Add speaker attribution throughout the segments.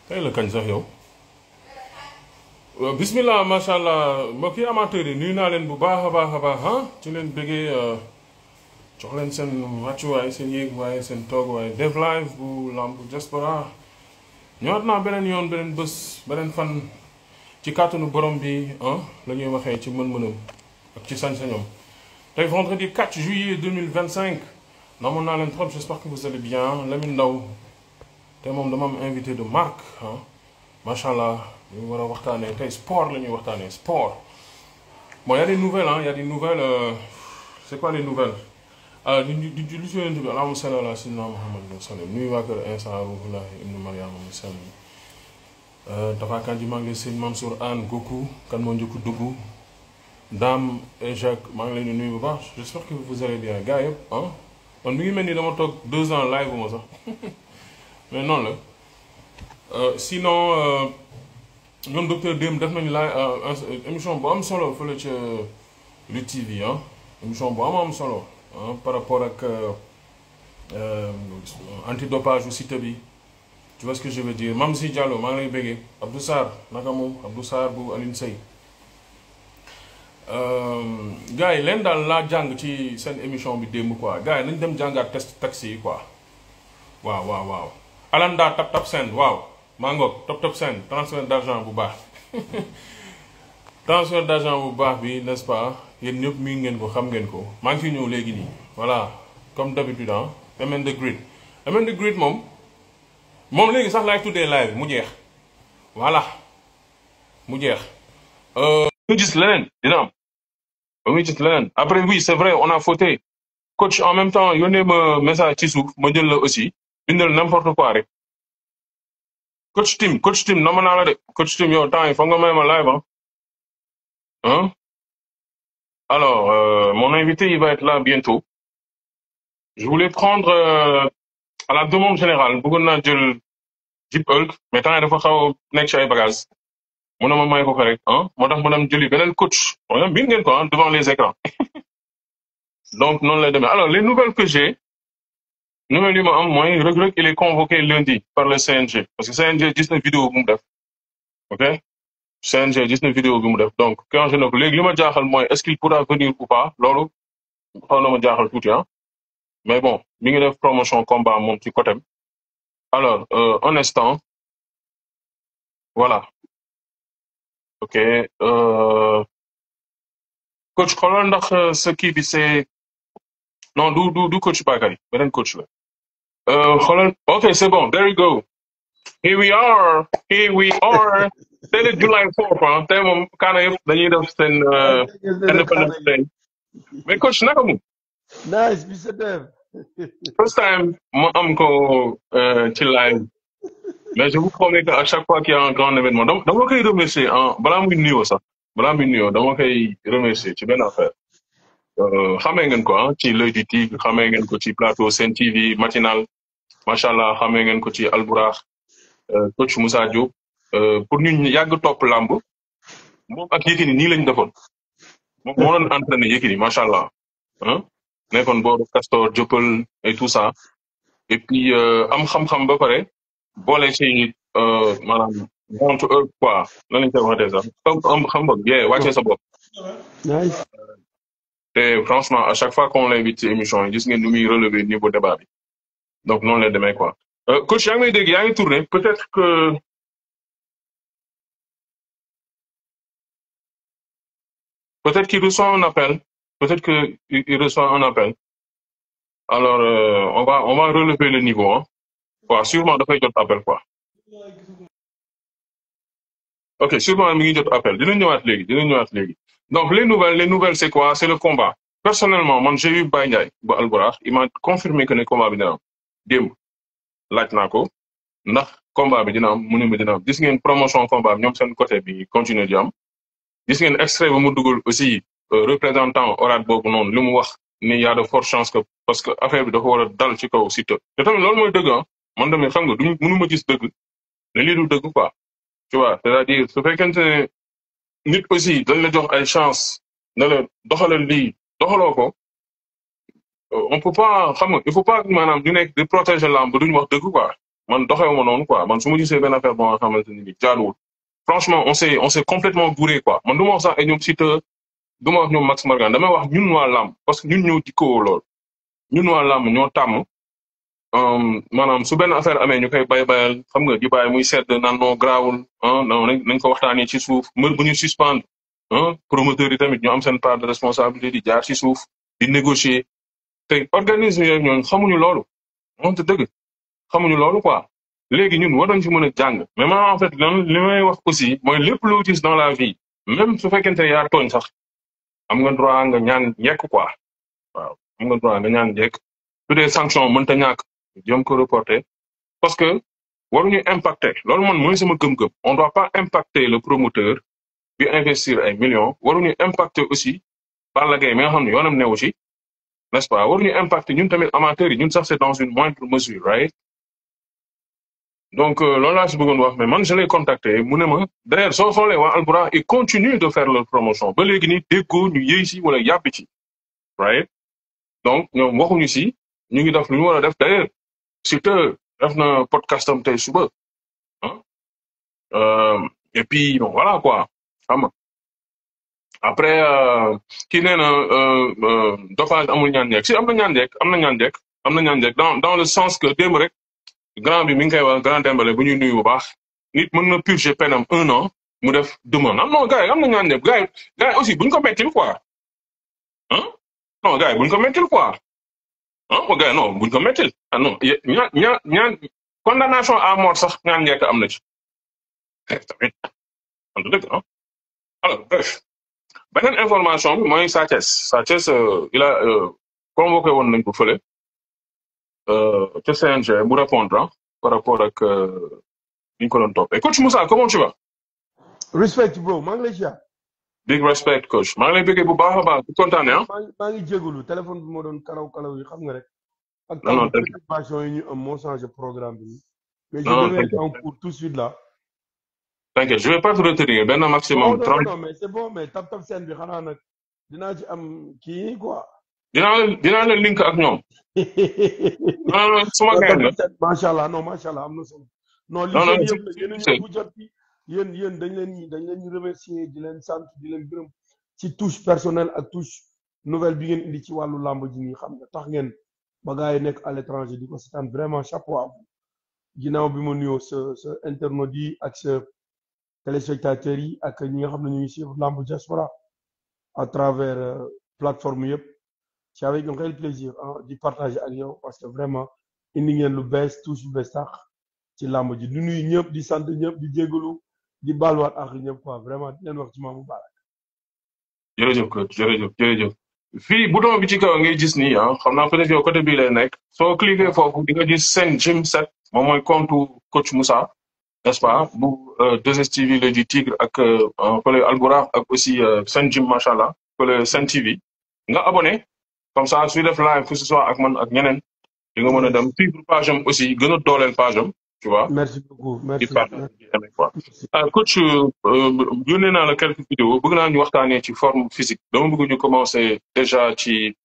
Speaker 1: tey la kañ sax yow bismillah macha allah mbokki amateurs yi nuyu naa leen bu baax a baax a baax ah ci leen bëggee jox leen seen wàccuwaay seen yéeguwaay seen tooguwaay def live bu lamb diaspora ñëwaat naa beneen yoon beneen bés beneen fan ci kàttanu borom bi la ñuy waxee ci mën-mënam ak ci sañ-sañam tey vendredi 4 juillet 2025 namoon naa leen trop j'espère que vous allez bien Lamine Ndaw te moom dama am invité de marque macha allah ñu war a waxtaanee tey sport la ñuy waxtaanee sport bon y a des nouvelles y a des nouvelles c'est quoi les nouvelles di lu si yonent bi allahumma salli ala sayyidina Muhammad wa sallam nuyu waa kër Insa Ruhullahi ibnu Mariama mu sell Tafa Kandji maa ngi lay sëñ Mansour Anne Goku kan moo njëkk dugg Dame et Jacques maa ngi leen di nuyu bu baax j'espère que vous allez bien gars yëpp man mi ngi mel ni dama toog 2 ans live bu ma sax mais noonu la sinon ñoom docteur Deme def nañu la émission bu am solo fële ca Lutte TV émission bu am solo par rapport ak antidopage u Siteu bi tu vois ce que je veux dire Mamsi Diallo maa ngi lay bëggee Abdou Sarr naka moom Abdou Sarr bu Aline Sey gars yi leen daal laa jàng ci seen émission bi démb quoi gars yi nañ dem jàngaat test taxi yi quoi waaw Alanda tap send waaw maa ngoog top send transfert d'argent bu baax transfert d'argent bu baax bi n'est-ce pas yéen ñëpp mii ngeen ko xam ngeen ko maa ngi fi ñëw léegi nii voilà comme d'habitude MN The Grid moom léegi sax laay tuddee live mu jeex voilà mu jeex mu gis leneen dina am ba muy gis leneen après oui c'est vrai on a fauté coach en même temps yónnee ma message ci suuf ma jël la aussi bindal n'importe quoi rek coach team nama naa la de coach team yow temps yi foog nga may ma live alors mon invité il va être là bientôt je voulais prendre à la demande générale bëggoon naa jël Jip Hulk mais temps yi dafa xaw a nekk ci ay bagages mu ne ma may ko rek moo tax mu dem jëli beneen coach biir ngeen ko devant les écrans donc noonu lay demee alors les nouvelles que j'ai nouvelle yi ma am mooy Reug Reug il est convoqué lundi par le CNG parce que CNG gis na vidéo bu mu def ok CNG gis na vidéo bi mu def donc quand je ne léegi li ma jaaxal mooy est-ce qu'il pourra venir ou pas loolu xaw na ma jaaxal tuuti mais bon mi ngi def promotion combat moom ci côté alors un instant voilà ok coach xoolal ndax ce kii bi c'est non du coach Bakary beneen coach la xoolal ok c'est bon there you go here we are tey le July 4 tey moom kaana yëpp dañuy def seen Independence Day mais coach naka mu
Speaker 2: nice Mr. Dev
Speaker 1: first time ma am ko ci live mais je vous promets que à chaque fois qu'il y a un grand événement dama koy remercier balaa muy nuyoo dama koy remercier ci benn affaire xamee ngeen ko ci l'œil du tigre xamee ngeen ko ci plateau Sen TV matinal macha allah xamee ngeen ko ci Alburax coach Moussa Diop pour ñu yàgg topp làmb moom ak Yékini nii lañ defoon moom moo doon entraîné Yékini macha allah nekkoon booru Castor Diopal et tout ça et puis am xam-xam ba pare boole ci maanaam monte quoi lan lañ koy waxatee sax xam nga wàccee sa bopp.
Speaker 2: nice
Speaker 1: te franchement à chaque fois qu'on l'invite ci émission yi gis ngeen ni muy relever niveau débat bi donc noonu lay demee quoi coach yaa ngi may dégg yaa ngi tourné peut-être qu'il reçoit un appel peut-être que il reçoit un appel alors on va relever le niveau quoi sûrement dafay jot appel quoi ok sûrement mi ngi jot appel dina ñëwaat léegi donc les nouvelles c'est quoi c'est le combat personnellement man j'ai eu Baye Ndiaye bu Alburax il m'a confirmé que ne combat bi dina am démb laaj naa ko ndax combat bi dina am mu ne ma dina am gis ngeen promotion combat bi ñoom seen côté bi continuer di am gis ngeen extrait ba mu dugal aussi représentant orate boobu noonu li mu wax ni y a de fortes chances que parce que affaire bi dafa war a dal ci kaw Siteu te tamit loolu mooy dëgg man tamit xam nga duñ mënuma gis dëgg ne lii du dëgg quoi tu vois c'est-à-dire su fekkente ne nit aussi dañ la jox ay chance ne la doxalal lii doxaloo ko on peut pas xam nga il faut pas maanaam ñu nekk di protéger lamb duñ wax dëgg quoi man doxewuma noonu quoi man su ma gisee benn affaire boo nga xamante ni jaaduwul franchement on s'est complètement bourré quoi man du ma wax sax ay ñoom Siteu du ma wax ñoom Max Margan damay wax ñun waa làmb parce que ñun ñoo dikkoo lool ñun waa làmb ñoo tàmm maanaam su benn affaire amee ñu koy bayal xam nga di bàyyi muy sedd naan noo garaawul non nañ ko waxtaanee ci suuf mbër bu ñu suspendre promoteurs yi tamit ñu am seen part de responsabilité di jaar ci suuf di négocier te organisme yooyu ñooñu xamuñu loolu moonte dëgg xamuñu loolu quoi léegi ñun war nañ ci mën a jàng mais man en fait li may wax aussi mooy lépp loo gis dans la vie même su fekkente ne yaa tooñ sax am nga droit nga ñaan njekk quoi waaw am nga droit nga ñaan njekk su dee sanction mënta ñàkk jëm ko reporter parce que waruñu impacter loolu man mooy sama gëm-gëm on doit pas impacter le promoteur bi investir ay millions waruñu impacter aussi Balla Gaye mi nga xam ne yoonam newu ci n'est-ce pas waruñu impacter ñun tamit amateurs yi ñun sax c'est dans une moindre mesure right donc loolu laa si bëggoon wax mais man je l'ai contacté mu ne ma d'ailleurs soo xoolee waa Albourakh ils continuent de faire leur promotion ba léegi nii déggoo ñu yëy si wala yàbbi ci right donc ñoom waxuñu si ñu ngi def lu ñu war a def d'ailleurs Siteu def na podcastam tey suba et puis bon voilà quoi xam nga après kii nee na dopage amul ñaan njekk si am na ñaan njekk am na ñaan njekk am na ñaan njekk dans le sens que démb rek grand bi mi ngi koy wax grand Dembélé bu ñuy nuyu bu baax nit mën na purger penam 1 an mu def demande non gars yi am na ñaan njekk gars yi aussi buñ ko mettil quoi non gars yi buñ ko mettil quoi gars yi non buñ ko mettil non ñaan condamnation à mort sax ñaan njekk am na ci tamit am na dëgg alors bref beneen information bi mooy Sa Thiès il a convoqué woon nañ ko fële ca CNG mu répondre par rapport ak ni ñu ko doon toppee coach Moussa comment tu vas.
Speaker 2: Respect bro maa ngi lay ziar.
Speaker 1: big respect coach maa ngi lay bëggee bu baax a baax bu kontaanee
Speaker 2: maa ngi jégalu téléphone bi moo doon kalaw yi xam nga rek. ak
Speaker 1: non
Speaker 2: préoccupation yi ñu am moo changé programme bi. mais je devais être en cours tout de suite là.
Speaker 1: T'inquiète, je vais pas te retenir benn maximum 30.
Speaker 2: non mais c'est bon mais tap seen bi xanaa nag dinaa ci am kii quoi.
Speaker 1: dinaa leen link ak ñoom. non suma gain la.
Speaker 2: macha allah non macha allah am na solo. non li seen yëpp la yéen a ñëw bu jot bi yéen dañ leen remercier di leen sant di leen gërëm ci touche personnelle ak touche nouvelle bi ngeen indi ci wàllu làmb ji nii xam nga tax ngeen ba gars yi nekk à l'étranger di ko seetaan vraiment chapeau à vous ginnaaw bi ma nuyoo sa internautes yi ak sa téléspectateurs yi ak ñi nga xam ne ñu ngi suivre làmb diaspora à travers plateforme yëpp c'est avec un réel plaisir di partager ak yow parce que vraiment indi ngeen lu bees touche lu bees tax ci làmb ji di nuyu ñëpp di sant ñëpp di jégalu di baaluwaat ak ñëpp quoi vraiment di leen wax ci maamu barak.
Speaker 1: jërëjëf coach jërëjëf fii bouton bi ci kaw ngay gis nii xam naa peut-être yow côté bii lay nekk soo cliquer foofu di nga gis seen gym set moom mooy compte coach Moussa n'est-ce pas bu 2STV la di Tigre ak fële Albourakh ak aussi seen gym macha allah fële Sen TV nga abonné comme ça suy def live que ce soit ak man ak ñeneen di nga mën a dem suivre page am aussi gën a dooleel page am tu vois.
Speaker 2: merci beaucoup merci
Speaker 1: di partage quoi. coach yónnee naa la quelques vidéos bëgg naa ñu waxtaanee ci forme physique dama bëgg ñu commencer déjà ci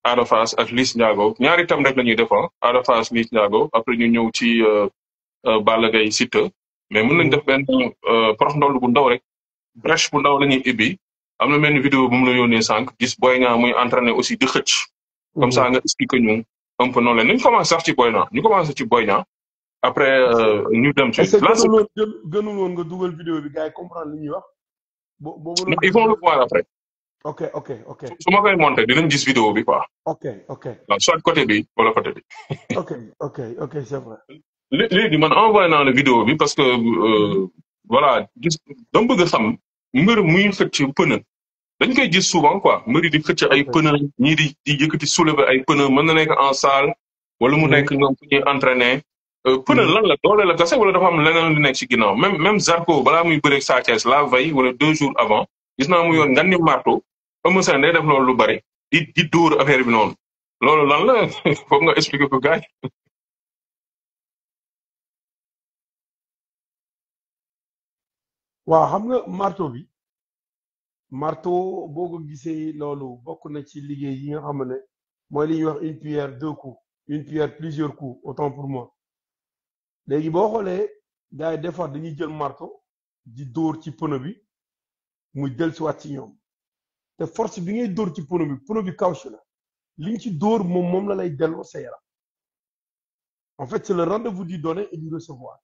Speaker 1: Ada Fass ak Liss Ndiago ñaari tam rek la ñuy def Ada Fass Liss Ndiago après ñu ñëw ci Balla Gaye Siteu mais mën nañ def benn prox ndoll bu ndaw rek brèche bu ndaw la ñuy ibbi am na benn vidéo bu mu la yónnee sànq gis Boy Niang muy entraîner aussi di xëcc. comme ça nga expliquer ñu un peu noonu la ñu commencé sax ci Boy Niang ñu commencé ci Boy Niang après ñu dem ci.
Speaker 2: gënul woon nga dugal vidéo bi gars yi comprendre li ñuy wax.
Speaker 1: non ils vont le voir après.
Speaker 2: ok.
Speaker 1: su ma koy monter dinañ gis vidéo bi quoi.
Speaker 2: ok.
Speaker 1: waaw soit côté bi wala côté bi.
Speaker 2: ok c'est vrai.
Speaker 1: léegi man envoyé naa la vidéo bi parce que voilà gis dama bëgg a xam mbir muy xëcc pneu dañ koy gis souvent quoi mbir yi di xëcc ay pneu ñii di yëkkati soulever ay pneu mën na nekk en salle wala mu nekk ñoom fu ñuy entraîner. pneu lan la doole la kese wala dafa am leneen lu nekk ci ginnaaw même Zarko balaa muy bëreeg Sa Thiès la veille wala 2 jours avant gis naa mu yoon ngan ni marto Eumeu Sène day def loolu lu bari di dóor affaire bi noonu loolu lan la foog nga expliquer ko gars yi.
Speaker 2: waaw xam nga marteau boo ko gisee loolu bokk na ci liggéey yi nga xam ne mooy li ñuy wax une pierre 2 coups une pierre plusieurs coups autant pour moi léegi boo xoolee gars yi des fois dañuy jël marteau di dóor ci pneu bi muy dellusiwaat ci ñoom te force bi ngay dóor ci pneu bi caoutchouc la liñ ci dóor moom la lay delloo sa yaram en fait c'est le rendez-vous du donner et du recevoir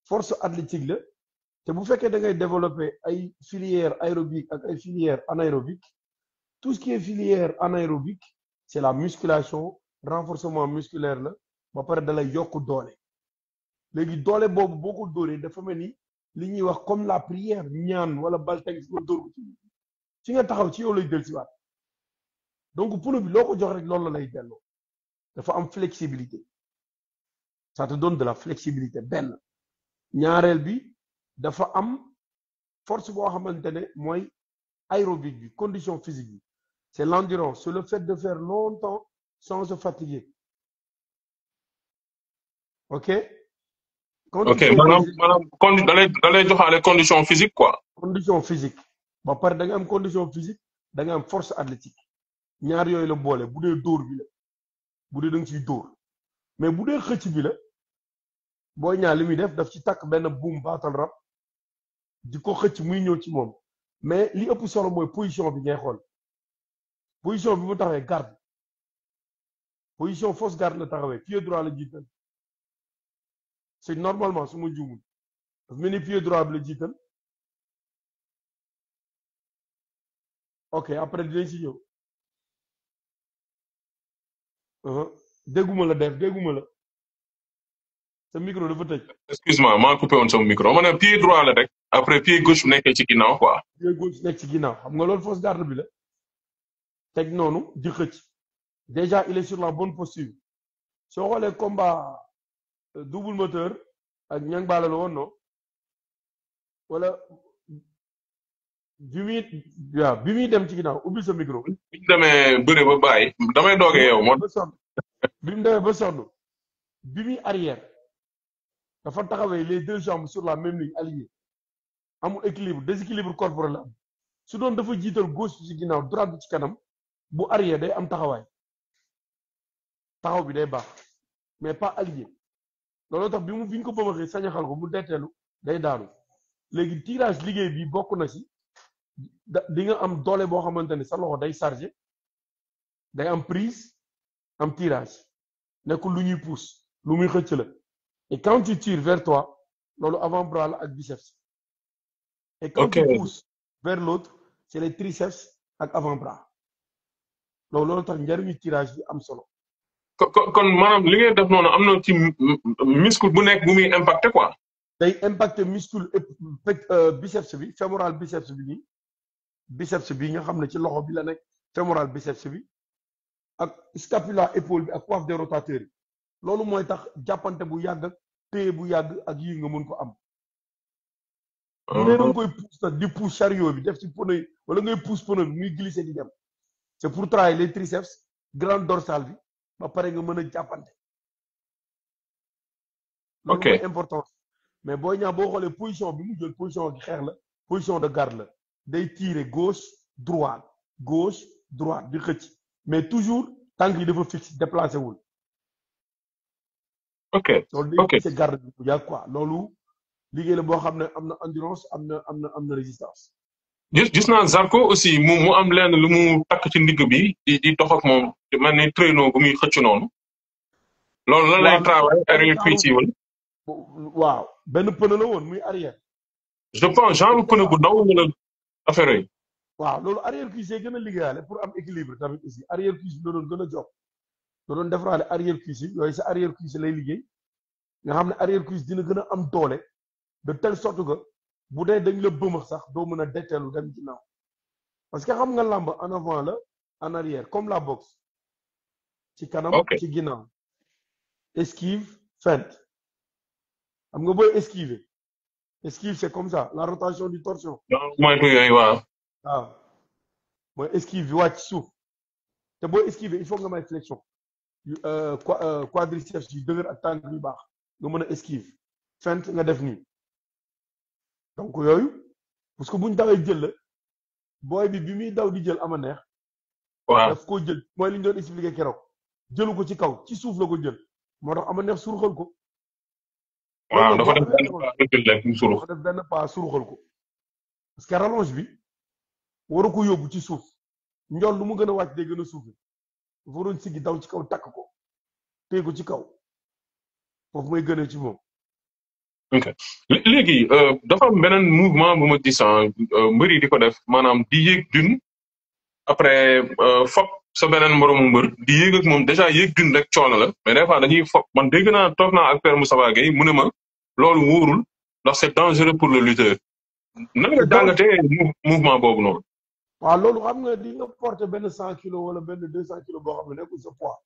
Speaker 2: force athlétique la te bu fekkee da ngay développer ay filière aérobique ak ay filière anaérobique tout ce qui est filière anaérobique c'est la musculation renforcement musculaire la ba pare da lay yokk doole léegi doole boobu boo ko dóoree dafa mel ni li ñuy wax comme la prière ñaan wala balteng si nga dóor ko ci nga taxaw ci yow lay del si waat donc pneu bi loo ko jox rek loolu la lay delloo dafa am flexibilité ça te donne de la flexibilité benn ñaareel bi dafa am force boo xamante ne mooy aérobique bi condition physique bi c'est l'endurance c'est le fait de faire longtemps sans se fatiguer ok
Speaker 1: maanaam da lay joxaale condition physique quoi.
Speaker 2: condition physique ba pare da nga am condition physique da nga am force athlétique ñaar yooyu la boole bu dee dóor bi la bu dee da nga ciy dóor mais bu dee xëcc bi la booy ñaar li muy daf ci takk benn buum baatal rab di ko xëcc muy ñëw ci moom mais li ëpp solo mooy position bi ngay xool position bi mu taxawee garde position fausse garde la taxawee pied droit la jiital c'est normalement su ma juumul daf mel ni pied droit bi la jiital ok après dinañ si ñëw dégguma la dégguma la sa micro dafa tëj.
Speaker 1: excuse-moi maa coupé woon sama micro ma ne pied droit la rek après pied gauche bu nekkee ci ginnaaw quoi.
Speaker 2: pied gauche nekk ci ginnaaw xam nga loolu fausse garde bi la teg noonu di xëcc déjà il est sur la bonne posture soo xoolee combat double moteur ak ñang baala la woon non wala bi muy dem ci ginnaaw ubbil sa micro.
Speaker 1: bi ñu demee bëre ba bàyyi damay doogee yow moom.
Speaker 2: bi mu demee ba sonn bi muy arrière dafa taxawee les deux jambes sur la même ligne alignées amul équilibre déséquilibre corporel la am su doon dafa jiital gauche bi ci ginnaaw droite bi ci kanam bu arrière day am taxaw bi day baax mais pas aligné looloo tax bi ñu ko bëmaxee sañaxal ko mu detteelu day daanu léegi tirage liggéey bi bokk na ci di nga am doole boo xamante ne sa loxo day chargé day am prise am tirage nekkul lu ñuy pousse lu muy xëcc la et quand tu tires vers toi loolu avant-bras la ak biceps et quand tu pousses vers l'autre c'est les triceps ak avant-bras loolu tax njariñu tirage bi am solo.
Speaker 1: kon maanaam li ngay def noonu am na ci muscle bu nekk bu muy impacté quoi.
Speaker 2: day impacté muscle biceps bi fémoral biceps bi nii biceps bi nga xam ne ci loxo bi la nekk fémoral biceps bi ak scapula épaule bi ak coiffe des rotateurs yi loolu mooy tax jàppante bu yàgg ak téye bu yàgg ak yii nga mën ko am. bu dee da nga koy pousse nag di pousse chariot bi def ci pneu yi wala ngay pousse pneu bi muy glisser di dem c'est pour travailler les triceps grande dorsale bi ba pare nga mën a jàppante. loolu mooy importance mais booy ñaa boo xoolee position bi mu jël position gi xeex la position de garde la day tirer gauche droite di xëcc mais toujours tànk yi dafa fixe déplacé wul. loolu day c'est garde bi bu yàgg quoi loolu liggéey la boo xam ne am na endurance am na résistance.
Speaker 1: gis naa Zarko aussi mu am lenn lu mu takk ci ndigg bi di dox ak moom mel ni traîneau bu muy xëcc noonu. loolu lan lay travail arrière cuisse yi
Speaker 2: waaw benn pneu la woon muy arrière.
Speaker 1: je pense genre pneu bu ndaw wala affaire yi.
Speaker 2: waaw loolu arrière cuisse yi gën a liggéeyale pour am équilibre tamit aussi arrière cuisse bi la doon gën a jox da doon defaraale arrière cuisse yi yooyu sa arrière cuisse lay liggéey nga xam ne arrière cuisse dina gën a am doole de telle sorte que bu dee dañ la bëmax sax doo mën a detteelu dem ginnaaw parce que xam nga làmb en avant la en arrière comme la boxe ci kanam ci ginnaaw esquive feinte xam nga booy esquive c'est comme ça la rotation du torsion.
Speaker 1: moytu yooyu waaw.
Speaker 2: waaw mooy esquive bi wàcc suuf te booy esquive il faut nga may flexion quadriceps yu dëgër ak tànk yu baax nga mën a esquive feinte nga def nii donc yooyu parce que buñ dawee jël la booy bi muy daw di jël ama neex.
Speaker 1: waaw
Speaker 2: daf koo jël mooy li ñu doon expliqué keroog jëlu ko ci kaw ci suuf la ko jël moo tax ama neex surxal ko non
Speaker 1: waaw
Speaker 2: non
Speaker 1: dafa
Speaker 2: boo
Speaker 1: def
Speaker 2: amee
Speaker 1: benn
Speaker 2: rallonge
Speaker 1: pas recul rek mu surux.
Speaker 2: dafa def benn pas suruxal ko parce que rallonge bi waru ko yóbbu ci suuf njool lu mu gën a wàcc day gën a suufe dafa waroon siggi daw ci kaw takk ko téye ko ci kaw foofu may gënee ci moom.
Speaker 1: ok léegi dafa am beneen mouvement bu ma gis mbër yi di ko def maanaam di yéeg dune après fop sa beneen moromu mbër di yéeg ak moom déjà yéeg dune rek coono la mais des fois dañuy fop man dégg naa toog naa ak Père Moussa Gueye mu ne ma loolu wóorul ndax c'est dangereux pour le lutteur nan nga
Speaker 2: c'est dangereux
Speaker 1: jàngatee mouvement boobu noonu.
Speaker 2: waaw loolu xam nga di nga porter benn 100 kilos wala benn 200 kilos boo xam ne nekkul sa poids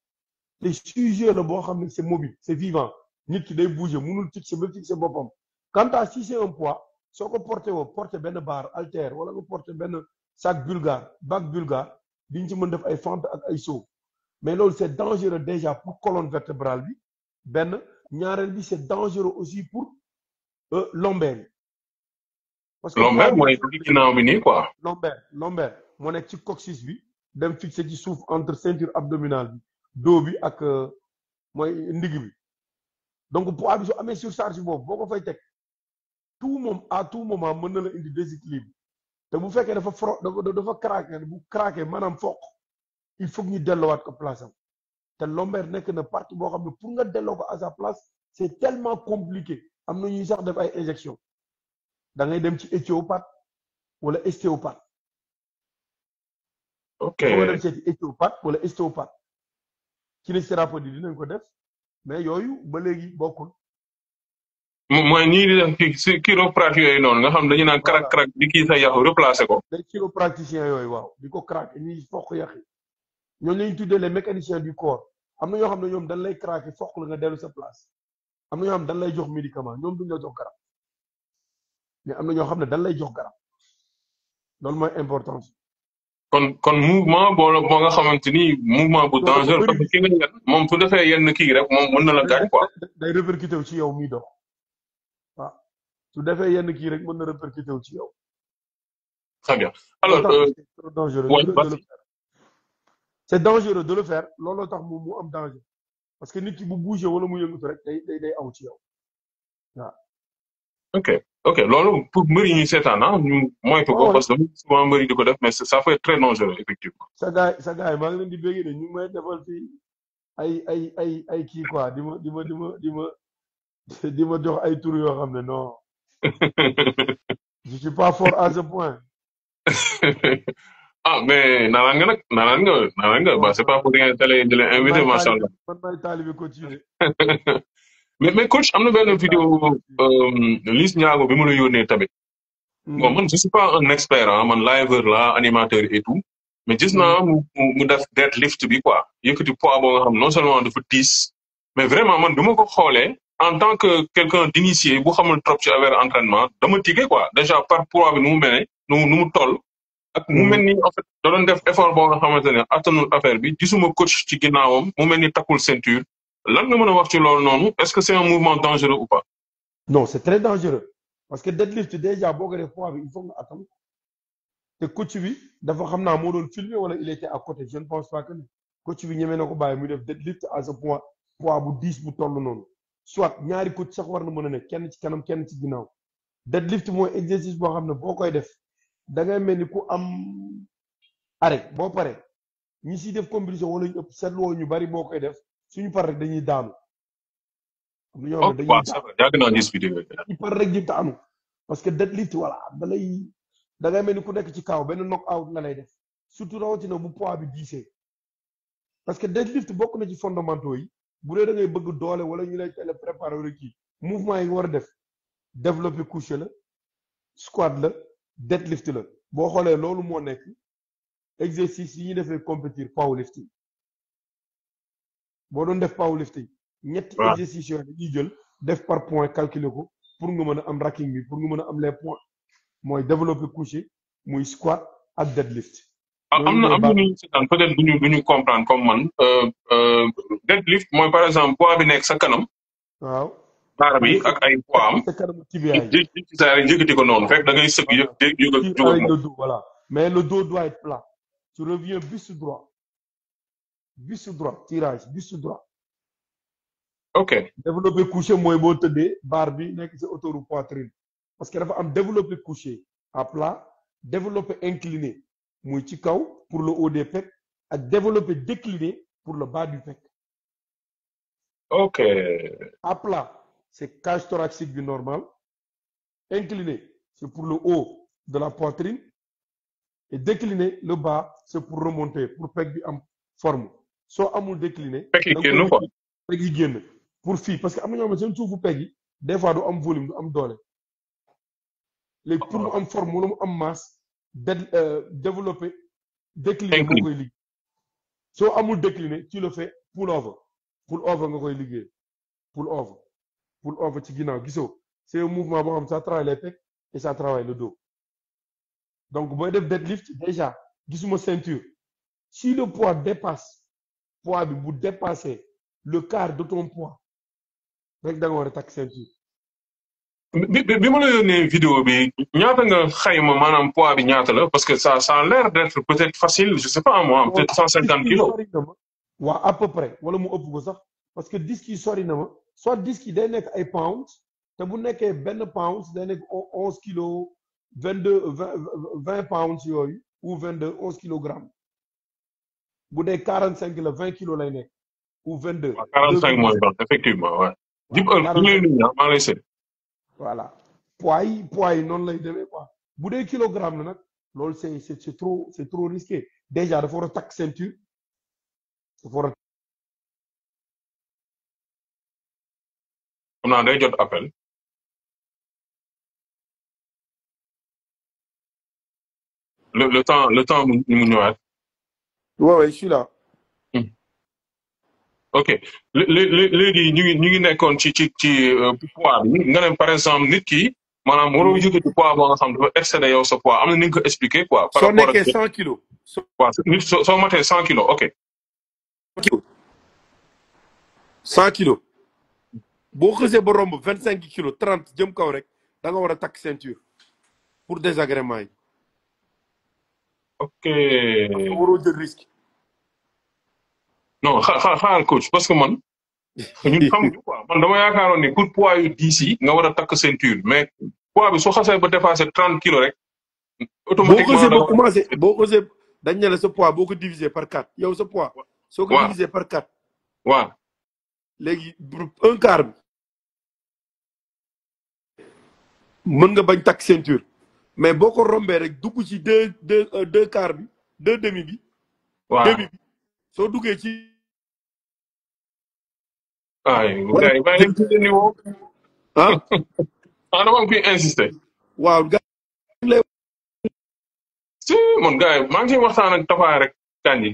Speaker 2: te sujet la boo xam ne c'est mobile c'est vivant nit ki day bouger mënul fixer ba fixer boppam quant à si c'est un poids soo ko porté woo porter benn barre haltère wala nga porter benn sac bulgare bac bulgare di nga ci mën def ay fente ak ay saut mais loolu c'est dangereux déjà pour colonne vertébrale bi benn ñaareel bi c'est dangereux aussi pour lombaire yi parce que
Speaker 1: lombaire
Speaker 2: poids
Speaker 1: mooy ci ginnaaw bi nii quoi.
Speaker 2: lombaire moo nekk ci coccyx bi dem fixé ci suuf entre ceinture abdominale bi dos bi ak mooy ndigg bi donc poids bi su amee surcharge boobu boo ko fay teg à tout moment mën na la indi déséquilibre te bu fekkee dafa craqué bu craqué maanaam foq il faut que ñu delloowaat ko place am te lombaire nekk na partie boo xam ne pour nga delloo ko à sa place c'est tellement compliqué am na ñuy sax def ay injection da ngay dem ci ostéopathe wala ostéopathe.
Speaker 1: ok
Speaker 2: nga dem seeti ostéopathe wala ostéopathe kinésithérapeute yi dinañ ko def mais yooyu ba léegi bokkul.
Speaker 1: mooy ñii di def chiropratie yooyu noonu nga xam dañu naan crac crac di kii sa yaxu replacer ko.
Speaker 2: les chiropracticiens yooyu waaw di ko craquer ñuy foq yaxi ñooñu lañu tuddee les mécaniciens du corps am na ñoo xam ne ñoom dañ lay craquer foq la nga dellu sa place am na ñoo xam ne dañ lay jox médicament ñoom duñ la jox garab mais am na ñoo xam ne dañ lay jox garab loolu mooy importance.
Speaker 1: kon mouvement boo nga xamante ni mouvement bu dangereux parce que ki nga yenn moom su defee yenn kii rek moom mën na la gaañ quoi.
Speaker 2: day répercuté wu ci yow miy dox waaw su defee yenn kii rek mën na répercuté wu ci yow.
Speaker 1: très bien alors
Speaker 2: c'est dangereux c'est dangereux de le faire looloo tax mu am danger parce que nit ki bu bouger wala mu yëngatu rek day aw ci yow waaw.
Speaker 1: ok loolu pour mbër yi ñuy seetaan ñu moytu ko parce que souvent mbër yi di ko def mais ça peut être très dangereux effectivement.
Speaker 2: sa gars yi maa ngi leen di bégg de ñu ngi may defal fii ay kii quoi di ma jox ay tur yoo xam ne non je suis pas fort à ce point.
Speaker 1: ah mais naanaan nga ba c'est pas pour rien télé di leen invité macha allah.
Speaker 2: man maay taalibe coach yi de.
Speaker 1: mais coach am na benn vidéo Liss Ndiago bi mu la yónnee tamit. bon man je suis pas un expert man liveur la animateur et tout. mais gis naa mu def deadlift bi quoi yëkkati poids boo nga xam non seulement dafa diis mais vraiment man bi ma ko xoolee en tant que quelqu'un d'initié bu xamul trop ci affaire entraînement dama tiggee quoi déjà par poids bi nu mu mel nu mu toll. ak mu mel ni en fait da doon def effort boo nga xamante ne attanul affaire bi gisuma coach ci ginnaawam mu mel ni takkul ceinture lan nga mën a wax ci loolu noonu est-ce que c'est un mouvement dangereux ou pas.
Speaker 2: non c'est très dangereux parce que deadlift déjà boo ko def poids bi il faut nga attan te coach bi dafa xam naa moo doon filmer wala il était à côté je ne pense pas que coach bi ñemee na ko bàyyi muy def deadlift à ce point poids bu 10 bu toll noonu soit ñaari coach sax war na mën a nekk kenn ci kanam kenn ci ginnaaw deadlift mooy exercice boo xam ne boo koy def da ngay mel ni ku am arrêt boo pare ñi siy def compétition wala ñu ëpp seetloo ñu bari boo koy def suñu par rek dañuy daanu. am na ñoo xam ne dañuy daanu
Speaker 1: yàgg naa gis vidéo
Speaker 2: ñu par rek di daanu parce que deadlift voilà da ngay mel ni ku nekk ci kaw benn knock out la lay def surtout rawatina bu poids bi diisee parce que deadlift bokk na ci fondamentaux yi bu dee da ngay bëgg doole wala ñu lay teel a préparer wala kii mouvement yi nga war a def développer couché la squat la deadlift la boo xoolee loolu moo nekk exercice yi ñuy defee compétir powerlifting boo doon def powerlifting ñetti exercice yooyu dañuy jël def par point calculer ko pour nga mën a am racking bi pour nga mën a am les points mooy développer couché muy squat ak deadlift.
Speaker 1: am na ñu seetaan peut-être duñu comprendre comme man deadlift mooy par exemple poids bi nekk sa kanam.
Speaker 2: waaw.
Speaker 1: baara bi ak ay poids am.
Speaker 2: sa kanamu tibia yi
Speaker 1: yëkkati ko noonu fekk da ngay sëgg yëg
Speaker 2: avec le dos voilà mais le dos doit être plat tu reviens buste droit tirage buste droit
Speaker 1: ok
Speaker 2: développé couché mooy boo tëddee barre bi nekk ci autoroute poitrine parce que dafa am développé couché à plat développé incliné muy ci kaw pour le haut des pecs ak développé décliné pour le bas du pec.
Speaker 1: ok
Speaker 2: À plat c'est cage thoracique bi normal incliné c'est pour le haut de la poitrine et décliné le bas c'est pour remonter pour pec bi am forme soo amul décliné
Speaker 1: fekk yi
Speaker 2: da nga
Speaker 1: génn
Speaker 2: koy
Speaker 1: quoi.
Speaker 2: peg yi génn pour fii parce que am na ñoo xam ne seen suufu peg yi des fois du am volume du am doole léegi pour mu am forme wala mu am masse développé décliné moo koy liggéey soo amul décliné tu le fais pull over nga koy liggéey pull over ci ginnaaw gisoo c'est un mouvement boo xam ça travaille les pecs et ça travaille le dos donc booy def deadlift déjà gisuma ceinture si le poids dépasse poids bi bu dépasser le quart de ton poids rek da nga war a takk ceinture.
Speaker 1: bi ma la yónnee vidéo bi ñaata nga xayma maanaam poids bi ñaata la parce que ça a l'air d'être peut-être facile je sais pas moi peut-être 150 kilos.
Speaker 2: waa à peu près wala mu ëpp ko sax parce que disque yi sori na ma soit disque yi day nekk ay pounds te bu nekkee benn pounds day nekk 11 kilos 20 pounds yooyu ou 11 kilogrammes bu dee 45 la 20 kilos lay nekk ou 22.
Speaker 1: 45 mooy bon effectivement waaw. Dip maa lay seet.
Speaker 2: voilà poids yi noonu lay demee quoi bu dee kilogramme la nag loolu c'est trop risqué déjà dafa war a takk ceinture dafa war a.
Speaker 1: xam naa day jot appel. le temps mu ñëwaat.
Speaker 2: waaw je suis là.
Speaker 1: ok léegi ñu ngi nekkoon ci poids bi nga ne par exemple nit ki maanaam waroo yëkkati poids boo nga xam dafa excédé yow sa poids am na ni nga ko expliqué quoi. par rapport ak
Speaker 2: soo nekkee 100 kilos.
Speaker 1: waaw nit soo matee 100 kilos ok.
Speaker 2: 100 kilos boo xësee ba romb 25 kilos 30 jëm kaw rek da nga war a takk ceinture pour désagrément yi.
Speaker 1: ok.
Speaker 2: waroo jël risque.
Speaker 1: non xaaral coach parce que man ñun xamuñu quoi man dama yaakaaroon ni pour poids yu 10 yi nga war a takk ceinture mais poids bi soo xasee ba dépassé 30 kilos rek. automatiquement
Speaker 2: boo xasee dañ ne la sa poids boo ko diviser par 4 yow sa poids. soo ko diviser par 4.
Speaker 1: waaw.
Speaker 2: léegi un quart bi. mën nga bañ takk ceinture mais boo ko rombee rek dugg ci deux quart bi deux demi bi.
Speaker 1: waaw
Speaker 2: demi bi soo duggee ci.
Speaker 1: ay gars yi bàyyi leen ci niveau.
Speaker 2: ah.
Speaker 1: dama am kuy insister.
Speaker 2: waaw gars yi.
Speaker 1: si man gars yi maa ngi ciy waxtaan ak Tafa rek Kandji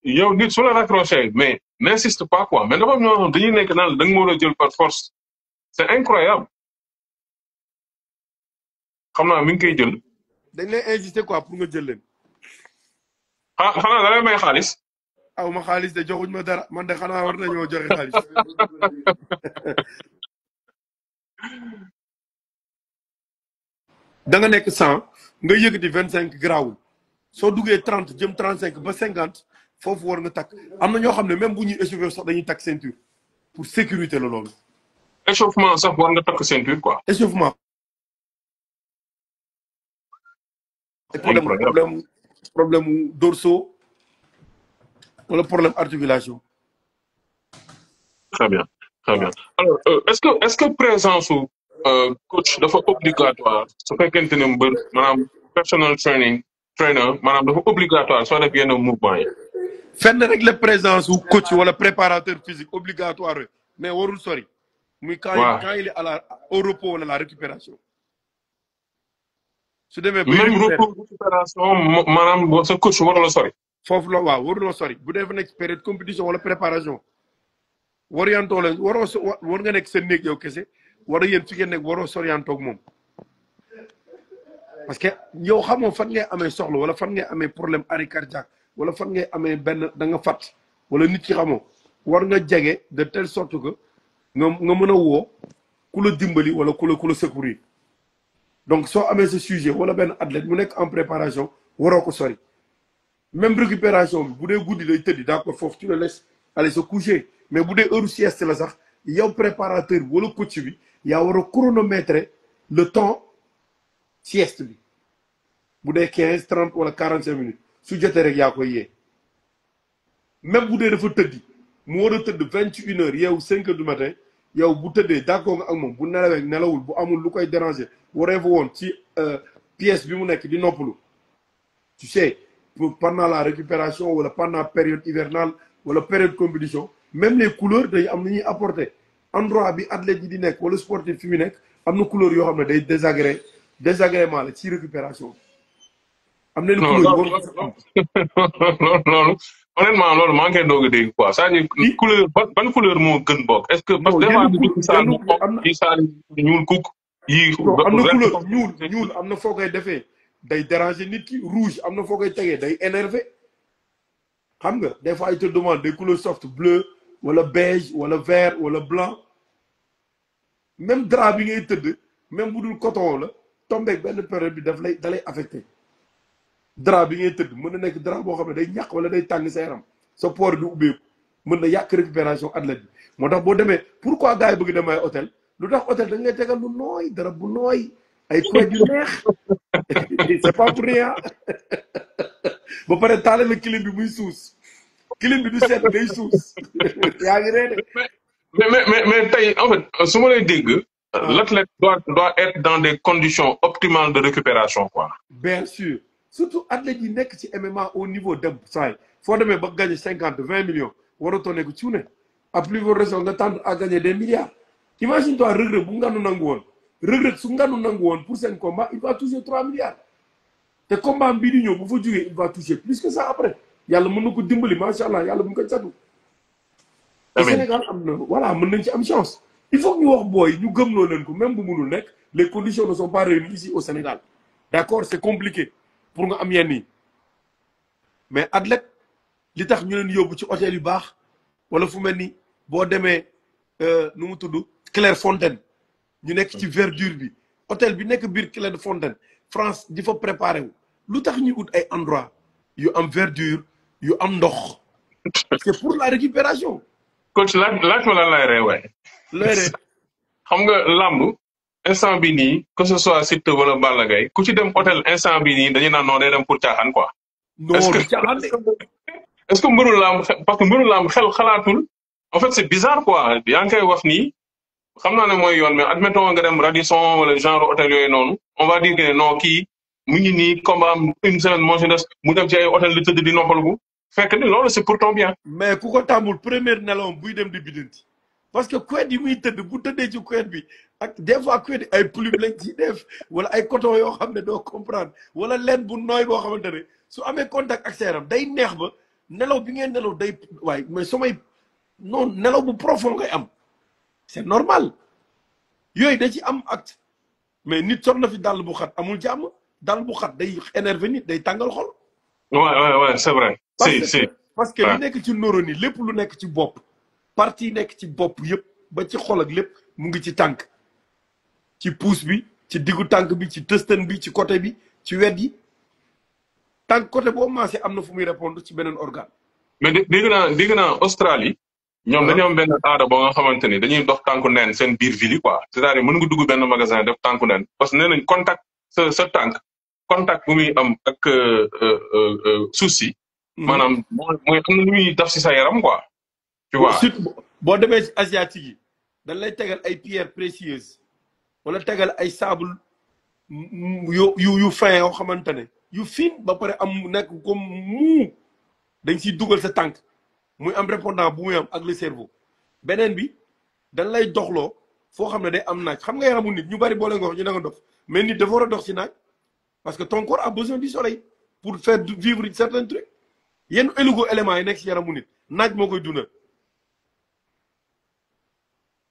Speaker 1: yow nit su la raccroché mais n'insiste pas quoi mais dafa am ñoo xam dañuy nekk naan la da nga ma war a jël par force c'est incroyable. xam naa mi ngi koy jël.
Speaker 2: dañ lay insister quoi pour nga jël leen.
Speaker 1: xanaa da lay may xaalis.
Speaker 2: aw ma xaalis de joxuñ ma dara man de xanaa war nañoo joxe xaalis. da nga nekk 100 nga yëkkati 25 grawul soo duggee 30 jëm 35 ba 50 foofu war nga takk am na ñoo xam ne même bu ñuy échauffé sax dañuy takk ceinture pour sécurité la loolu.
Speaker 1: échauffement sax war nga takk ceinture quoi.
Speaker 2: échauffement. problème dorsaux wala problème articulation.
Speaker 1: très bien très bien alors est-ce que présence su coach dafa obligatoire su fekkente ne mbër maanaam personal trainer maanaam dafa obligatoire soo def yenn mouvement yi.
Speaker 2: fenn rek la présence su coach wala préparateur physique obligatoire mais warul sori. muy quand il est au repos wala la récupération. su demee ba
Speaker 1: même repos récupération maanaam sa coach warul la sori.
Speaker 2: foofu la waaw warul la sori bu dee fa nekk période compétition wala préparation wariyantoo leen war nga nekk seen néeg yow kese war a yéen fi ngeen nekk waroo soriantoo ak moom. parce que yow xamoo fan ngay amee soxla wala fan ngay amee problème arrêt cardiaque wala fan ngay amee benn da nga fàtt wala nit ki xamoo war nga jege de telle sorte que nga mën a woo ku la dimbali wala ku la secourir. donc soo amee ce sujet wala benn athlète mu nekk en préparation waroo ko sori même récupération bi bu dee guddi day tëddi d'accord foofu tu le laisses aller se coucher mais bu dee heure sieste la sax yow préparateur bi wala coach bi yaa war a chronométrer le temps sieste bi bu dee 15 30 wala 45 minutes su jotee rek yaa koy yee même bu dee dafa tëddi mu war a tëdd 21 heures yow 5 heures du matin yow bu tëddee d'accord nga ak moom bu nelawee nelawul bu amul lu koy déranger waree fa woon ci pièce bi mu nekk di noppalu tu sais pendant la récupération wala pendant période hivernale wala période compétition même les couleurs day am na ñuy apporter endroit bi athlète yi di nekk wala sportif fi mu nekk am na couleur yoo xam ne day désagrément la ci récupération am na couleur
Speaker 1: loolu honnêtement loolu maa ngi koy doog a dégg quoi c'est-à-dire couleur ban couleur moo gën bokk est-ce que parce que des fois du saal bu xonq yi saal ñuul kukk yi
Speaker 2: am na couleur ñuul am na foo koy defee day déranger nit ki rouge am na foo koy tegee day énervé xam nga des fois ils te demandent des couleurs soft bleu wala beige wala vert wala blanc même drap bi ngay tëdd même bu dul coton la tombeeg benn période bi daf lay da lay affecté drap bi ngay tëdd mën na nekk drap boo xam ne day ñàq wala day tàng sa yaram sa port bi ubbeeku mën na yàq récupération athlète bi moo tax boo demee pourquoi gars yi bëgg dem ay hôtel lu tax hôtel dañ lay tegal lu nooy dara bu nooy ay couette yu neex c'est pas pour rien ba pare taale la clim bi muy suus clim bi du seet day suus yaa ngi ree de
Speaker 1: mais tey en fait su ma lay dégg l'athlète doit être dans des conditions optimales de récupération quoi
Speaker 2: bien sûr surtout athlètes yi nekk ci MMA au niveau dem saay foo demee ba gagner 50 20 millions waratoo nekk cuune à plus forte raison nga tendre à gagner des milliards imagine toi Reug Reug bu nganu nangu woon Reug Reug su nganu nangu woon pour seen combat il va toucher 3 milliards te combat bii di ñëw bu fa jógee il va toucher plus que ça après yàlla mën na ko dimbali macha allah yàlla bu mu ko catu au Sénégal am na voilà mën nañ ci am chance il faut que ñu wax booy ñu gëmloo leen ko même bu mënul nekk les conditions ne sont pas réunies ici au Sénégal d'accord c'est compliqué pour nga am yenn yi mais athlète li tax ñu leen yóbbu ci hôtel yu baax wala fu mel ni boo demee nu mu tudd Clairefontaine ñu nekk ci verdure bi hôtel bi nekk biir Clairefontaine France di fa préparé wu lu tax ñuy ut ay endroit yu am verdure yu am ndox c'est pour la récupération
Speaker 1: coach laaj ma lan lay ree waay
Speaker 2: looy ree
Speaker 1: xam nga lamb instant bi nii que ce soit Siteu wala Balla Gaye ku ci dem hôtel instant bi nii dañuy naan non day dem pour caaxaan quoi
Speaker 2: non du caaxaan de
Speaker 1: est-ce que mbëru lamb parce que mbëru lamb xel xalaatul en fait c'est bizarre quoi yaa ngi koy wax nii xam naa ne mooy yoon mais admettons nga dem Radisson wala genre hôtel yooyu noonu on va dire que non kii mu ngi nii combat am une semaine moo si des mu dem ci ay hôtel di tëdd di noppalu fekk ni loolu c'est pour ton bien.
Speaker 2: mais ku ko tàmbul première nelawam buy dem di biddanti parce que couette yi muy tëdd bu tëddee ci couette bi ak des fois couette ay plume lañ ci def wala ay coton yoo xam ne doo comprendre wala leen bu nooy boo xamante ne su amee contact ak seeram day neex ba nelaw bi ngeen nelaw day waaye mais sommeil non nelaw bu profond ngay am c'est normal yooyu da ci am acte mais nit sol na fi dàll bu xat amul jàmm dàll bu xat day énervé nit day tàngal xol.
Speaker 1: ouais c'est vrai.
Speaker 2: parce que li nekk ci neurones yi lépp lu nekk ci bopp partie nekk ci bopp yëpp ba ci xol ak lépp mu ngi ci tànk ci pouce bi ci diggu tànk bi ci tëstan bi ci côté bi ci wet yi tànk côté boo maasee am na fu muy répondre ci beneen organe.
Speaker 1: mais dégg naa Australie. ñoom dañoo am benn aada boo nga xamante ni dañuy dox tànku neen seen biir ville yi quoi c'est-à-dire mën nga dugg benn magasin def tànku neen parce que nee nañ contact sa tànk contact bu muy am ak suuf si. maanaam mooy am na lu muy def si sa yaram quoi. tu vois
Speaker 2: surtout boo demee ci asiatique yi dañ lay tegal ay pierres précieuses wala tegal ay sable yu fin yoo xamante ne yu fin ba pare am nekk comme muu dañ siy dugal sa tànk. muy am répondant bu muy am ak le cerveau beneen bi dañ lay doxloo foo xam ne day am naaj xam nga yaramu nit ñu bari boo leen ko wax ñu ne nga dox mais nit dafa war a dox ci naaj parce que ton corps a besoin du soleil pour faire vivre certains trucs yenn éléments yi nekk ci yaramu nit naaj moo koy dundal.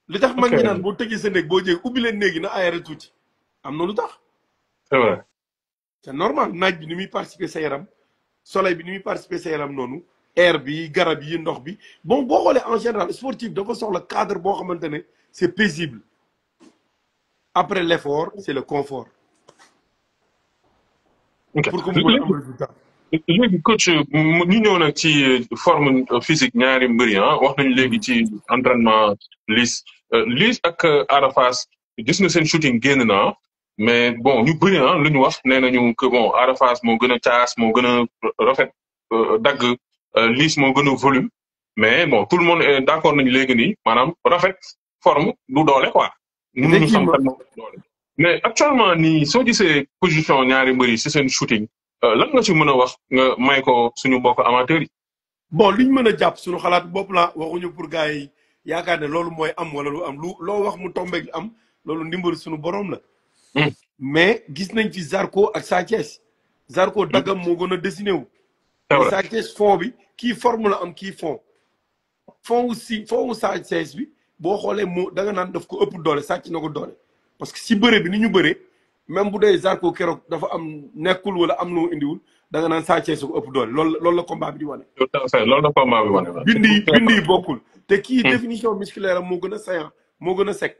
Speaker 2: li tax mag ñi naan boo tëjee sa néeg boo jéggi ubbi leen néegi na aéré tuuti am na lu tax.
Speaker 1: c'est vrai.
Speaker 2: c'est normal naaj bi ni muy participer sa yaram soleil bi ni muy participer sa yaram noonu. air bi garab yi ndox bi bon boo xoolee en général sportif dafa soxla cadre boo xamante ne c'est paisible après l'effort c'est le confort.
Speaker 1: Okay.
Speaker 2: pour que mu mën a am résultat.
Speaker 1: léegi coach ñu ñëw nag ci forme physique ñaari mbër yi wax nañu léegi ci entraînement Liss Liss ak Ada Fass gis nga seen shooting génn na mais bon ñu bëri lu ñu wax nee nañu que bon Ada Fass moo gën a caas moo gën a rafet dagg Liss moo gën a volume mais bon tout le monde est d'accord nañu léegi nii maanaam rafet forme du doole quoi. mënuñu xam kan moo doole mais actuellement nii soo gisee position ñaari mbër yi si seen shooting. lan nga ci mën a wax nga may ko suñu mbokk amateurs yi.
Speaker 2: bon liñ mën a jàpp suñu xalaat bopp la waxuñu pour gars yi yaakaar ne loolu mooy am wala lu am lu loo wax mu tombeeg am loolu ndimbal suñu borom la. mais gis nañ fi Zarko ak Sa Thiès. Zarko daggam moo gën a dessiné wu. mais Sa Thiès fond bi kii forme la am kii fond. fond wu Sa Thiès bi boo xoolee moo da nga naan daf ko ëpp doole sàcc na ko doole. parce que si bëre bi ni ñu bëree même bu dee Zarko keroog dafa am nekkul wala am lu mu indiwul da nga naan Sa Thiès ko ëpp doole loolu la combat bi di wane.
Speaker 1: loolu la combat bi wane.
Speaker 2: bind yi bokkul. te kii définition musculaire am moo gën a saillant moo gën a sec.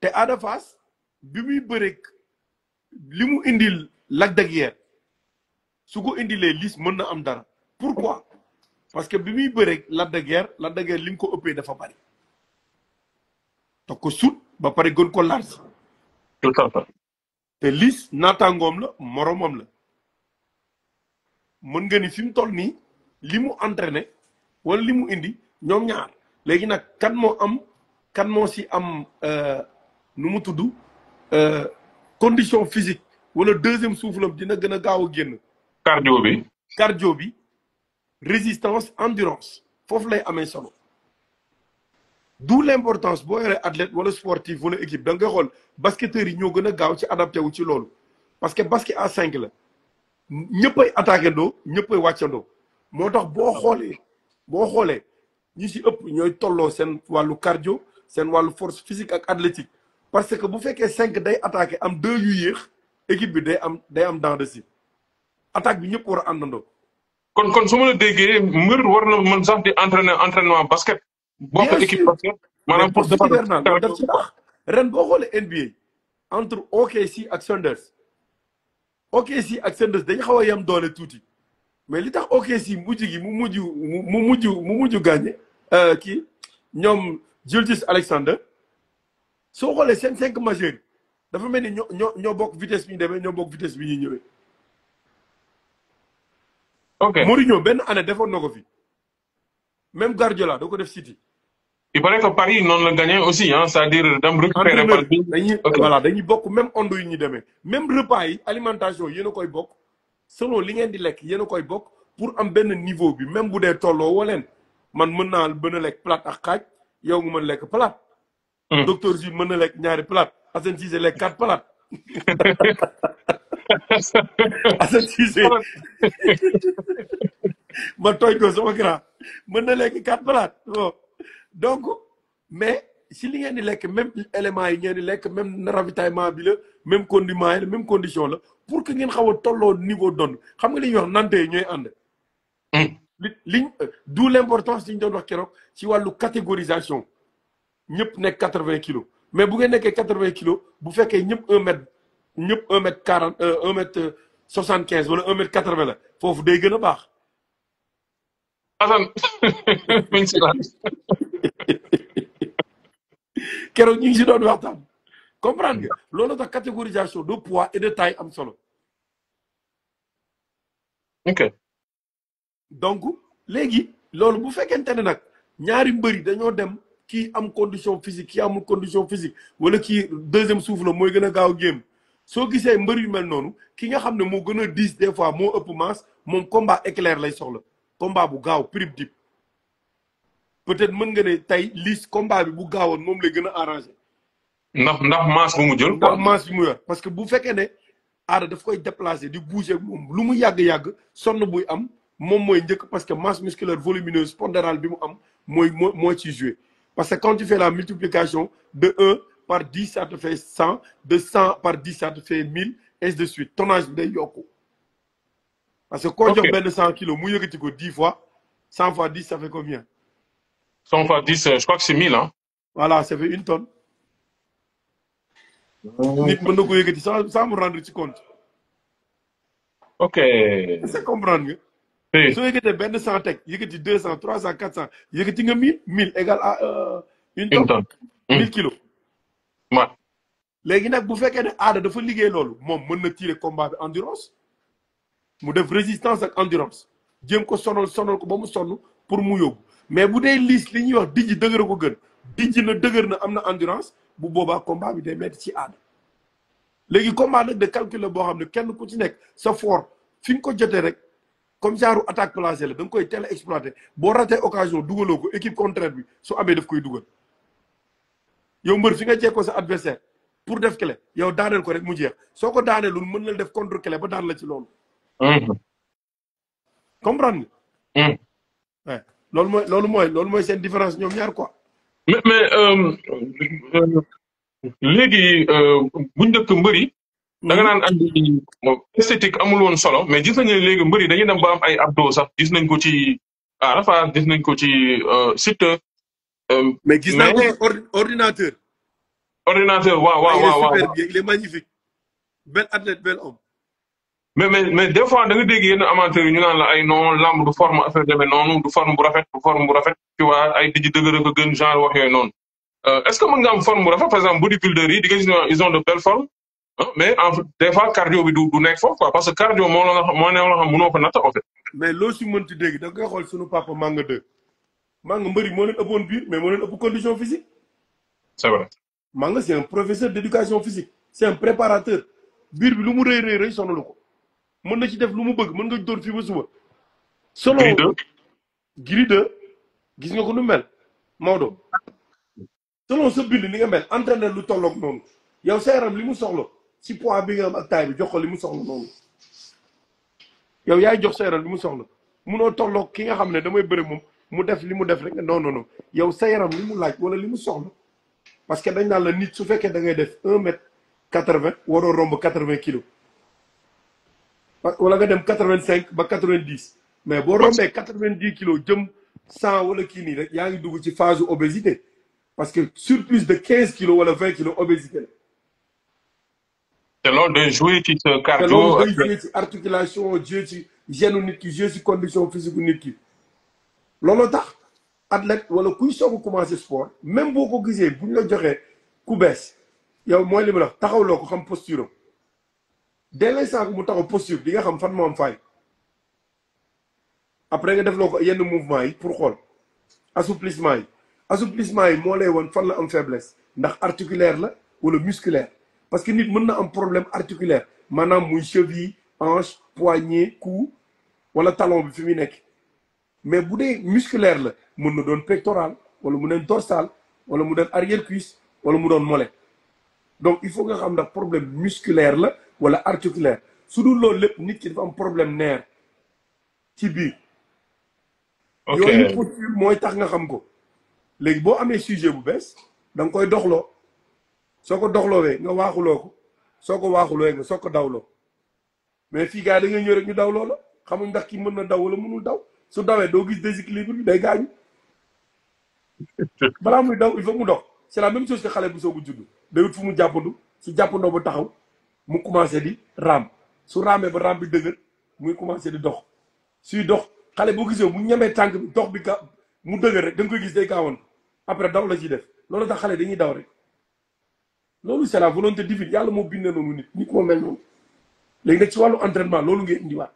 Speaker 2: te Ada Fass bi muy bëreeg li mu indil Lac de Guiers su ko indilee Liss mën na am dara. pourquoi parce que bi muy bëreeg Lac de Guiers li mu ko ëppee dafa bari. te ko sut ba pare gën ko large.
Speaker 1: tout à fait.
Speaker 2: te Liss naataangoom la moromam la mën nga ni fi mu toll nii li mu entraîné wala li mu indi ñoom ñaar léegi nag kan moo si am nu mu tudd condition physique wala deuxième souffle dina gën a gaaw a génn. cardio bi résistance endurance foofu lay amee solo. d'où l'importance boo yoree athlète wala sportif wala équipe da nga xool basketteurs yi ñoo gën a gaaw ci adapté wu ci loolu parce que basket à 5 la ñëppay attaqué ndoo ñëppay wàccandoo moo tax boo xoolee ñi si ëpp ñooy tolloo seen wàllu cardio seen wàllu force physique ak athlétique parce que bu fekkee 5 day attaqué am 2 yu yéex équipe bi day am dents de scie attaque bi ñëpp war a àndandoo.
Speaker 1: kon su ma la déggee mbër war na mën sax di entraînement basket. bokk équipe basket maanaam pour defar
Speaker 2: daf ci tax ren boo xoolee NBA entre OKC ak Sanders dañu xaw a yem doole tuuti mais li tax OKC mujj gi mu mujj gagné kii ñoom Gilgeous Alexander soo xoolee seen 5 majeurs dafa mel ni ñoo bokk vitesse bi ñu demee ñoo bokk vitesse bi ñuy ñëwee.
Speaker 1: ok
Speaker 2: Mourinho benn année defoon na ko fi même Guardiola da ko def City.
Speaker 1: il paraît que Paris noonu la gagné aussi c'est-à-dire dem récupérer par bi
Speaker 2: dañuy bokk même onde yi ñu demee même repas yi alimentation yéen a koy bokk selon li ngeen di lekk yéen a koy bokk pour am benn niveau bi même bu dee tolloo woo leen man mën naa mën a lekk plate ak xaaj yow nga mën lekk plate. docteur Jules mën na lekk ñaari plate Assane Cissé lekk 4 plate. Assane Cissé ma tooñ ko sama grand mën na lekk 4 plate bon. donc mais si li ngeen di lekk même éléments yi ngeen di lekk même ravitaillement bi la même condiment yi la même condition la pour que ngeen xaw a tolloo niveau donne xam nga li ñuy wax nante yi ñooy ànd. d'où l'importance li ñu doon wax keroog ci wàllu catégorisation ñëpp nekk 80 kilos mais bu ngeen nekkee 80 kilos bu fekkee ñëpp 1 mètre 40 1 mètre 75 wala 1 mètre 80 la foofu day gën a baax. keroog ñu ngi si doon waxtaan comprendre nga loolu tax catégorisation de poids et de taille am solo.
Speaker 1: ok
Speaker 2: donc léegi loolu bu fekkente ne nag ñaari mbëri dañoo dem kii am condition physique kii amul condition physique wala kii deuxième souffle la mooy gën a gaaw géem soo gisee mbër yu mel noonu ki nga xam ne moo gën a diis des fois moo ëpp masse moom combat éclair lay soxla combat bu gaaw prime dip peut-être mën nga ne tey Liss combat bi bu gaawoon moom lay gën a arrangé.
Speaker 1: ndax masse bu mu jël.
Speaker 2: ndax masse bi mu yor parce que bu fekkee ne Ada daf koy déplacer di bouger moom lu mu yàgg-yàgg sonn buy am moom mooy njëkk parce que masse musculaire volumineuse pondérale bi mu am mooy ci jouer. parce que quand tu fais la multiplication de 1 par 10 ça te fait 100 de 100 par 10 ça te fait 1000 ainsi de suite tonnage bi day yokku. parce que koo jox benn 100 kilos mu yëkkati ko 10 fois 100 fois 10 ça fait combien.
Speaker 1: 100 fois 10 je crois que c'est 1000
Speaker 2: voilà ça fait 1 tonne. nit mën na ko yëkkati sans mu rendre ci compte.
Speaker 1: ok.
Speaker 2: est-ce que comprendre nga.
Speaker 1: Oui.
Speaker 2: soo yëkkatee benn 100 teg yëkkati 200 300 400 yëkkati nga 1000 égal à une
Speaker 1: Une
Speaker 2: tonne
Speaker 1: tonne.
Speaker 2: 1000 kilos.
Speaker 1: Ouais.
Speaker 2: léegi nag bu fekkee ne aada dafa liggéey loolu moom mën na tirer combat bi endurance mu def résistance ak endurance jéem ko sonal ko ba mu sonn pour mu yóbbu mais bu dee liis li ñuy wax dijj dëgër ko gën dijj na dëgër na am na endurance bu boobaa combat bi day metti ci aada. léegi combat nag de calcul boo xam ne kenn ku ci nekk sa fort fi nga ko jotee rek comme genre attaque placée la da nga koy teel a exploité boo ratee occasion dugaloo ko équipe contraire bi su amee daf koy dugal yow mbër fi nga jekkoo sa adversaire pour def clé yow daaneel ko rek mu jeex soo ko daaneelul mën na def contre clé ba daan la ci loolu. comprendre nga. ouais loolu mooy seen différence ñoom ñaar quoi.
Speaker 1: mais léegi bu njëkk mbër yi da nga naan andi esthétique amul woon solo mais gis nañu ne léegi mbër yi dañuy dem ba am ay abdos sax gis nañ ko ci Arafa gis nañ ko ci Siteu.
Speaker 2: mais gis naa ko ordinateur.
Speaker 1: ordinateur waaw.
Speaker 2: il est magnifique. bel athlète bel homme.
Speaker 1: mais des fois da nga dégg yenn amateurs yi ñu naan la ay non lamb du forme affaire demee noonu du forme bu rafet tu vois ay dijji dëgër ko gën genre wax yooyu noonu. est-ce que mën nga am forme bu rafet par exemple bodybuilder yi di nga gis ils ont de belles formes mais des fois cardio bi du nekk foofu quoi parce que cardio moo la nga moo ne la xam mënoo ko natt en fait.
Speaker 2: mais loo si mënti dégg da nga xool sunu papa Manga 2 Manga mbëri moo leen ëppoon biir mais moo leen ëpp condition physique.
Speaker 1: c'est vrai.
Speaker 2: Manga c'est un professeur d'éducation physique c'est un préparateur biir bi lu mu rëy sonalu ko mën na ci def lu mu bëgg mën nga dóor fii ba suba. selon Gris 2 gis nga ko nu mel Maodo. selon sa bind ni nga mel entraîneur lu tolloog noonu yow sa yaram li mu soxla ci poids bi nga am ak taille bi jox ko li mu soxla noonu yow yaay jox sa yaram li mu soxla munoo tolloog ki nga xam ne damay bëri moom mu def li mu def rek non yow sa yaram li mu laaj wala li mu soxla parce que dañ naan la nit su fekkee da ngay def 1m80 waroo romb 80 kilos wala nga dem 85 ba 90 mais boo rombee 90 kilos jëm 100 wala kii nii rek yaa ngi dugg ci phase obésité. parce que surplus de 15 kilos wala 20 kilos obésité la.
Speaker 1: te loolu day joué ci sa cardio.
Speaker 2: te loolu day joué ci articulation joué ci gène nit ki joué ci condition physique nit ki. looloo tax athlète wala kuy soog a commencé sport même boo ko gisee bu ñu la joxee ku bees yow mooy li ma la wax taxawloo ko xam posture am dès l'instant que mu taxaw posture di nga xam fan moo am faay après nga def loo ko yenn mouvement yi pour xool assouplissement yi. assouplissement yi moo lay woon fan la am faiblesse ndax articulaire la wala musculaire parce que nit mën na am problème articulaire maanaam muy cheville hanche poignet cou wala talon bi fi muy nekk mais bu dee musculaire la mën na doon pectoral wala mu doon dorsal wala mu doon arrière cuisse wala mu doon mollet donc il faut nga xam ndax problème musculaire la wala articulaire su dul loolu lépp nit ki dafa am problème nerf ci biir.
Speaker 1: ok
Speaker 2: yooyu posture mooy tax nga xam ko. léegi boo amee sujet bu bees da nga koy doxloo soo ko doxloowee nga waaxuloo ko soo ko waaxuloo nga soo ko dawloo mais fii gars yi da nga ñëw rek ñu dawloo la xamuñ ndax ki mën na daw wala mënul daw su dawee doo gis déséquilibre bi day gaañu balaa muy daw il faut mu dox c'est la même chose que xale bu soog a judd day wut fu mu jàppandu su jàppandoo ba taxaw mu commencé di raam su raamee ba raam bi dëgër muy commencé di dox suy dox xale boo gisee mu ñemee tànk bi dox bi mu dëgër rek da nga koy gis day gaawoon après daw la ciy def loolu tax xale dañuy daw rek loolu c'est la volonté divine yàlla moo bindee noonu nit moo mel noonu léegi nag ci wàllu entraînement loolu ngay indiwaat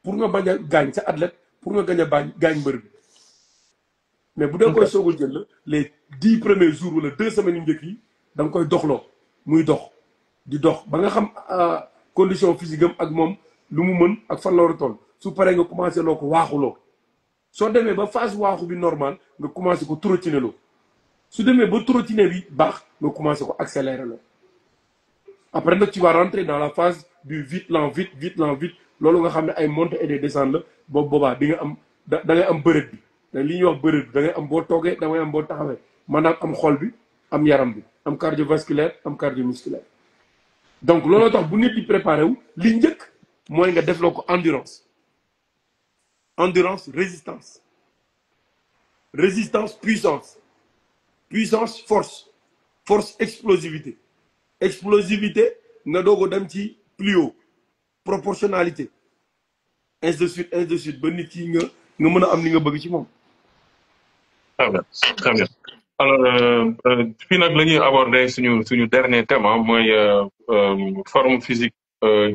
Speaker 2: pour nga bañ a gaañ sa athlète pour nga gañ a gaañ mbër bi mais bu dee koy soogul jël la les 10 premiers jours wala 2 semaines yu njëkk yi da nga koy doxloo muy dox di dox ba nga xam condition physique am ak moom lu mu mën ak fan la war a toll su paree nga commencé loo ko waaxuloo soo demee ba phase waaxu bi normal nga commencé ko trottiner loo su demee ba trottiner bi baax nga commencé ko accélérer loo après nag tu vas rentrer dans la phase du vite lent vite loolu nga xam ne ay montées et des descentes la boobu boobaa di nga am da ngay am bërët bi li ñuy wax bërët bi da ngay am boo toogee da ngay am boo taxawee maanaam am xol bi am yaram bi am cardiovasculaire am cardiomusculaire donc looloo tax bu nit di préparé wu li njëkk mooy nga defloo ko endurance résistance puissance force explosivité nga doog a dem ci plio proportionnalité ainsi de suite ba nit ki nga mën a am li nga bëgg ci moom.
Speaker 1: très bien très bien alors fii nag la ñuy aborder suñu dernier thème ah mooy forme physique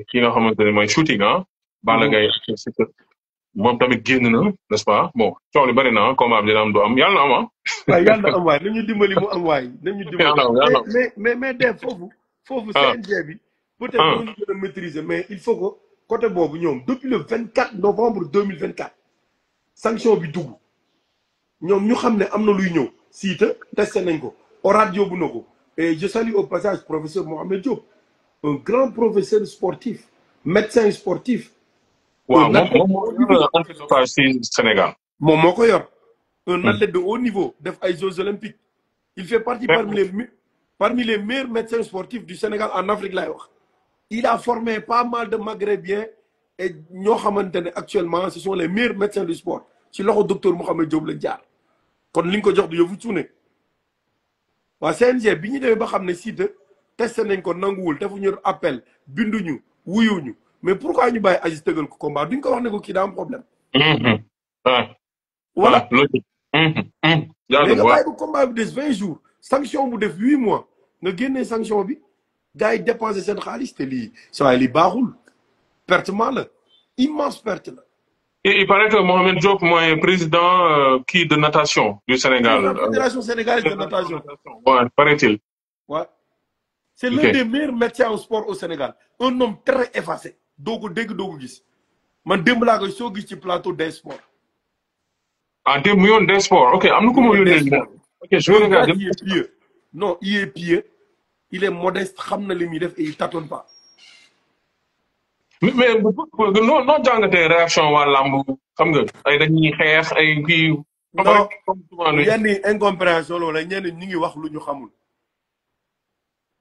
Speaker 1: ki nga xamante ne mooy shooting ah. Balla Gaye ak Siteu moom tamit génn na n'est-ce pas bon coow li bëri na combat bi dina am du am yàlla na am ah.
Speaker 2: waaye yàlla na am waay nañu dimbali mu am waay nañu
Speaker 1: yàlla na am yàlla na am
Speaker 2: dimbali mais def foofu CNG bi peut-être ñooñu gën a maîtriser mais il faut que côté boobu ñoom depuis le 24 novembre 2024 sanction bi dugg ñoom ñu xam ne am na luy ñëw Siteu testé nañ ko ORAD yóbbu na ko et je salue au passage professeur Mohamed Diop un grand professeur sportif médecin sportif.
Speaker 1: waaw moom moo antidopage ci Sénégal.
Speaker 2: moom moo ko yor. un athlète de haut niveau def ay Jeux olympiques. il fait partie parmi les meilleurs médecins sportifs du Sénégal en Afrique laay wax. il a formé pas mal de Maghrébiens et ñoo xamante ne actuellement ce sont les meilleurs médecins du sport ci loxo docteur Mohamed Diop la jaar. kon li nga ko jox du yëfu cuune. waa CNG bi ñu demee ba xam ne Siteu testé nañ ko nanguwul defuñu appel binduñu wuyuñu mais pourquoi ñu bàyyi Aziz tëgal ko combat duñ ko wax ne ko kii daa am problème. voilà
Speaker 1: logique.
Speaker 2: mais nga bàyyi ko combat bi des 20 jours sanction bu def 8 mois nga génnee sanction bi gars yi dépensé seen xaalis te lii saa lii baaxul pertement la immense perte la.
Speaker 1: il paraît que Mohamed Diop mooy président kii de natation du Sénégal.
Speaker 2: la fédération sénégalaise de natation.
Speaker 1: Ouais, paraît-il.
Speaker 2: Ouais. C'est l'un des meilleurs médecins au sport au Sénégal. Un homme très effacé. doo ko dégg doo ko gis man démb laa koy soo gis ci plateau des sports.
Speaker 1: ah démb mu yoon des sports ok am na ku ma yónnee. ok je vais regarder.
Speaker 2: il est pieux. non il est pieux. il est modeste xam na li muy def et il tâtonne pas.
Speaker 1: mais noo jàngatee réaction waa làmb xam nga ay dañuy xeex ay kii.
Speaker 2: non yenn incompréhension loolu ñenn ñi ngi wax lu ñu xamul.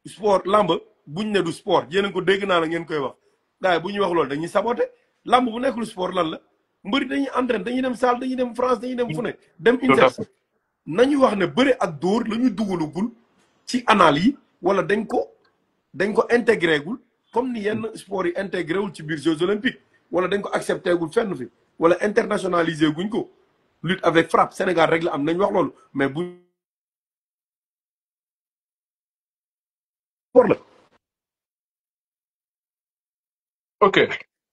Speaker 2: sport làmb buñ ne du sport yéen a ko dégg naa la ngeen koy wax gars yi bu ñuy wax loolu dañuy saboté làmb bu nekkul sport lan la mbëri dañuy entraîné dañuy dem salle dañuy dem France dañuy dem fu ne dem INSEP nañu wax ne bëre ak dóor la ñu dugalugul ci anal yi wala dañ ko intégré gul comme ni yenn sport yi intégré wul ci biir Jeux olympiques wala dañ ko accepté gul fenn fi wala internationalisé guñ ko lutte avec frappe Sénégal rek la am nañ wax loolu mais bu sport la.
Speaker 1: ok.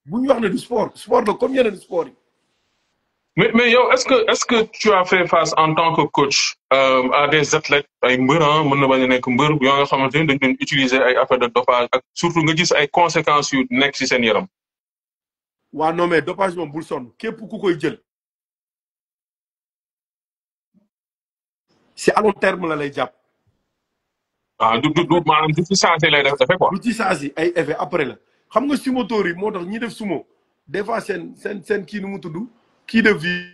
Speaker 2: bu ñu wax ne du sport la comme yeneen sport yi.
Speaker 1: mais yow est-ce que tu as fait face en tant que coach à des athlètes ay mbër mën na bañ a nekk mbër yoo nga xamante ni dañ doon utiliser ay affaire de dopage ak surtout nga gis ay conséquences yu nekk ci seen yaram.
Speaker 2: waaw non mais dopage moom bul sonn képp ku koy jël. c'est à long terme la lay jàpp.
Speaker 1: ah du maanaam du ci changé lay def effet quoi.
Speaker 2: du ci changé ay effet après la xam nga sumotoor yi moo tax ñi def sumo des fois seen kii nu mu tudd kii de vie.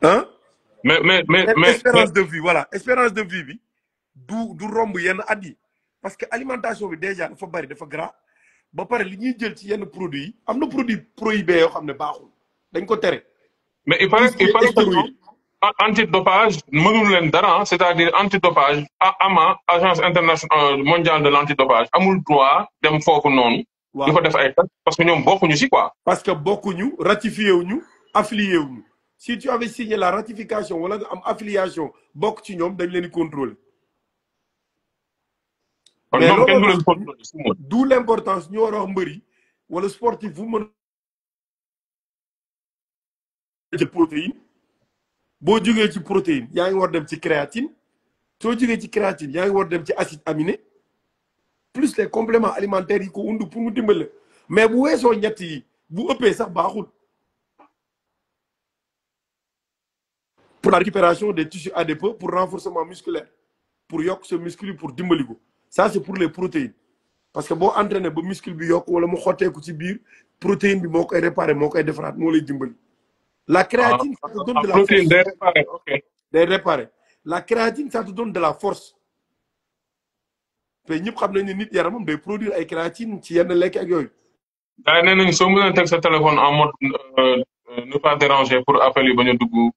Speaker 2: hein.
Speaker 1: mais
Speaker 2: espérance de vie voilà espérance de vie bi du romb yenn at yi parce que alimentation bi déjà dafa bari dafa gras ba pare li ñuy jël ci yenn produits yi am na produit prohibé yoo xam ne baaxul dañ ko tere.
Speaker 1: mais il paraît que antidopage mënul leen dara c'est-à-dire antidopage AMA agence internationale mondiale de l'antidopage amul droit dem foofu noonu. waaw di ko def ay test parce que ñoom bokkuñu ci quoi.
Speaker 2: parce que bokkuñu ratifié wuñu affilié wuñu si tu avais signé la ratification wala nga am affiliation bokk ci ñoom dañ leen di contrôler. mais loolu d'où l'importance ñu war a wax mbëri wala sportif bu mën a jël protéine. boo jógee ci protéine yaa ngi war dem ci créatine soo jógee ci créatine yaa ngi war dem ci acide aminé plus les compléments alimentaires yi ko undu pour mu dimbale mais bu weesoo ñett yi bu ëppee sax baaxul. pour la récupération des tissus adipeux pour renforcement musculaire pour yokk sa muscle pour dimbali ko ça c'est pour les protéines parce que boo entraîné ba muscle bi yokk wala mu xotteeku ci biir protéine bi moo koy réparer moo koy defaraat moo lay dimbali. La créatine, ça te donne de la force.
Speaker 1: Okay.
Speaker 2: Day réparer. La créatine, ça te donne de la force. mais ñëpp xam nañ ne nit yaramam day produire ay créatine ci yenn lekk ak yooyu.
Speaker 1: gars yi nee nañ soo mënee teg sa téléphone en mode ne pas déranger pour appel yi bañ a dugg.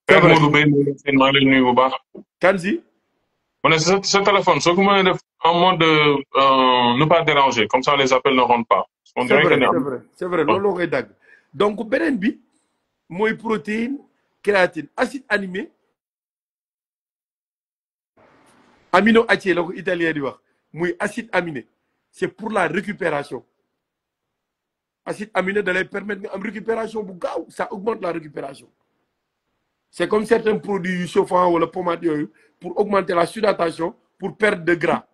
Speaker 2: c'est vrai
Speaker 1: Modou Bey maa ngi lay nuyu bu baax.
Speaker 2: kan si.
Speaker 1: ma ne sa téléphone soo ko mënee def en mode ne pas déranger, comme ça les appels ne rentrent pas. On
Speaker 2: c'est
Speaker 1: dirait que
Speaker 2: vrai
Speaker 1: ne
Speaker 2: c'est
Speaker 1: am.
Speaker 2: vrai c'est vrai
Speaker 1: Ouais.
Speaker 2: looloo koy dagg donc beneen bi mooy protéine créatine acide aminé amino acide la ko italien di wax muy acide aminé c'est pour la récupération acide aminé da lay permettre nga am récupération bu gaaw ça augmente la récupération c'est comme certains produits chauffants wala pommade yooyu pour augmenter la surtension pour perdre de gras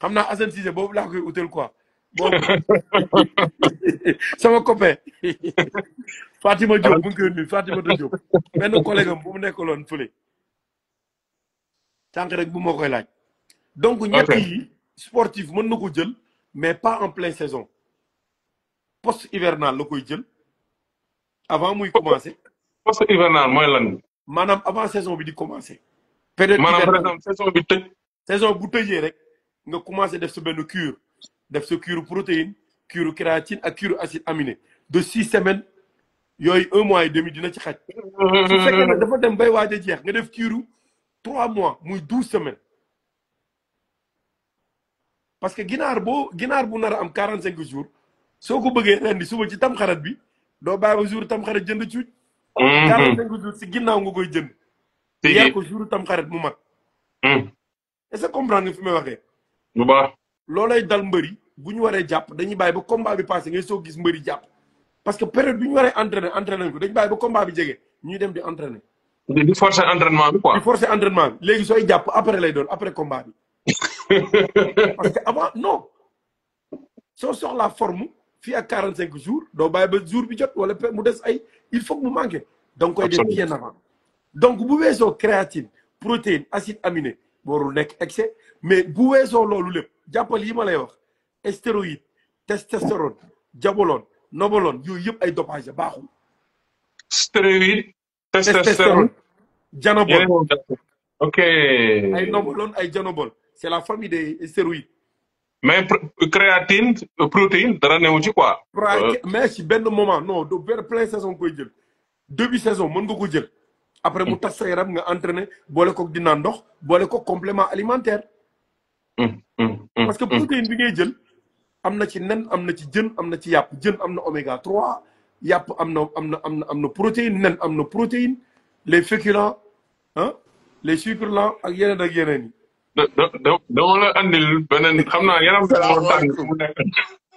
Speaker 2: xam naa Assane Cissé boobu laa koy utal quoi boobu sama copain Fatima Diop mu ngi koy nuyu Fatimata Diop benn collègue am bu mu nekkaloon fële sànq rek bu ma koy laaj donc ñett
Speaker 1: Ok.
Speaker 2: yi sportif mën na ko jël mais pas en pleine saison post hivernal la koy jël avant muy commencer
Speaker 1: Poste hivernal mooy lan.
Speaker 2: maanaam avant saison bi di commencer période
Speaker 1: maanaam par
Speaker 2: hivernale
Speaker 1: exemple saison bi tëj.
Speaker 2: saison bu tëjee rek nga commencer def sa benn cure def sa cure protéine cure créatine ak cure acide aminé de 6 semaines yooyu 1 mois et demi dina ci xaj su fekkee ne dafa dem bay waaj a jeex nga def cure 3 mois muy 12 semaines parce que ginaar bu nar a am 45 jours soo ko bëggee rendi suba ci tamxarat bi doo bàyyi ba jour tamxarat jënd cuuj 45 jours si ginnaaw nga koy jënd yar ko jour tamxarat mu mat est-ce que comprendre nga fi may waxee
Speaker 1: bu baax.
Speaker 2: loolay dal mbëri bu ñu waree jàpp dañuy bàyyi ba combat bi passé ngay soo gis mbëri jàpp parce que période bi ñu waree entraîner ko dañu bàyyi ba combat bi jege ñuy dem di entraîner
Speaker 1: di forcer entraînement bi
Speaker 2: di
Speaker 1: quoi.
Speaker 2: forcer entraînement bi léegi sooy jàpp après lay doon après combat bi parce que avant non soo soxlaa forme fii ak 45 jours doo bàyyi ba jour bi jot wala mu des ay il faut que mu manqué donc koy def bien avant donc bu weesoo créatine protéine acide aminé warul nekk excès mais bu weesoo loolu lépp jàppal yi ma lay wax stéroïde testostérone jabolone nobolone yooyu yëpp ay dopage la baaxul
Speaker 1: stéroïde. testostérone.
Speaker 2: janobol
Speaker 1: ok.
Speaker 2: ay nobolone ay janobol c'est la famille des stéroïdes
Speaker 1: mais créatine protéine dara newu ci quoi.
Speaker 2: mais si benn moment non do benn plein saison koy jël début saison mën nga ko jël après mu tas sa yaram nga entraîner boole ko di naan ndox boole ko complément alimentaire parce que protéine bi ngay jël am na ci nen am na ci jën am na ci yàpp jën am na oméga 3 yàpp am na protéine nen am na protéine les féculents ah les sucres lents ak yeneen yi
Speaker 1: dama la andil beneen xam naa yaram bi moo tàng mu nekk.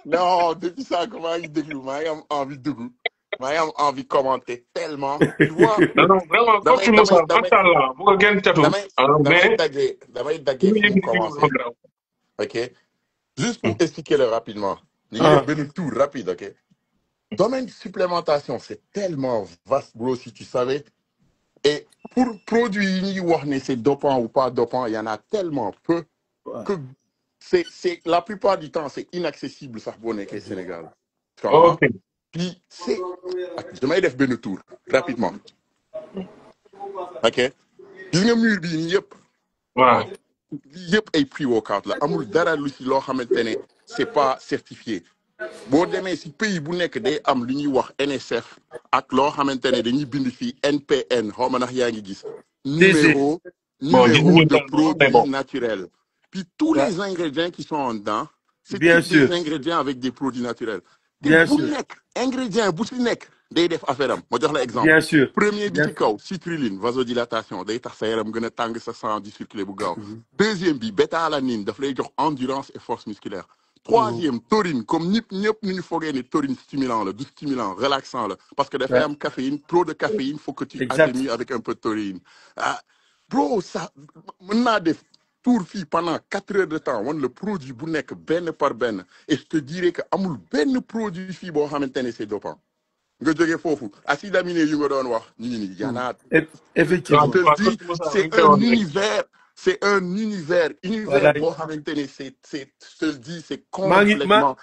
Speaker 3: Non, depuis ça, comment il déglu, maa ngi am envie de dugg, maa ngi am envie de commenter tellement. Tu vois,
Speaker 1: non vraiment Coach Moussa macha allah bu ko gën catu.
Speaker 3: damay daggee fu mu commencé. Ok, juste pour expliquer le rapidement. Dañuy def benn tour rapide, ok. Domaine supplémentation, c'est tellement vaste, bro, si tu savais. Et pour produits yi ñuy wax ne c'est dopant ou pas dopant, il y en a tellement peu que c'est la plupart du temps c'est inaccessible sax boo nekkee Sénégal. Tu comprends?
Speaker 1: ok.
Speaker 3: Puis c'est damay def benn tour rapidement. Ok gis nga mur bii nii yëpp.
Speaker 1: waaw.
Speaker 3: yëpp ay pre-workout la amul dara lu si loo xamante ne c'est pas certifié boo demee si pays bu nekk day am lu ñuy wax NSF ak loo xamante ne dañuy bind fii NPN xaw ma ndax yaa ngi gis. numéro de produit naturel. Puis tous les ingrédients qui sont dedans, c'est des ingrédients avec des produits naturels.
Speaker 2: Bien
Speaker 3: sûr.
Speaker 2: sûr.
Speaker 3: Ingrédients, bu si nekk day def affaire am. Ma jox la exemple.
Speaker 2: Bien sûr.
Speaker 3: Premier bi ci kaw, citrulline, vasodilatation, day tax sa yaram gën a tàng sa sang di circuler bu gaaw. Deuxième bi, bêta-alanine, daf lay jox endurance et force musculaire. Troisième, taurine, comme ñëpp nu ñu foogee ne taurine stimulant la, du stimulant, relaxant la. Parce que dafay am caféine, trop de caféine, faut que tu atténues avec un peu de taurine. Ah, bro, ça, mën naa def tour fii pendant 4 heures de temps wan le produit bu nekk benn par benn et je te dirais que amul benn produit fii boo xamante ne c'est dopant nga jógee foofu acide aminé yu nga doon wax ñu ngi nii y en a
Speaker 2: effectivement
Speaker 3: je te dis c'est un univers boo xamante ne c'est je te le dis c'est complètement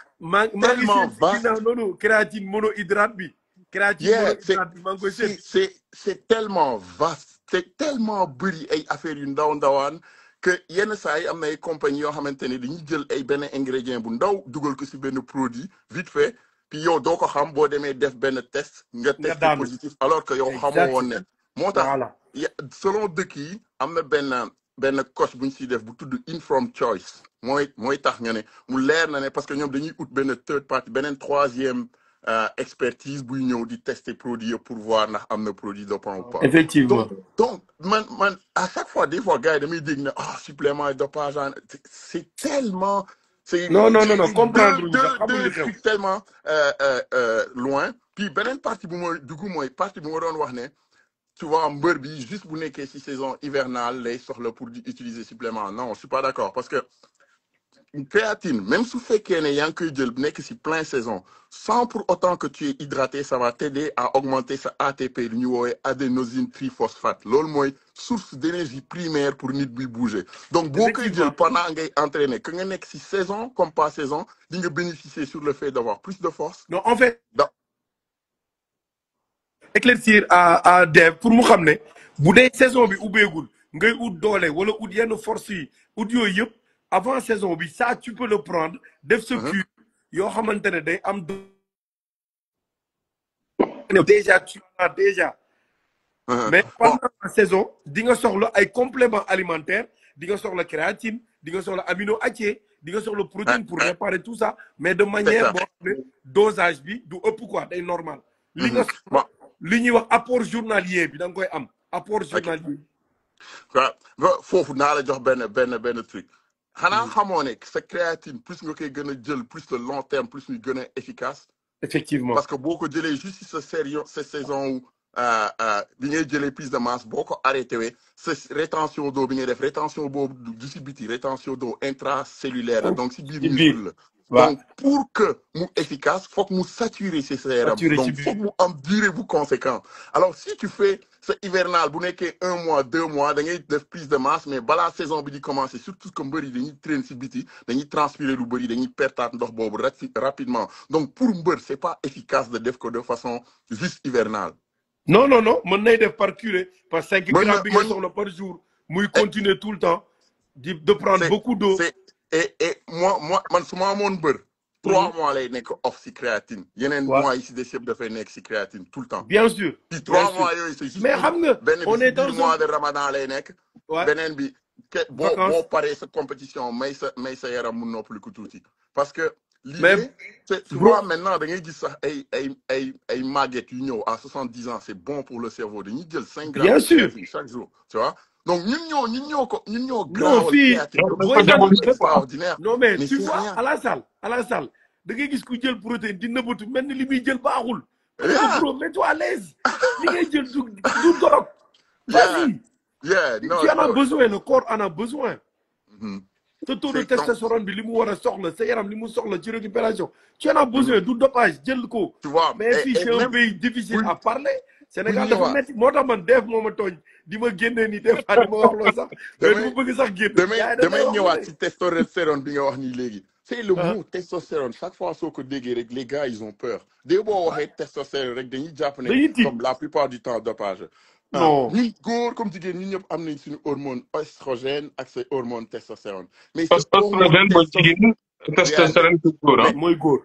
Speaker 2: tellement vaste noonu créatine monohydrate bi
Speaker 3: c'est tellement vaste c'est tellement bëri ay affaires yu ndawaan que yenn saa yi am na ay compagnie yoo xamante ne dañuy jël ay benn ingrédient bu ndaw dugal ko si benn produit vite fait puis yow doo ko xam boo demee def benn test nga testé positif alors que yow xamoo woon ne moo tax selon dëkk yi am na benn coche bu ñu siy def bu tudd informed choice mooy tax nga ne mu leer na ne parce que ñoom dañuy ut benn third party beneen troisième expertise buy ñëw di tester produit pour voir ndax am na produit dopant ou pas.
Speaker 4: Effectivement.
Speaker 3: Donc man à chaque fois des fois gars yi damay dégg ne supplément dopage c'est tellement
Speaker 4: non comprendre
Speaker 3: deux trucs tellement loin. Puis beneen partie bu mooy dugg mooy partie bu ma doon wax ne tu vois mbër bi juste bu nekkee ci saison hivernale lay soxla pour utiliser supplément non je suis pas d'accord parce que une créatine même su fekkee ne yaa ngi koy jël nekk ci plein saison sans pour autant que tu es hydraté ça va t'aider à augmenter sa ATP lu ñu woowee adénosine triphosphate loolu mooy source d'énergie primaire pour nit buy bouger donc boo koy jël pendant ngay entraîner que nga nekk ci saison comme pas saison di nga bénéficier sur le fait d'avoir plus de force.
Speaker 4: Non en fait éclaircir à Dev pour mu xam ne bu dee saison bi ubbeegul ngay ut doole wala ut yenn force yi ut yooyu yëpp avant saison bi ça tu peux le prendre def sa cure yoo xamante ne day am déjà tu as déjà mais pendant la saison di nga soxla ay compléments alimentaires di nga soxla créatine di nga soxla amino acide di nga soxla protéine pour réparer tout ça mais de manière boo xam ne dosage bi du ëpp quoi day normal li nga soxla li ñuy wax apport journalier bi da nga koy am apport journalier.
Speaker 3: waaw foofu naa la jox benn truc. xanaa xamoo ne sa créatine plus nga koy gën a jël plus le long terme plus muy gën a efficace.
Speaker 4: Effectivement
Speaker 3: parce que boo ko jëlee juste sa saison wu bi ngay jëlee prise de masse boo ko arrêté wee sa rétention d'eau bi ngay def rétention boobu du si biti rétention d'eau intracellulaire donc si biir muscle la. Donc, pour que mu efficace, faut que mu saturer ses sérum. Donc, faut que mu am durée bu conséquent. Alors, si tu fais ce hivernal, bu nekkee 1 mois, 2 mois, da ngay def prise de masse, mais balaa saison bi di commencer, surtout que mbër yi dañuy traîner si biti, dañuy transpirer lu bëri, dañuy pertaat ndox boobu rapidement. Donc, pour mbër, c'est pas efficace de def ko de façon juste hivernale.
Speaker 4: Non, mën nay def par curée, par 5 grammes bi nga soxla par jour, muy continuer tout le temps, de prendre beaucoup d'eau.
Speaker 3: Et moi man su ma amoon bër 3 mois lay nekk off si créatine yeneen mois yi si des yëpp dafay nekk si créatine tout le temps.
Speaker 4: Bien sûr.
Speaker 3: Puis 3 mois yooyu c'est juste
Speaker 4: mais xam nga
Speaker 3: on est dans le mois de Ramadan lay nekk. beneen bi boo paree sa compétition may sa yaram mu noppali ko tuuti parce que l'idée c'est souvent maintenant da ngay gis sax ay màgget yu ñëw à 70 ans c'est bon pour le cerveau dañuy jël 5 grammes de créatine chaque jour tu vois. Donc, ñun ñoo
Speaker 4: non fii
Speaker 3: extraordinaire.
Speaker 4: Non, mais tu vois, à la salle, da ngay gis ku jël protéine di nëbbatu mel ni li muy jël baaxul. Bro, mets-toi à l'aise. Li ngay jël du dorog. Vas-y.
Speaker 3: Non,
Speaker 4: tu en as besoin, le corps en a besoin. Te taux de testostérone bi li mu war a soxla sa yaram li mu soxla ci récupération. Tu en as besoin du dopage jël ko.
Speaker 3: Tu vois,
Speaker 4: mais fii c'est un pays difficile à parler. Sénégal dafa métti moo tax man def moo ma tooñ di ma génnee ni def di ma wax loo sax mais du ma bëgg sax génn
Speaker 3: damay ñëwaat ci testostérone bi nga wax nii léegi c'est le mot testostérone chaque fois soo ko déggee rek les gars ils ont peur dès boo waxee testostérone rek dañuy jàpp ne comme la plupart du temps dopage
Speaker 4: non
Speaker 3: ñun góor comme jigéen ñun ñëpp am nañ suñu hormone oestrogène ak sa hormone testostérone mais
Speaker 1: testostérone
Speaker 4: mooy góor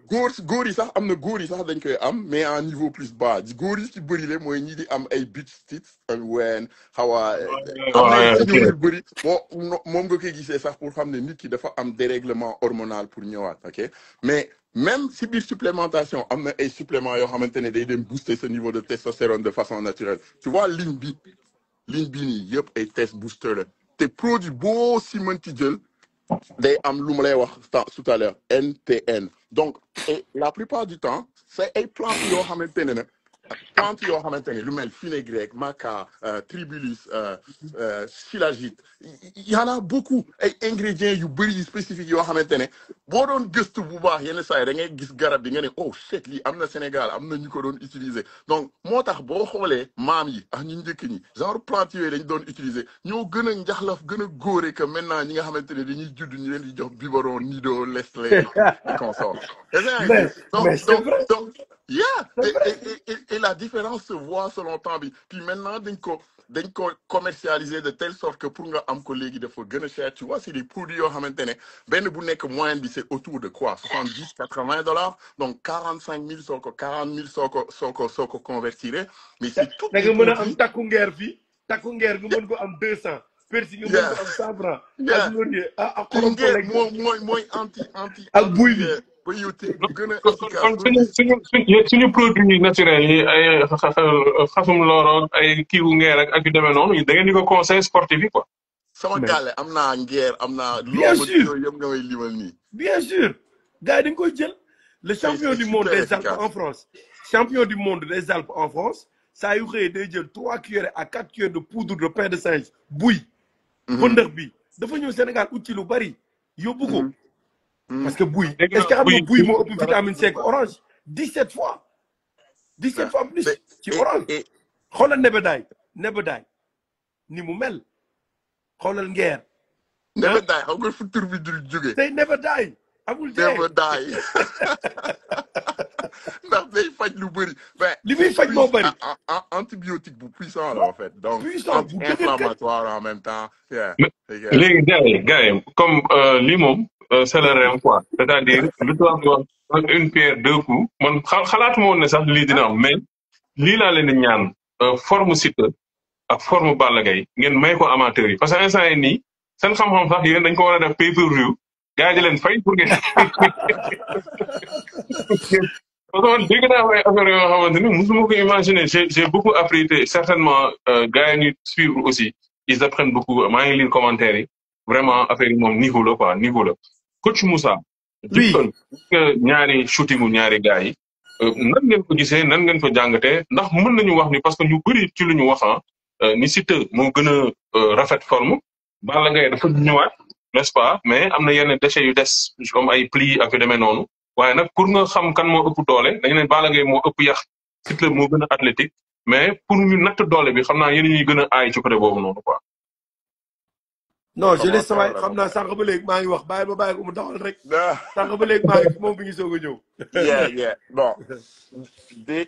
Speaker 3: góor yi sax am na góor yi sax dañ koy am mais en niveau plus bas góor yi ci bëri le mooy ñi di am ay bitch ak ween xaw a am na signaux yu bëri moom nga koy gisee sax pour xam ne nit ki dafa am dérèglement hormonal pour ñëwaat ok mais même si biir supplémentation am na ay suppléments yoo xamante ne day dem booster ce niveau de testostérone de façon naturelle tu vois ligne bi nii yëpp ay test booster la te produit boo si mënti jël day am lu ma lay wax tout à l'heure NTN donc et la plupart du temps c'est ay plantes yoo xamante ne plantes yoo xamante ne lu mel fenugrec maca tribulus shilajit y en a beaucoup ay ingrédients yu bëri yu spécifiques yoo xamante ne boo doon gëstu bu baax yenn saa yi da ngay gis garab bi nga ne oh shit lii am na Sénégal am na ñu ko doon utiliser donc moo tax boo xoolee maam yi ak ñu njëkk ñi genre plante yooyu dañ doon utiliser ñoo gën a njaxlaf gën a góore que maintenant ñi nga xamante ne dañuy judd ñu leen di jox biberon nido Nestlé et consorts donc et la différence se voit selon temps bi puis maintenant dañ ko commercialiser de telle sorte que pour nga am ko léegi dafa gën a cher tu vois c'est des produits yoo xamante ne benn bu nekk moyenne bi c'est autour de quoi 70-80 $, donc 45 000 soo ko 40 000 soo ko convertir mais c'est tout
Speaker 4: da nga mën a am takku ngeer fii takku ngeer nga mën ko am 200 persil nga mën ko am 100 francs ak laurier ak xorom
Speaker 3: Ngeer
Speaker 4: lekk
Speaker 3: mooy
Speaker 4: ak buy bi
Speaker 3: biotique bu gën a
Speaker 1: kon
Speaker 3: efficace.
Speaker 1: suñu produit naturel yi ay xasum looroog ay kiiwu ngeer ak yu demee noonu da ngeen di ko conseil sportif yi quoi.
Speaker 3: sama
Speaker 4: mais
Speaker 3: gàlle am naa ngeer am naa
Speaker 4: bien
Speaker 3: loo
Speaker 4: sûr
Speaker 3: yëpp nga may limal nii.
Speaker 4: bien sûr gars yi dañ koy jël le champion
Speaker 3: c'est
Speaker 4: du monde
Speaker 3: super
Speaker 4: des Alpes
Speaker 3: efficace.
Speaker 4: en France champion du monde des Alpes en France saa yu xëyee day jël 3 cuillères à 4 cuillères de poudre de pain de singe buy pëndëx bi dafa ñëw Sénégal ut ci lu bari yóbbu ko parce que buy
Speaker 1: dégg
Speaker 4: est-ce que
Speaker 1: naa
Speaker 4: xam nga buy moo ëpp
Speaker 1: dara
Speaker 4: vitamine C que orange 17 fois 17 fois plus ci
Speaker 3: et
Speaker 4: orange
Speaker 3: et
Speaker 4: xoolal nebedaay ni mu mel xoolal ngeer
Speaker 3: nebedaay xam nga fu tur bi dul jóge.
Speaker 4: tey nebedaay amul dee
Speaker 3: nebedaay ndax day faj lu bëri.
Speaker 4: li muy faj moo bëri
Speaker 3: antibiotique bu puissant là en fait donc
Speaker 4: puissant bu dëgër kat
Speaker 3: anti-inflammatoire en même temps.
Speaker 1: léegi gars yi comme lii moom c'est le rêve quoi c'est-à-dire lu tubaab di wax une pierre deux coups man xalaatuma woon ne sax lii dina am mais lii laa leen di ñaan forme Siteu ak forme Balla Gaye ngeen may ko amateurs yi parce que instant yi nii seen xam-xam sax yéen dañ ko war a def pay-per-view gars yi di leen fay pour ngeen parce que man dégg naa ay affaires yoo xamante ni mosuma ko imaginer j'ai beaucoup appris te certainement gars yi ñuy suivre aussi ils apprennent beaucoup maa ngi lire commentaires yi vraiment affaire yi moom niveau la quoi niveau la coach Moussa.
Speaker 4: oui
Speaker 1: ñaari shootingu ñaari gars yi nan ngeen ko gisee nan ngeen ko jàngatee ndax mën nañu wax ni parce que ñu bëri ci lu ñu wax ni Siteu moo gën a rafet forme Balla Gaye dafa ñëwaat n'est-ce pas mais am na yenn déchets yu des comme ay plis ak yu demee noonu waaye nag pour nga xam kan moo ëpp doole dañu ne Balla Gaye moo ëpp yax Siteu moo gën a athlétique mais pour ñu natt doole bi xam naa yéen ñuy gën a aay ci côté boobu noonu quoi.
Speaker 4: non je laisse samay xam naa sànq ba léegi maa ngi wax bàyyi ko mu doxal rek sànq ba léegi maa ngi moom bi ngi soog a ñëw.
Speaker 3: bon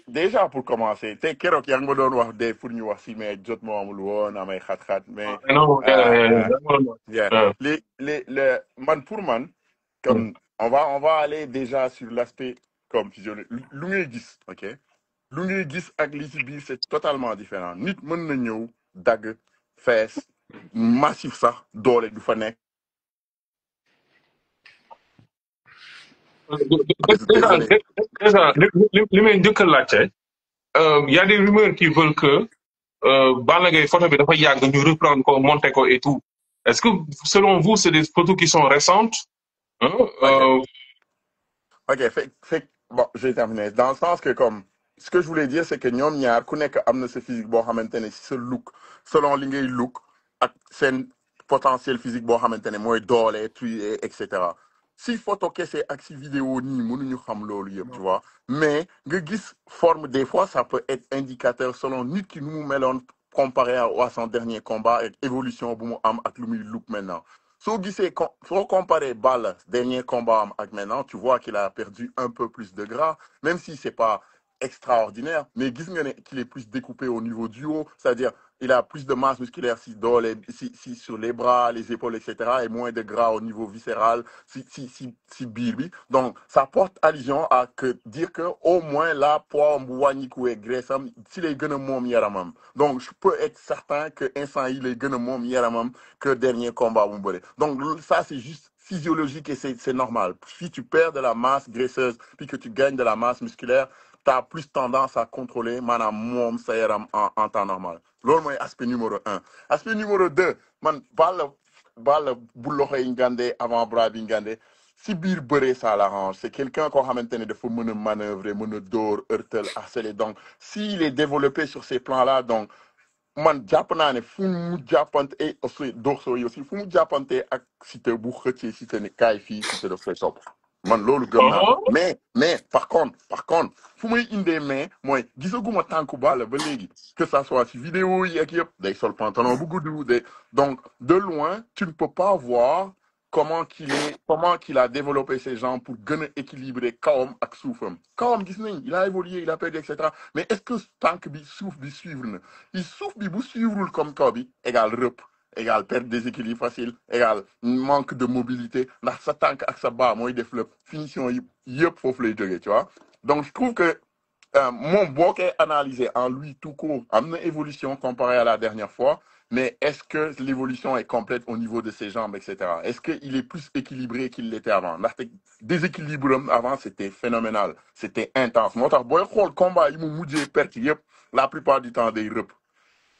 Speaker 3: déjà pour commencer te keroog yaa ngi ma doon wax de pour ñu wax si mais jot moo amul woon amay xat-xat mais. les man pour man. comme on va aller déjà sur l'aspect comme physiologique lu ngay gis ok lu ngay gis ak li ci biir c'est totalement différent nit mën na ñëw dagg fees massif sax doole du fa nekk.
Speaker 1: déjà li may njëkk a laajte y a des rumeurs qui veulent que Balla Gaye photo bi dafa yàgg ñu reprendre ko monter ko et tout est-ce que selon vous c'est des photos qui sont récentes
Speaker 3: ok bon je vais terminer dans le sens que comme ce que je voulais dire c'est que ñoom ñaar ku nekk am na sa physique boo xamante ne si sa look selon li ngay look ak seen potentiel physique boo xamante ne mooy doole tuy et cetera si photo kese ak si vidéo nii mënuñu xam loolu yëpp tu vois mais nga gis forme des fois ça peut être indicateur selon nit ki nu mu meloon comparé à son dernier combat ak évolution bu mu am ak lu muy look maintenant soo gisee soo comparé Balla dernier combat am ak maintenant tu vois qu'il a perdu un peu plus de gras même si c'est pas extraordinaire mais gis nga ne qu'il est plus découpé au niveau du haut c'est-à-dire il a plus de masse musculaire si sur les bras les épaules etc et moins de gras au niveau viscéral si biir bi donc ça porte allusion à que dire que au moins là poids bu wàññiku et graisse am si lay gën a moom yaramam donc je peux être certain que instant yi lay gën a moom yaramam que dernier combat bu mu bëre donc ça c'est juste physiologique et c'est normal si tu perds de la masse graisseuse puis que tu gagnes de la masse musculaire t'as plus tendance à contrôler maanaam moom sa yaram en temps normal loolu mooy aspect numéro 1 aspect numéro 2 man Balla bu loxo yi ngande avant bras bi ngande si biir bëree ça l'arrange c'est quelqu'un koo xamante ne dafa mën a manœuvrer mën a dóor heurtal harceler donc s'il est développé sur ces plans là donc man jàpp naa ne fu mu jàppante et aussi dorsaux yi aussi fu mu jàppante ak Siteu bu xëccee Siteu ne kaay fii Siteu daf koy topp man loolu gëm naa mais par contre fu may indee mais mooy gisaguma tànku Balla ba léegi que ça soit si vidéo yi ak yëpp day sol pantalon bu gudd donc de loin tu ne peux pas voir comment qu'il a développé ses jambes pour gën a équilibrer kawam ak suufam kawam gis nañ il a évolué il a perdu et cetera mais est-ce que tànk bi suuf bi suivre na suuf bi bu suivrul comme kaw bi égal rëpp égal perte déséquilibre facile égal manque de mobilité ndax sa tànk ak sa bas mooy def lépp finition yi yëpp foofu lay jógee tu vois donc je trouve que moom boo koy analyser en lui tout court am na évolution comparé à la dernière fois mais est-ce que l'évolution est complète au niveau de ses jambes, etc. Est-ce qu'il est plus équilibré qu'il l'était avant? Ndaxte déséquilibre avant, c'était phénoménal, c'était intense. Moo tax booy xool combat yi mu mujjee perte yëpp la plupart du temps day rëpp.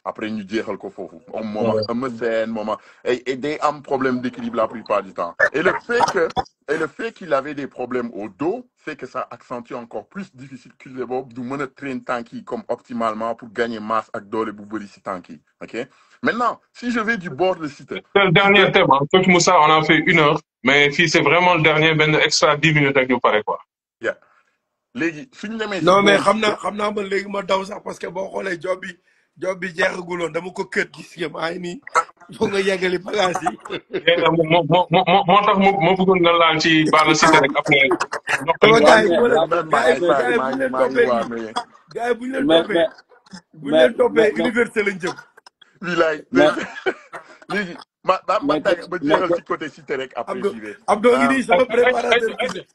Speaker 3: Après ñu jeexal ko foofu moom ak Eumeu Sène moom ak et day am problème d'équilibre la plupart du temps et le fait qu'il avait des problèmes au dos fait que ça accentue encore plus difficile que les boobu du mën a train tànk yi comme optimalement pour gagner masse ak doole bu bëri si tànk yi ok maintenant si je vais du bord de Siteu.
Speaker 1: C'est le dernier thème hein. Coach Moussa on a fait 1 heure mais fii c'est vraiment le dernier benn extra 10 minutes ak ñu pare quoi.
Speaker 3: Yeah. léegi suñu demee si
Speaker 4: non mais xam naa man léegi ma daw sax parce que boo xoolee job bi jeexaguloon dama ko kët gis nga maa ngi nii foog nga yeggali bagage yi.
Speaker 1: moo tax ma bëggoon nga laal ci Balla Cissé rek après.
Speaker 4: sama gars yi bu ñu leen toppee université lañ jëm.
Speaker 3: wilaay léegi ma jeexal ci côté Cité rek après j'y vais.
Speaker 4: Abdou ngi nii sama préparateur physique.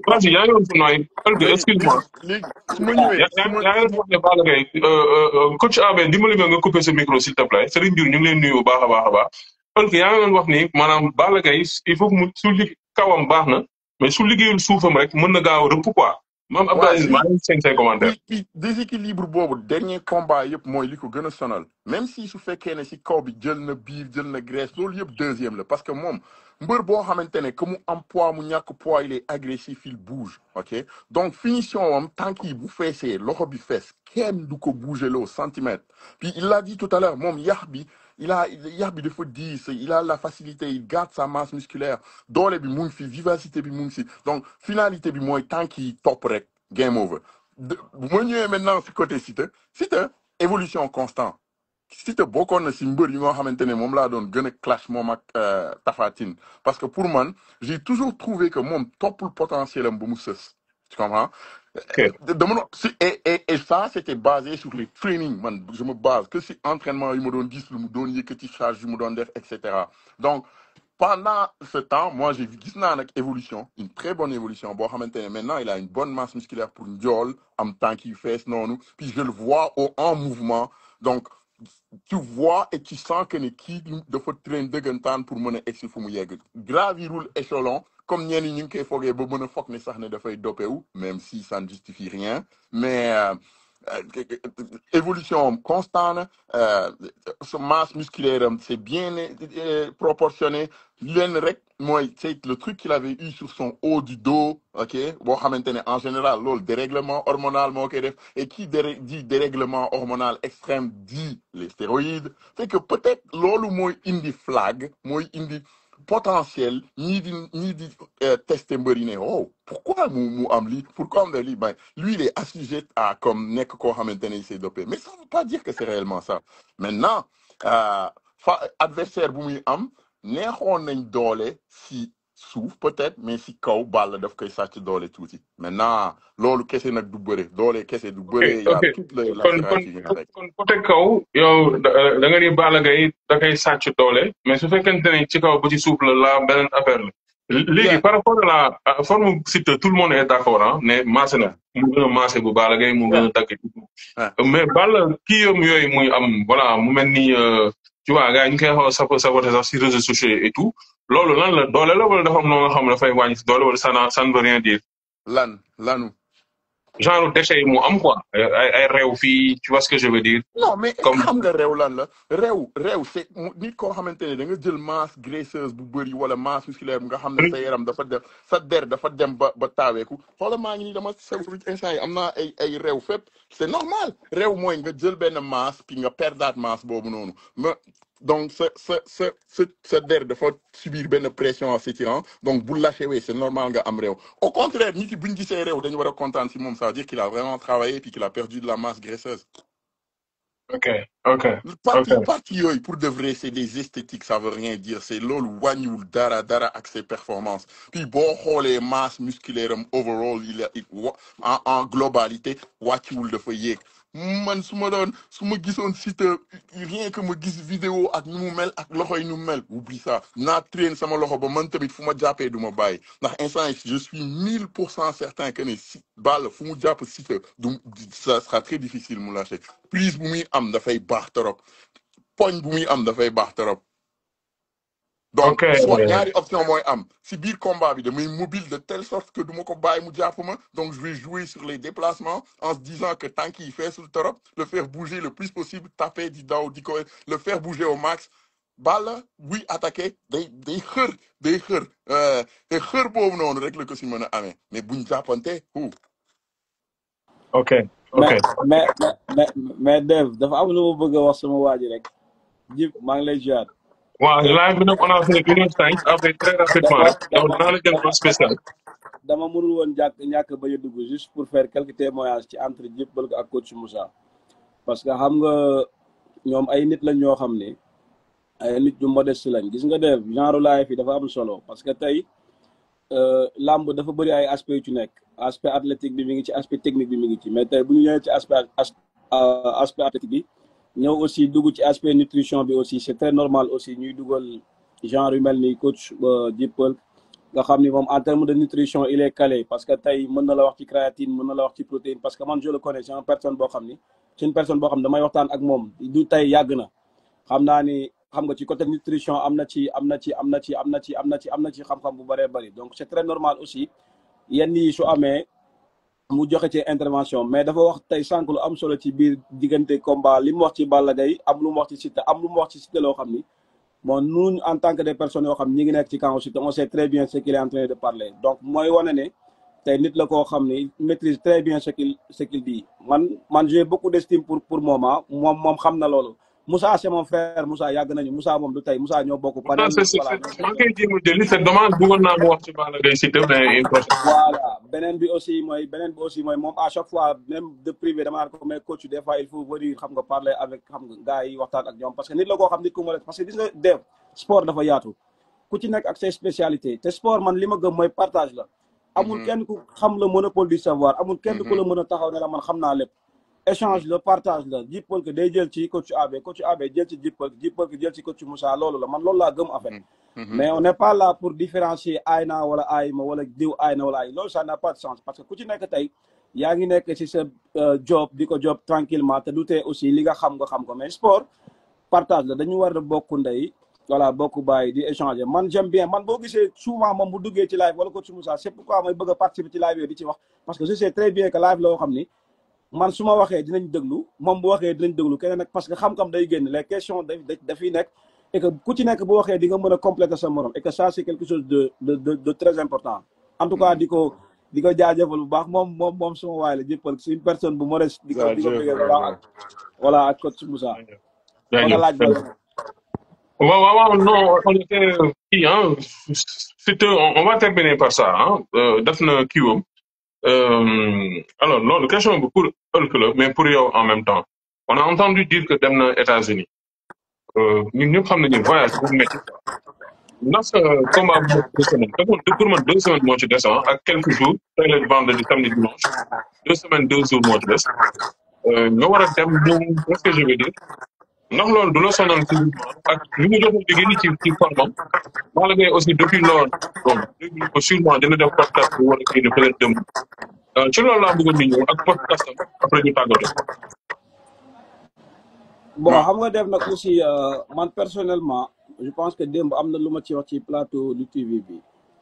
Speaker 1: Vas-y yaa ngi woon nooy excuse-moi.
Speaker 3: léegi su ma ñëwee
Speaker 1: yaa ngi wax ne Balla Gaye coach Abe dimbali nga couper sa micro s'il te plaît Serigne Diour ñu ngi leen nuyu bu baax a baax a baax. parce que yaa ngi doon wax ni maanaam Balla Gaye il faut que mu su kawam baax na mais su liggéeyul suufam rek mën na gaaw a rëpp quoi. Même Abdoulaye maa ngi seen say commentaire.
Speaker 3: puis déséquilibre boobu dernier combat yëpp mooy li ko gën a sonal même si su fekkee ne si kaw bi jël na biir jël na graisse loolu yëpp deuxième la parce que moom mbër boo xamante ne que mu am poids mu ñàkk poids il est agressif il bouge ok donc finition am tànk yi bu feesee loxo bi fees kenn du ko bouger loo centimètre puis il l'a dit tout à l'heure moom yax bi yax bi dafa diis il a la facilité il garde sa masse musculaire doole bi mu ngi fi vivacité bi mu ngi si donc finalité bi mooy tànk yi topp rek game over bu ma ñëwee maintenant si côté Siteu évolution constant Siteu bokkoon na si mbër yi nga xamante ne moom laa doon gën a clash moom ak Tapha Tine parce que pour man j'ai toujours trouvé que moom toppul potentiel am ba mu sës tu comprends dama et ça c'était basé sur les trainings man je me base que si entraînement yi ma doon gis lu mu doon yëkkati charge yu mu doon def et cetera donc pendant ce temps moi j'ai vu gis naa nag évolution une très bonne évolution boo xamante ne maintenant il a une bonne masse musculaire pour njool am tànk yu fees noonu puis je le vois en mouvement donc tu vois et tu sens que ne kii dafa train dëggantaan pour mën a egsi fu mu yegg gravirul échelon comme ñenn ñi ngi koy foogee ba mën a foog ne sax ne dafay doppewu même si ça ne justifie rien mais évolution constante sa masse musculaire c'est bien proportionné lenn rek mooy c'est le truc qu'il avait eu sur son haut du dos ok boo xamante ne en général loolu dérèglement hormonal moo koy def et qui dit dérèglement hormonal extrême dit les stéroïdes c'est que peut-être loolu mooy indi flag mooy indi potentiel ñii di tester mbëri ne oh pourquoi mu am lii pourquoi am na lii ben lui il est assujet à comme nekk koo xamante ne il s'est dopé mais ça veut pas dire que c'est réellement ça maintenant adversaire bu muy am neexoon nañ doole si suuf peut-être mais si kaw Balla daf koy sàcc doole tuuti maintenant loolu kese nag du bëre doole kese du bëre.
Speaker 1: ok kon côté kaw yow da nga ni Balla Gaye da koy sàcc doole mais su fekkente ne ci kaw ba ci suuf la beneen affaire la. léegi par rapport à la forme Siteu tout le monde est d'accord ah ne maase na mu gën a maase bu Balla Gaye mu gën a dagg mais Balla kii yooyu muy am voilà mu mel ni tu vois gars yi ñu koy xaw a saboté sax si réseaux sociaux et tout loolu lan la doole la wala dafa am loo nga xam ne dafay wàññi si doole wala ça ne veut rien dire.
Speaker 3: lanu.
Speaker 1: genre déchet yi mu am quoi ay réew fii tu vois ce que je veux dire.
Speaker 3: non mais xam nga réew lan la réew c'est nit koo xamante ne da nga jël masse graisseuse bu bëri wala masse musculaire bu nga xam ne sa yaram dafa dem sa der dafa dem ba taaweeku xoola maa ngi nii dama seetlu instant yi am naa ay réew fépp c'est normal réew mooy nga jël benn masse puis nga perdaat masse boobu noonu donc sa der dafa subir benn pression en s'étirant donc bu lâché wee c'est normal nga am réew au contraire nit yi bu ñu gisee réew dañu war a kontaan si moom ça veut dire qu'il a vraiment travaillé puis qu'il a perdu de la masse graisseuse.
Speaker 1: ok.
Speaker 3: parti yooyu pour de vrai c'est des esthétiques ça veut rien dire c'est loolu wàññiwul dara ak ses performances puis boo xoolee masse musculaire am overall en globalité wàcciwul dafa yéeg man su ma doon su ma gisoon Siteu rien que ma gis vidéo ak nu mu mel ak loxo yi nu mu mel oublie ça naa traîne sama loxo ba man tamit fu ma jàppee du ma bàyyi ndax instant yi je suis 1000% certain que ne si Balla fu mu jàpp Siteu du ça sera très difficile mu lâcher prise bu muy am dafay baax trop poñ bu muy am dafay baax trop. Donc,
Speaker 1: ok
Speaker 3: soit ñaari option mooy am si biir combat bi damay mobile de telle sorte que du ma ko bàyyi mu jàpp ma donc je vais jouer sur les déplacements en se disant que tant qu'il fait sur le torop le faire bouger le plus possible taper di daw di ko le faire bouger au max Balla buy attaquer day xër te xër boobu noonu rek la ko si mën a amee mais buñ jàppante
Speaker 1: ok
Speaker 5: mais mais mais Dev dafa am lu ma bëgg a wax sama waa ji rek Jib maa ngi lay ziar.
Speaker 1: waaw live bi nag on a fait 1h05 après très rapidement rek donc dinaa la jël en spécial.
Speaker 5: dama mënul woon ñàkk ba a dugg juste pour faire quelques témoignages ci entre Jib Pël ak coach Moussa parce que xam nga ñoom ay nit lañ ñoo xam ne ay nit ñu modeste lañ gis nga Dev genre live yi dafa am solo parce que tey làmb dafa bëri ay aspects yu ci nekk aspect athlétique bi mi ngi ci aspect technique bi mi ngi ci mais tey bu ñu ñëwee ci aspect athlétique bi ñëw aussi dugg ci aspect nutrition bi aussi c'est très normal aussi ñuy dugal genre yu mel ni coach Jib Pël nga xam ni moom en terme de nutrition il est calé parce que tey mën na la wax ci créatine mën na la wax ci protéine parce que man je le connais c'est une personne boo xam ni damay waxtaan ak moom du tey yàgg na xam naa ni xam nga ci côté nutrition am na ci xam-xam bu bëree bëri donc c'est très normal aussi yenn yi su amee mu joxe ci intervention mais dafa wax tey sànq lu am solo ci biir diggante combat li mu wax ci Balla Gaye am lu mu wax ci Siteu am lu mu wax ci Siteu loo xam ni bon nous en tant que des personnes yoo xam ñi ngi nekk ci camp Siteu on sait très bien ce qu'il est en train de parler donc mooy wane ne tey nit la koo xam ni maîtrise très bien ce qu'il dit man j'ai beaucoup d'estime pour moment moom xam na loolu Moussa c'est mon frère Moussa yàgg nañu Moussa moom du tey Moussa ñoo bokk panel
Speaker 1: voilà maa ngi koy jéem a jëli c'est dommage bëggoon naa mu wax ci Balla Gaye Siteu mais une prochaine.
Speaker 5: voilà beneen bi aussi mooy moom à chaque fois même de privé dama naan ko mais coach des fois il faut venir xam nga parler avec xam nga gars yi waxtaan ak ñoom parce que nit la koo xam nit ku ma parce que gis nga Dev sport dafa yaatu ku ci nekk ak ses spécialités te sport man li ma gëm mooy partage la amul kenn ku xam le monopole du savoir amul kenn ku la mën a taxaw ne la man xam naa lépp échange le partage la Jib Pël que day jël ci coach AB jël ci Jib Pël que jël ci coach Moussa loolu la man loolu laa gëm en fait mais on n'est pas là pour différencier aay naa wala aay ma wala diw aay na wala aay loolu ça n'a pas de sens parce que ku ci nekk tey yaa ngi nekk ci sa job di ko job tranquillement te du tee aussi li nga xam ko mais sport partage la dañu war a bokk ndey voilà bokk bàyyi di échanger man j'aime bien man boo gisee souvent moom bu duggee ci live wala coach Moussa c'est pourquoi may bëgg a participer ci live yooyu di ci wax parce que je sais très bien que live la yoo xam ni man su ma waxee dinañ déglu moom bu waxee dinañ déglu keneen nag parce que xam-xam day génn les questions dafiy nekk et que ku ci nekk bu waxee di nga mën a compléter sa morom et que ça c'est quelque chose de très important en tout cas di ko jaajëfal bu baax moom suma waay la Jib Pël c'est une personne bu modeste di ko bëggee bu baax voilà ak coach Moussa nga laaj ba
Speaker 1: waaw non on était kii Siteu on va terminer par ça def na kiiwam alors loolu question bi pour ëllëg la mais pour yow en même temps on a entendu dire que dem na États-Unis ñun ñëpp xam nañu voyage bu métti quoi ndax combat bu mot 2 semaines te pour man 2 semaines moo ci des ak quelques jours tey la vendredi samedi dimanche 2 semaines 2 jours moo ci des nga war a dem ñëw qu'est-ce que je veux dire ndax loolu du la sonal physiquement ak li mu jot a liggéey ci formam Balla Gaye aussi depuis loolu bon déglu ko sûrement dina def podcast bu war a kii peut-être dem ci loolu laa bëggoon di ñëw ak podcast am après ñu tàggatoo.
Speaker 5: bon xam nga def nag aussi man personnellement je pense que démb am na lu ma ci wax ci plateau du TV bi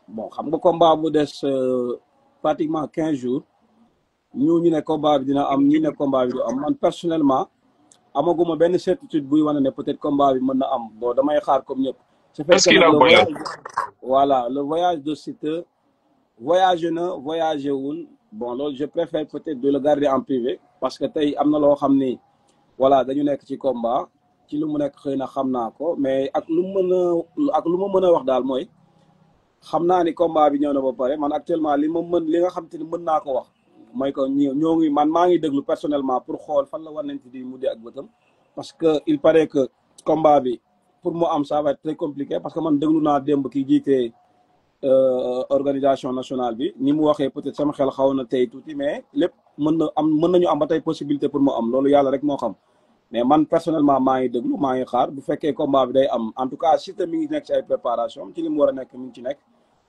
Speaker 5: bon xam nga combat bu des pratiquement 15 jours ñu ne combat bi dina am ñi ne combat bi du am man personnellement amaguma benn certitude buy wane ne peut-être combat bi mën na am bon damay xaar comme ñëpp.
Speaker 1: est-ce qu'il a voyagé
Speaker 5: voilà le voyage de Siteu voyagé wul bon loolu je préfère peut-être de le garder en privé parce que tey am na loo xam ni voilà dañu nekk ci combat ci lu mu nekk xëy na xam naa ko mais ak lu ma mën a wax daal mooy xam naa ni combat bi ñëw na ba pare man actuellement li nga xam te ni mën naa ko wax mooy que ñoo ngi man maa ngi déglu personnellement pour xool fan la war nañ di muddi ak bëtam parce que il paraît que combat bi pour mu am ça va être très compliqué parce que man déglu naa démb ki jiite organisation nationale bi ni mu waxee peut-être sama xel xaw na tey tuuti mais lépp mën nañu am ba tey possibilité pour mu am loolu yàlla rek moo xam mais man personnellement maa ngi déglu maa ngi xaar bu fekkee combat bi day am en tout cas Siteu mi ngi nekk ci ay préparation ci li mu war a nekk mi ngi ci nekk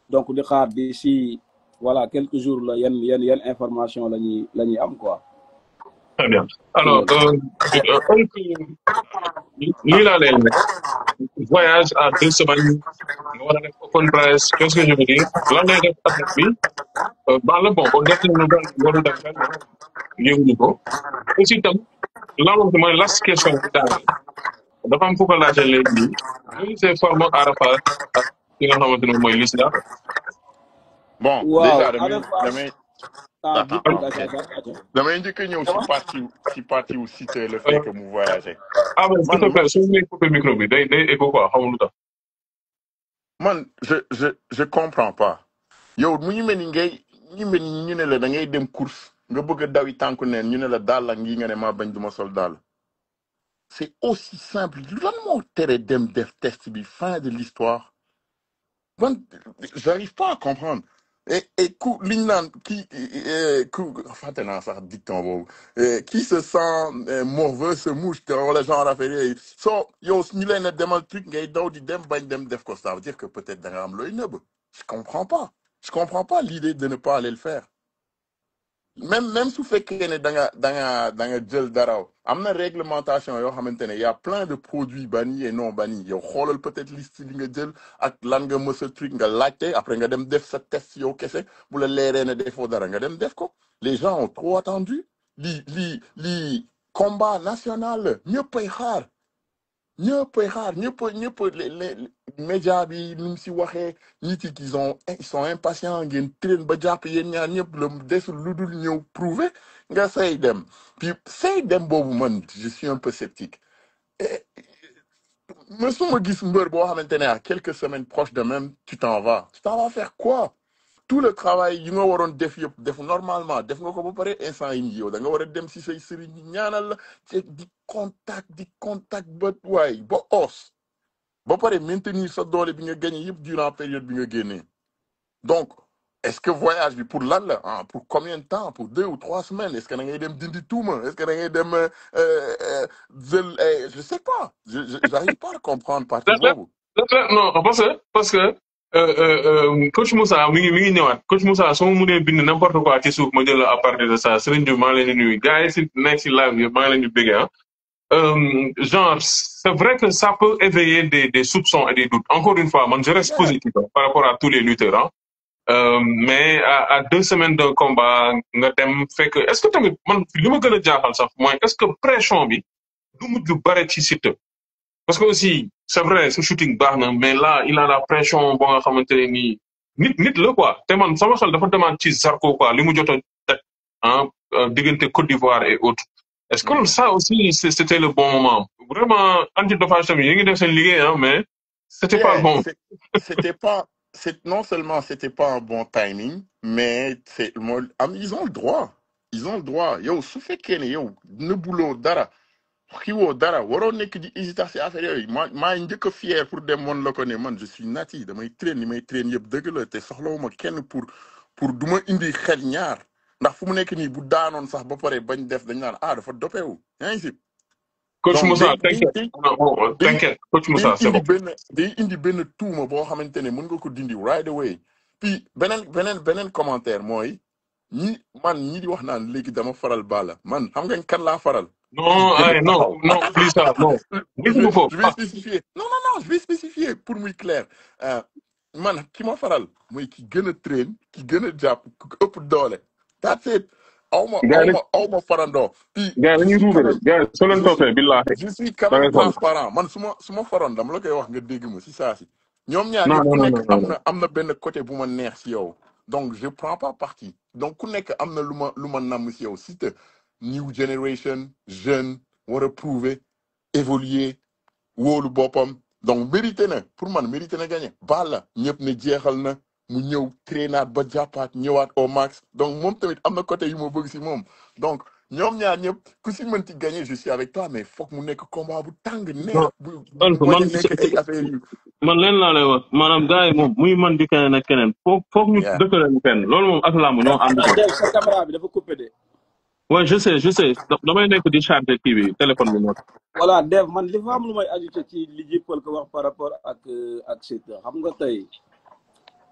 Speaker 5: donc di xaar di si voilà quelques jours la yenn information la ñuy am quoi.
Speaker 1: Très bien. Alors, lii laa leen rek voyage à 2 semaines nga war a def open press qu'est-ce que je veux dire lan ngay def athlète bi ban la bon kon def nañu benn warul dem fenn yënguñu ko aussi itam lan mooy last question bi daal dafa am fu ko laajte léegi nii ñu c'est forme Arafat ak ki nga xamante ne mooy Lisla.
Speaker 3: Bon,
Speaker 5: waaw
Speaker 3: déjà damay njëkk a ñëw si parti wu Siteu le fait que mu voyagé.
Speaker 1: Ah mais s'il te plaît soo ñu coupé micro bi day écho quoi xamul lu tax.
Speaker 3: Man je comprends pas yow mu ñu mel ni ñu ne la da ngay dem course nga bëgg a dawi tànku neen ñu ne la daal la ngi nga ne maa bañ duma sol daal c'est aussi simple lan moo tere dem def test bi fin de l'histoire man j'arrive pas à comprendre et ku liñ naan ku fàtte naa sax dicton boobu qui se sent morveux se mouche te wala genre affaire yooyu soo yow ñu leen a demal truc ngay daw di dem bañ dem def ko ça veut dire que peut-être da nga am looy nëbb je comprends pas l'idée de ne pas aller le faire même su fekkee ne da nga jël dara am na réglementation yoo xamante ne y a plein de produits bannis et non bannis yow xoolal peut-être liste li nga jël ak lan nga mës a truc nga laajte après nga dem def sa test yow kese bu la leeree ne defoo dara nga dem def ko les gens ont trop attendu lii combat national la ñëppay xaar ñëpp les médias bi nu mu si waxee nit yi ils sont impatients ngeen train ba jàpp yéen ñaar ñëpp la desul lu dul ñëw prouver nga say dem puis say dem boobu man je suis un peu sceptique mësuma gis mbër boo xamante ne à quelques semaines proches de même tu t'en vas faire quoi tout le travail yi nga waroon def yëpp def normalement def nga ko ba pare instant yi yow da nga war a dem si say sëriñ ñaanal la te di contact ba waay ba os ba pare maintenir sa doole bi nga gagné yëpp durant période bi nga génnee donc est-ce que voyage bi pour lan la pour combien de temps pour 2 ou 3 semaines est-ce que da ngay dem dindi tuuma est-ce que da ngay dem je sais pas j'arrive pas à comprendre partie boobu
Speaker 1: non parce que coach Moussa mi ngi ñëwaat coach Moussa soo mu mënee bind n'importe quoi ci suuf ma jël la à partir de ça Serigne Diouf maa ngi leen di nuyu gars yi si nekk si live bi maa ngi leen di bëggee genre c'est vrai que ça peut éveiller des soupçons et des doutes encore une fois man je reste positif par rapport à tous les lutteurs mais à 2 semaines de combat nga dem fekk est-ce que tamit man li ma gën a jaaxal sax mooy est-ce que pression bi du mujj bare ci Siteu parce que aussi c'est vrai ce shooting baax na mais là il a la pression boo nga xamante ne nii nit la quoi te man sama xel dafa demande ci Zarko quoi li mu jot a teg diggante Côte d'Ivoire et autres est-ce que ça aussi c'était le bon moment vraiment antidopage tamit yi ngi def seen liggéey mais c'était pas le bon
Speaker 3: non seulement c'était pas un bon timing mais ils ont le droit yow su fekkee ne yow nëbbuloo dara xiwoo dara waroo nekk di hésiter si affaire yooyu maa njëkk a fier pour dem woon la ko ne man je suis nati damay train li may train yëpp dëgg la te soxlawuma kenn pour du ma indi xel ñaar ndax fu mu nekk nii bu daanoon sax ba pare bañ def dañ naan dafa doppewu yaa ngi si
Speaker 1: coach Moussa t'inquiète coach Moussa c'est bon
Speaker 3: day indi benn tuuma boo xamante ne mën nga ko dindi right away puis beneen commentaire mooy ñi di wax naan léegi dama faral Balla man xam nga kan laa faral
Speaker 1: non oublie ça non
Speaker 3: je vais spécifier non je vais spécifier pour muy clair man ki ma faral mooy ki gën a train ki gën a jàpp ku ëpp doole that's it aw ma farandoo puis je suis quand même transparent man su ma faroon dama la koy wax nga dégg ma si saa si ñoom ñaar ñëpp ku nekk am na benn côté bu ma neex si yow donc je prends pas parti donc ku nekk am na lu ma namm si yow si te new generation jeune war a prouver évoluer wóolu boppam donc mérité na pour man mérité na gagné Balla ñëpp ne jeexal na mu ñëw traînaat ba jàppaat ñëwaat au max donc moom tamit am na côté yu ma bëgg si moom donc ñoom ñaar ñëpp ku si mënti gagné je suis avec toi mais foog mu nekk combat bu tàng neex
Speaker 6: non
Speaker 3: bu
Speaker 6: Ëlf
Speaker 3: bañ a
Speaker 6: man
Speaker 3: nekk ay affaire yu.
Speaker 6: man leen laa lay wax maanaam gars yi moom muy man di keneen ak keneen foog ñu
Speaker 3: Yeah.
Speaker 6: dëkkaleen fenn loolu moom ak làmb ñoo ànd quoi.
Speaker 5: Dev sa caméra bi dafa coupé de.
Speaker 6: ouais je sais damay nekk di charger kii bi téléphone bi moo tax.
Speaker 5: voilà Dev man li fa am lu may ajouté ci li Jipal ko wax par rapport ak Siteu xam nga tey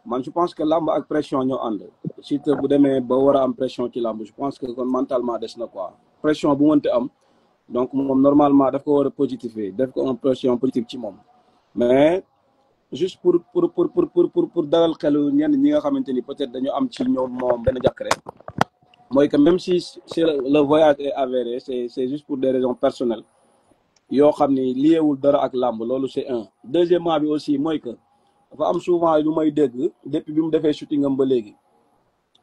Speaker 5: man je pense que làmb ak pression ñoo ànd Siteu bu demee ba war a am pression ci làmb je pense que kon mentalement des na quoi pression bu mënte am donc moom normalement daf ko war a positiver def ko une pression positive ci moom mais juste pour dalal xelu ñenn ñi nga xamante ni peut-être dañu am ci ñoom moom benn jàkkare mooy que même si le voyage est avéré c'est juste pour des raisons personnelles yoo xam ni liéwul dara ak làmb loolu c'est un deuxièmement bi aussi mooy que dafa am souvent lu may dégg depuis bi mu defee shooting am ba léegi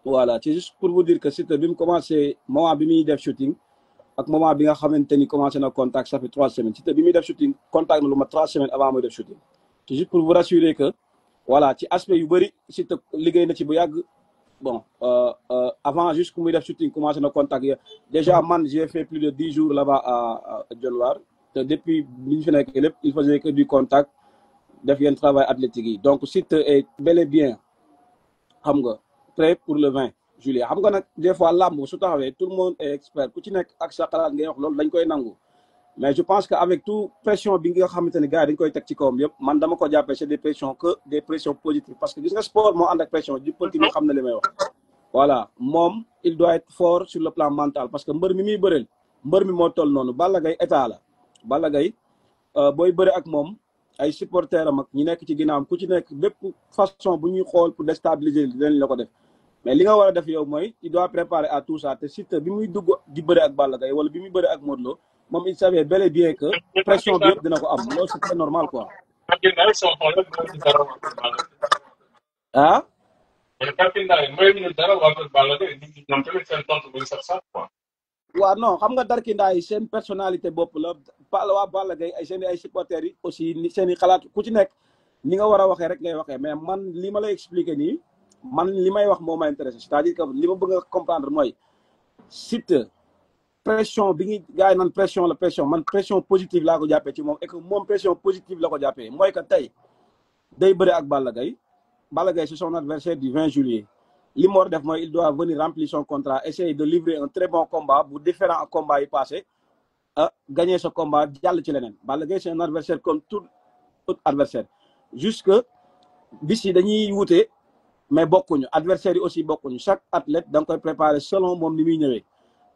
Speaker 5: voilà c'est juste pour vous dire que Siteu bi mu commencé moment bi muy def shooting ak moment bi nga xamante ni commencé na contact ça fait 3 semaines Siteu bi muy def shooting contact na lu ma 3 semaines avant muy def shooting c'est juste pour vous rassurer que voilà ci aspect yu bëri Siteu liggéey na ci bu yàgg bon avant juste que muy def shooting commencé na contact ya déjà man j'ai fait plus de 10 jours là-bas à Dionewar te depuis bi ñu fi nekk lépp il faisait que du contact def yenn travail athlétique yi donc Siteu est bel et bien xam nga prêt pour le 20 juillet xam nga nag des fois làmb su taxawee tout le monde est expert ku ci nekk ak sa xalaat ngay wax loolu dañ koy nangu mais je pense que avec tout pression bi nga xamante ne gars yi dañ koy teg ci kawam yëpp man dama ko jàppee c'est des pressions que des pressions positives parce que gis nga sport moo ànd ak pression ji pëlti mi xam na li may wax voilà moom il doit être fort sur le plan mental parce que mbër mi muy bëreel mbër mi moo toll noonu Balla Gaye état la Balla Gaye booy bëre ak moom ay supporters am ak ñi nekk ci ginnaawam ku ci nekk bépp façon bu ñuy xool pour déstabiliser leen la ko def mais li nga war a def yow mooy il doit préparer à tout ça te Siteu bi muy dugg di bëre ak Balla Gaye wala bi muy bëre ak Modou Lo moom il savait bel et bien que pression bi yëpp dina ko am loolu c'est très normal quoi. ah. waaw non xam nga darkindaa yi seen personnalité bopp la waa Balla Gaye ay seen ay supporters yi aussi ni seen i xalaat ku ci nekk ni nga war a waxee rek ngay waxee mais man li ma lay expliquer nii man li may wax moo ma intéressé c'est-à-dire que li ma bëgg a comprendre mooy Siteu pression bi ngi gars yi naan pression la pression man pression positive laa ko jàppee ci moom et que moom pression positive la ko jàppee mooy que tey day bëre ak Balla Gaye Balla Gaye c'est son adversaire du 20 juillet li mu war a def mooy il doit venir remplir son contrat essayer de livrer un très bon combat bu différent ak combat yi passé gagner ce combat jàll ci leneen Balla Gaye c'est un adversaire comme tout autre adversaire juste que bis yi dañuy wute mais bokkuñu adversaires yi aussi bokkuñu chaque athlète da nga koy préparer selon moom ni muy ñëwee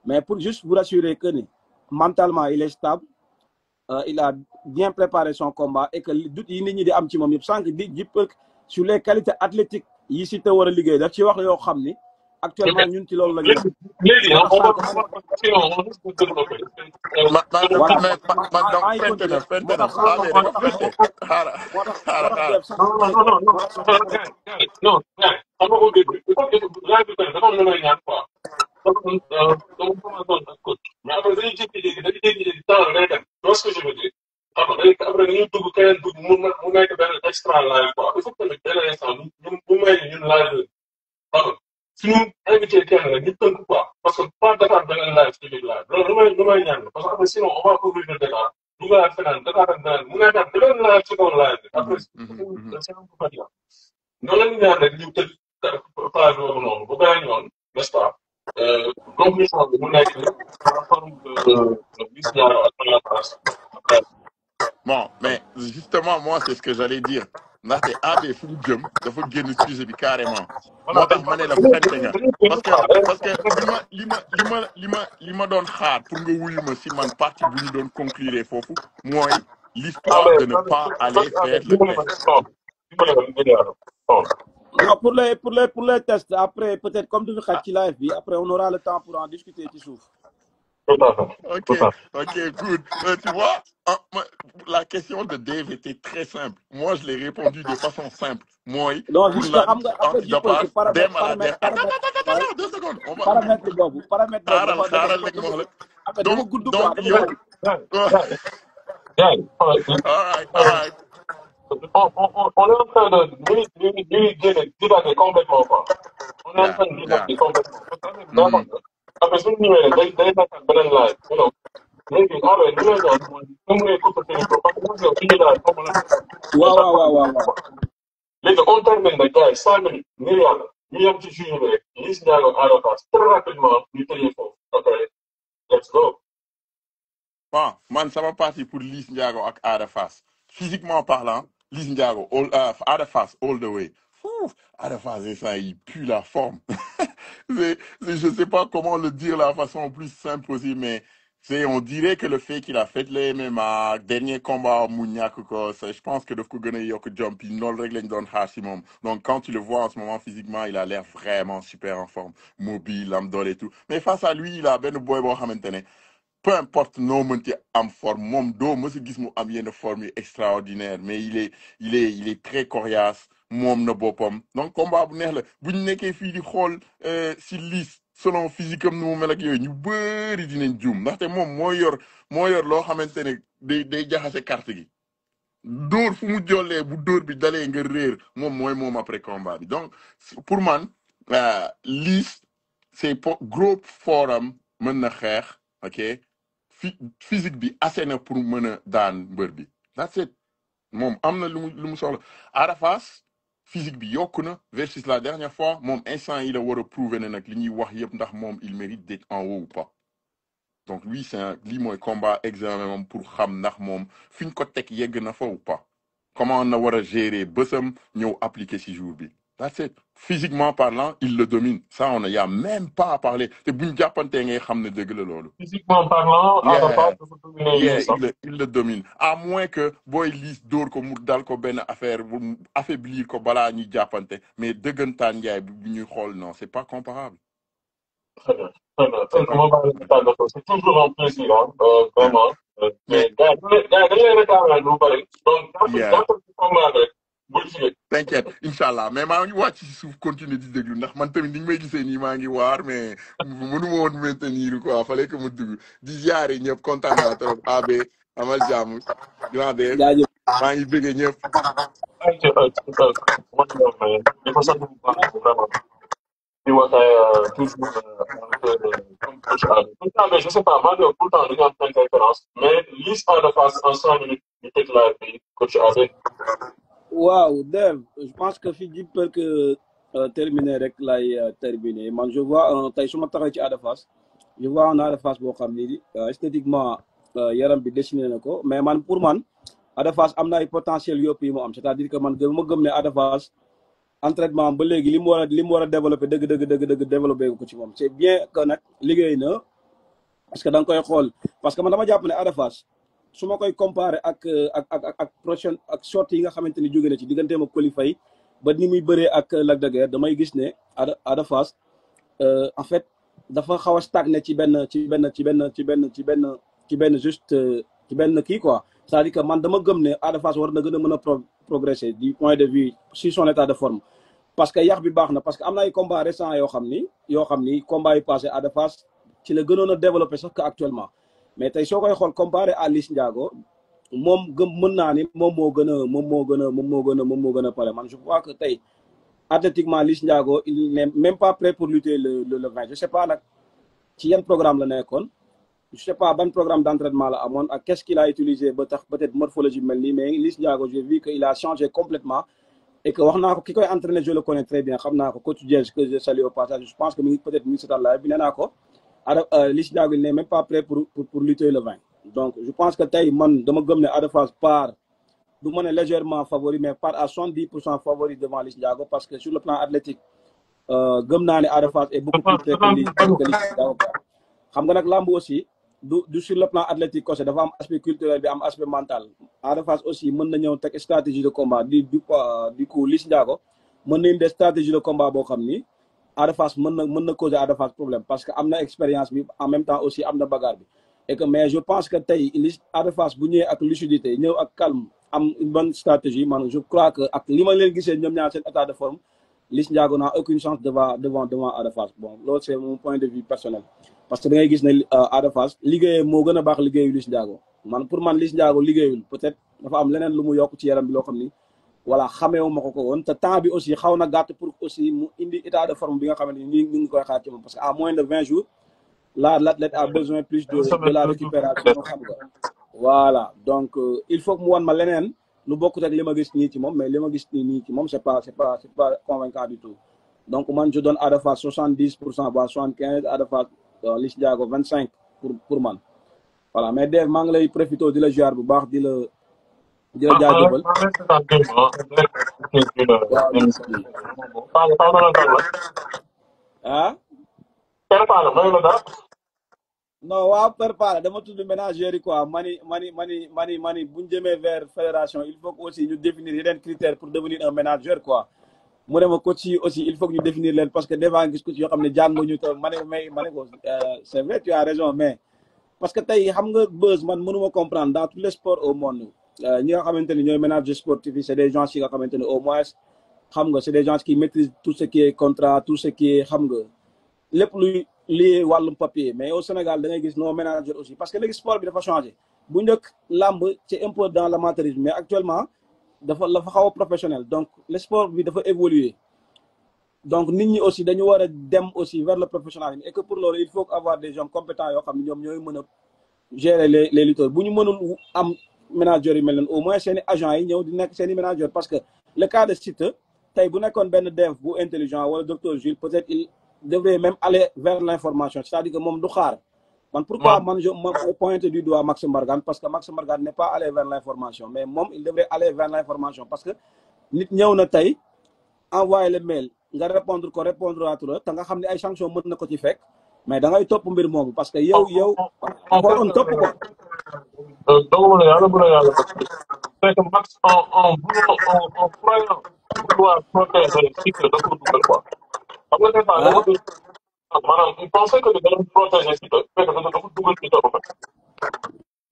Speaker 5: mais pour juste vous rassurer que ni mentalement il est stable il a bien préparé son combat et que doute yi nit ñi di am ci moom yëpp sànq di jëpp sur les qualités athlétiques yi Siteu war a liggéey daf ci wax yoo xam ni actuellement ñun ci loolu la ñu
Speaker 1: suñu invité kenn rek ñu tënk quoi parce que pas Dakar beneen live ci biir live loolu lu may ñaan parce que après sinon on va couvrir le Dakar dugalaat feneen Dakar ak beneen mu nekkaat beneen live ci kaw live bi après c'est un peu fatigant noonu la ñu ñaan rek ñu tëj page boobu noonu bu beneen yoon n'est-ce pas conclusion bi mu nekk en forme de bis ñaaro ak la France après
Speaker 3: bon mais justement moi c'est ce que j'allais dire ndaxte AB fu mu jëm dafa génn sujet bi carrément moo tax ma ne la fente nga parce que li ma doon xaar pour nga wuyu ma si man partie bu ñu doon conclure foofu mooy l'histoire de ne pas aller faire le test.
Speaker 5: Non, pour les tests après peut-être comme du fi xaj ci live bi après on aura le temps pour en discuter ci suuf.
Speaker 3: Ok, good. Tu vois, la question de Dave était très simple. Moi, je l'ai répondu de façon simple. Moi,
Speaker 5: non, juste xam nga après ji ko
Speaker 3: Attends, 2 secondes.
Speaker 5: Paramètre boobu
Speaker 3: Donc, yow. All right.
Speaker 1: On est en train de divaguer complètement quoi. On est en train de divaguer complètement. après suñu ñëwee day nekkaat beneen laaj you know léegi après li may ñaan mooy comme ngay coupé fini ko parce que moom yow suñu daal xaw ma la
Speaker 5: waaw
Speaker 1: léegi on termine nag gars yi 5 minutes ngir yàlla ñu yem ci juillet bi rek Liss Ndiago Ada Fass très rapidement ñu tëjee foofu après let's go.
Speaker 3: Bon, man, ça va partir pour Liss Ndiago ak Ada Fass. Physiquement parlant, Liss Ndiago, Ada Fass, all the way. Ouh, Ada Fass, ça, il pue la forme. Je sais pas comment le dire la façon plus simple possible, mais on dirait que le fait qu'il a fait le MMA, dernier combat au Mouniak, je pense que de Fougoune Yok Jump, il n'a le règle d'un maximum. Donc, quand tu le vois en ce moment physiquement, il a l'air vraiment super en forme, mobile, amdol et tout. Mais face à lui, il a ben boy bo xamantene peu importe non mënti am forme moom doo mës a gis mu am yenn forme yu extraordinaire mais il est très coriace moom na boppam donc combat bu neex la bu ñu nekkee fii di xool si Liss selon physique am nu mu mel ak yooyu ñu bëri dinañ juum ndaxte moom moo yor loo xamante ne day jaxase carte gi dóor fu mu jollee bu dóor bi dalee nga réer moom après combat bi donc pour man Liss c'est gros forum mën na xeex ok physique bi assez na pour mën a daan mbër bi that's it moom am na lu mu soxla Ada Fass physique bi yokku na versus la dernière fois moom instant yi la war a prouver ne nag li ñuy wax yëpp ndax moom il mérite d'être en haut ou pas donc lui lii mooy combat examen moom pour xam ndax moom fi ñu ko teg yegg na fa ou pas comment na war a gérer bësam ñëw appliquer si jour bi that's it physiquement parlant il le domine ça on y a même pas à parler te buñ jàppantee ngay xam ne dëgg la loolu.
Speaker 1: Physiquement parlant Ada Fass dafa dominer Liss
Speaker 3: il le domine à moins que booy Liss dóor ko mu dal ko benn affaire bu affaiblir ko balaa ñuy jàppante mais dëggantaan njaay bu ñuy xool non c'est pas comparable.
Speaker 1: Très bien. C'est toujours un plaisir, hein, vraiment. Mais gars, dañ lay réclamer lu bari. Donc, jàppal ci combat rek bul fi.
Speaker 3: T'inquiète Inch'Allah mais maa ngi wàcc ci suuf continuer di déglu ndax man tamit ni nga may gisee nii maa ngi waar mais mënu ma woon maintenir quoi fallait que mu dugg di ziare ñëpp kontaan naa trop AB amal jàmm grand D maa ngi bëggee ñëpp.
Speaker 1: Il faut ça bu baax vraiment. di waxee toujours comme coach Adé. Je sais pas, maa ngi tout le temps dañu am interférence mais Liss Ada Fass en 5 minutes ñu tëj live bi coach Adé.
Speaker 5: waaw Dev je pense que fii ji peut que terminer rek lay terminer man je vois tey su ma taxee ci Ada Fass je vois un Ada Fass boo xam ni esthétiquement yaram bi dessiné na ko mais man pour man Ada Fass am na ay potentiel yëpp yi mu am c'est-à-dire que man ma gëm ne Ada Fass entraînement ba léegi li mu war a développé dëgg développé ko ci moom c'est bien que nag liggéey na parce que da nga koy xool parce que man dama jàpp ne Ada Fass su ma koy comparé ak prochaine ak sortie yi nga xamante ni jóge na ci digganteem ak Coly Faye ba ni muy bëree ak Lac de Guiers damay gis ne Ada Fass en fait dafa xaw a stagné ci benn kii quoi c'est-à-dire que man dama gëm ne Ada Fass war na gën a mën a progresser du point de vue sur son état de forme parce que yax bi baax na parce que am na ay combat récent yoo xam ni combat yi passé Ada Fass ci la gënoon a développé sax que actuellement mais tey soo koy xool comparé à Liss Ndiago moom mën naa ni moom moo gën a pare man je crois que tey athlétiquement Liss Ndiago il n'est même pas prêt pour lutter le 20 je sais pas nag ci yan programme la nekkoon je sais pas ban programme d'entraînement la amoon ak qu'est-ce qu'il a utilisé ba tax peut-être morphologie mel nii mais Liss Ndiago j'ai vu que il a changé complètement et que wax naa ko ki koy entraîner je le connais très bien xam naa ko coach Dieng que je salue au passage je pense que mi ngi peut-être mi ngi seetaan live bi nee naa ko Liss Ndiago il n'est même pas prêt pour lutter le 20 donc je pense que tey man dama gëm ne Ada Fass part du ma ne légèrement favori mais part à 70% favori devant Liss Ndiago parce que sur le plan athlétique gëm naa ne Ada Fass est beaucoup plus prêt que Liss Ndiago xam nga nag lamb aussi du sur le plan athlétique kese dafa am aspect culturel bi am aspect mental Ada Fass aussi mën na ñëw teg stratégie de combat du coup Liss Ndiago mën na indi des stratégie de combat boo xam ni Ada Fass mën na causer Ada Fass problème parce que am na expérience bi en même temps aussi am na bagarre bi et que mais je pense que tey Ada Fass bu ñëwee ak lucidité ñëw ak calme am une bonne stratégie man je crois que ak li ma leen gisee ñoom ñaar seen état de forme Liss Ndiago n'a aucune chance devant Ada Fass bon loolu c'est mon point de vue personnel parce que da ngay gis ne Ada Fass liggéeyee moo gën a baax liggéeyu Liss Ndiago man pour man Liss Ndiago liggéeyul peut-être dafa am leneen lu mu yokk ci yaram bi loo xam ni voilà xameewu ma ko woon te temps bi aussi xaw na gàtt pour aussi mu indi état de forme bi nga xamante ni ñu ngi koy xaar ci moom parce que à moins de 20 jours là l'athlète a besoin plus de la récupération xam nga voilà donc il faut que mu wan ma leneen lu bokkut ak li ma gis nii ci moom mais li ma gis nii ci moom c'est pas convaincant du tout donc man je donne Ada Fass 70% voire 75 Ada Fass Liss Ndiago 25 pour man voilà mais Dave maa ngi lay profité di la ziar bu baax di la jaajëfal ah non waaw préparé dama tudd ménagères yi quoi mani bu ñu jëmee vers fédération il faut que aussi ñu définir yeneen critères pour devenir un ménageur quoi mu ne ma coach yi aussi il faut que ñu définir leen parce que des fois gis coach yoo xam ne jànguñu te ma ne ko c'est vrai tu as raison mais parce que tey xam nga buzz man mënuma comprendre dans tous les sports au monde ñi nga xamante ni ñooy ménageurs sportifs yi c'est des gens yi nga xamante ni au moins xam nga c'est des gens qui maîtrisent tout ce qui est contrat tout ce qui est xam nga lépp luy lié wàllum papier mais au Sénégal da ngay gis nos managers aussi parce que léegi sport bi dafa changé bu njëkk làmb c'est un peu dans l'amateurisme mais actuellement dafa xaw a professionnel donc le sport bi dafa évoluer donc nit ñi aussi dañu war a dem aussi vers le professionnalisme et que pour loolu il faut avoir des gens compétents yoo xam ne ñoom ñooy mën a gérer les lutteurs bu ñu mënul am managers yi mel noonu au moins seeni agents yi ñëw di nekk seeni managers parce que le cas de Siteu tey bu nekkoon benn dev bu intelligent wala docteur Jules peut-être il devrait même aller vers l'information c'est-à-dire que moom du xaar man pourquoi man je pointe du doigt Max Mbargane parce que Max Mbargane n'est pas allé vers l'information mais moom il devrait aller vers l'information parce que nit ñëw na tey envoyer le mail nga répondre à te nga xam ne ay sanctions mën na ko ci fekk mais da ngay topp mbir moomu parce que yow waroon topp ko
Speaker 6: doguma la yàlla bu la yàlla c'est que Max en croyant vouloir protéger Siteu da ko dugal quoi xam nga des fois maanaam il pensait que da doon protéger Siteu fekk da ko dugal Siteu en fait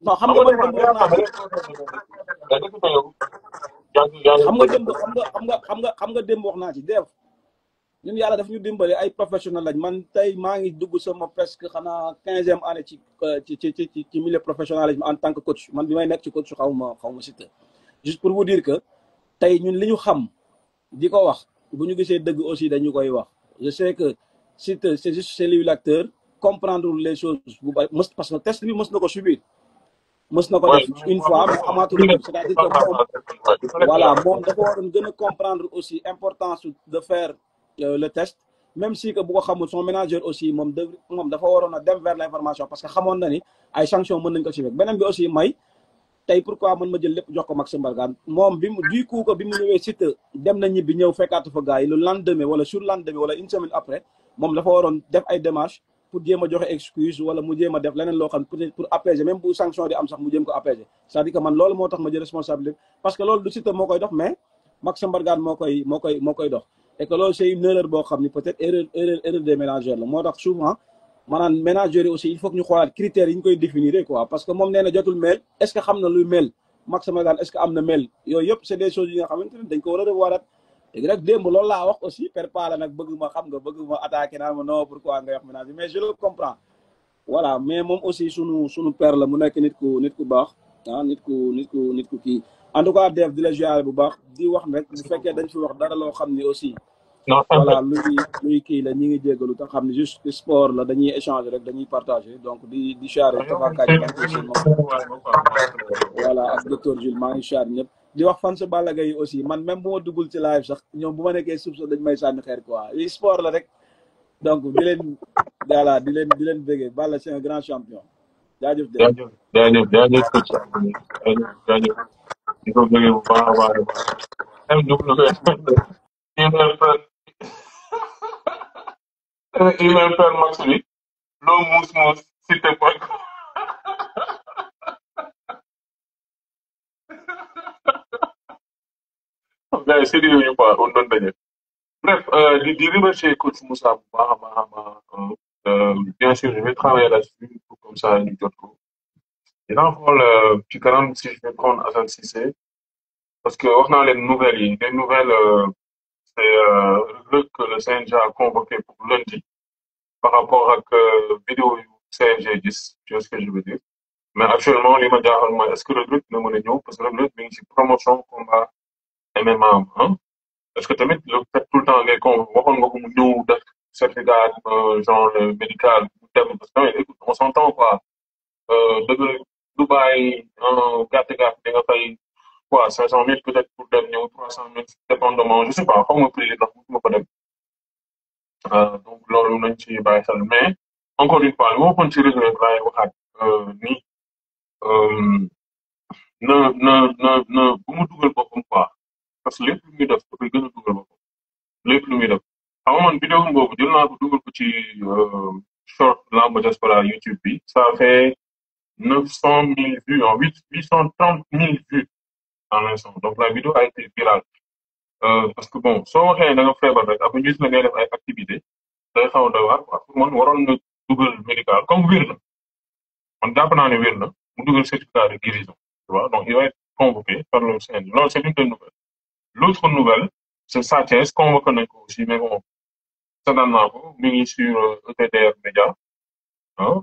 Speaker 5: non xam nga man démb wax naa ci xam nga démb wax naa ci def ñun yàlla daf ñu dimbali ay professionnel lañ man tey maa ngi dugg sama presque xanaa 15e année ci milieu professionnalisme en tant que coach man bi may nekk ci coach xaw ma Siteu juste pour vous dire que tey ñun li ñu xam di ko wax bu ñu gisee dëgg aussi dañu koy wax je sais que Siteu c'est juste c'est lui l'acteur comprendre les choses bu bari parce que test bi mës na ko subir mës na ko def une fois mais amaatul c'est-à-dire que moom voilà moom dafa waroon gën a comprendre aussi importance de faire le test même si que bu ko xamul son manager aussi moom dafa waroon a dem vers l'information parce que xamoon na ni ay sanctions mën nañ ko ci fekk beneen bi aussi may tey pourquoi man ma jël lépp jox ko Max Mbargane moom bi mu du coup que bi mu ñëwee Siteu dem na ñibbi ñëw fekkaatu fa gars yi le lendemain wala sur lendemain wala une semaine après moom dafa waroon def ay démarches pour jéem a joxe excuse wala mu jéem a def leneen loo xam peut-être pour apaiser même bu sanction di am sax mu jéem ko apaiser c'est-à-dire que man loolu moo tax ma jël responsabilité parce que loolu du Siteu moo koy dox mais Max Mbargane moo koy dox et que loolu c'est une erreur boo xam ni peut-être erreur des managers la moo tax souvent maanaam managers yi aussi il faut que ñu xoolaat critères yi ñu koy définir quoi parce que moom nee na jotul mail est-ce que xam na luy mail Max Mbargane est-ce que am na mail yooyu yëpp c'est des choses yi nga xamante ne dañ ko war a revoirat léegi nag démb loolu laa wax aussi préparé nag bëgg ma attaquer naan ma non pourquoi nga wax manager mais je le comprends voilà mais moom aussi sunu père la mu nekk nit ku baax ah nit ku kii en tout cas def di la ziar bu baax di wax rek bu fekkee dañ fi wax dara loo xam ni aussi voilà luy kii la ñi ngi jéggalu te xam ne juste sport la dañuy échanger rek dañuy partager donc di ziar tafakaji voilà ak docteur Jules maa ngi ziar ñëpp di wax fan sa Balla Gaye aussi man même bu ma duggul ci live sax ñoom bu ma nekkee suuf sax dañ may sànni xeer quoi li sport la rek donc di leen béggee Balla c'est un grand champion jaajëf
Speaker 6: coach jaajëf di ko béggee bu baax a baax email per Max bi loo muus Siteu point gars yi sérieux ñu quoi on doon daje bref di remercier coach Moussa bu baax a baax bien sûr je vais travailler là-dessus pour comme ça ñu jot ko dinaa xool ci kanam si je vais prendre Assane Cissé parce que wax naa leen nouvelles yi les nouvelles c'est que le CNG a convoqué pour lundi par rapport ak vidéo yu CNG gis tu vois ce que je veux dire mais actuellement li ma jaaxal mooy est-ce que le Reug dina mën a ñëw parce que le Reug mi ngi ci promotion combat MMA am est-ce que tamit le fait tout le temps ngay con waxoon nga ko mu ñëw def certificat genre médical dem parce que écoute on s'entend quoi dëgg la Dubaï gàtt di nga fay quoi 500 000 peut-être pour dem ñëw 300 000 dépendamment je sais pas xaw ma prix ndax mosuma ko dem donc loolu nañ ci bàyyi xel mais encore une fois li ma waxoon ci résumé bi laay waxaat ni na bu mu dugal boppam quoi parce que lépp lu muy def dafay gën a dugal boppam lépp lu muy def xam nga man vidéo boobu jël naa ko dugal ko ci short lamb diaspora YouTube bi ça fait 900 000 vues en 830 000 vues en l'instant donc la vidéo a été virale parce que bon soo waxee da nga feebar rek après ñu gis la ngay def ay activités day xaw a doy waar quoi pour man waroon na dugal médical comme wér na man jàpp naa ne wér na mu dugal certificat de guérison tu vois donc il va être convoqué par le CNG loolu c'est une des nouvelles l'autre nouvelle c'est Sa Thiès convoqué nañ ko aussi mais bon seetaan naa ko mi ngi sur ETDR Média ah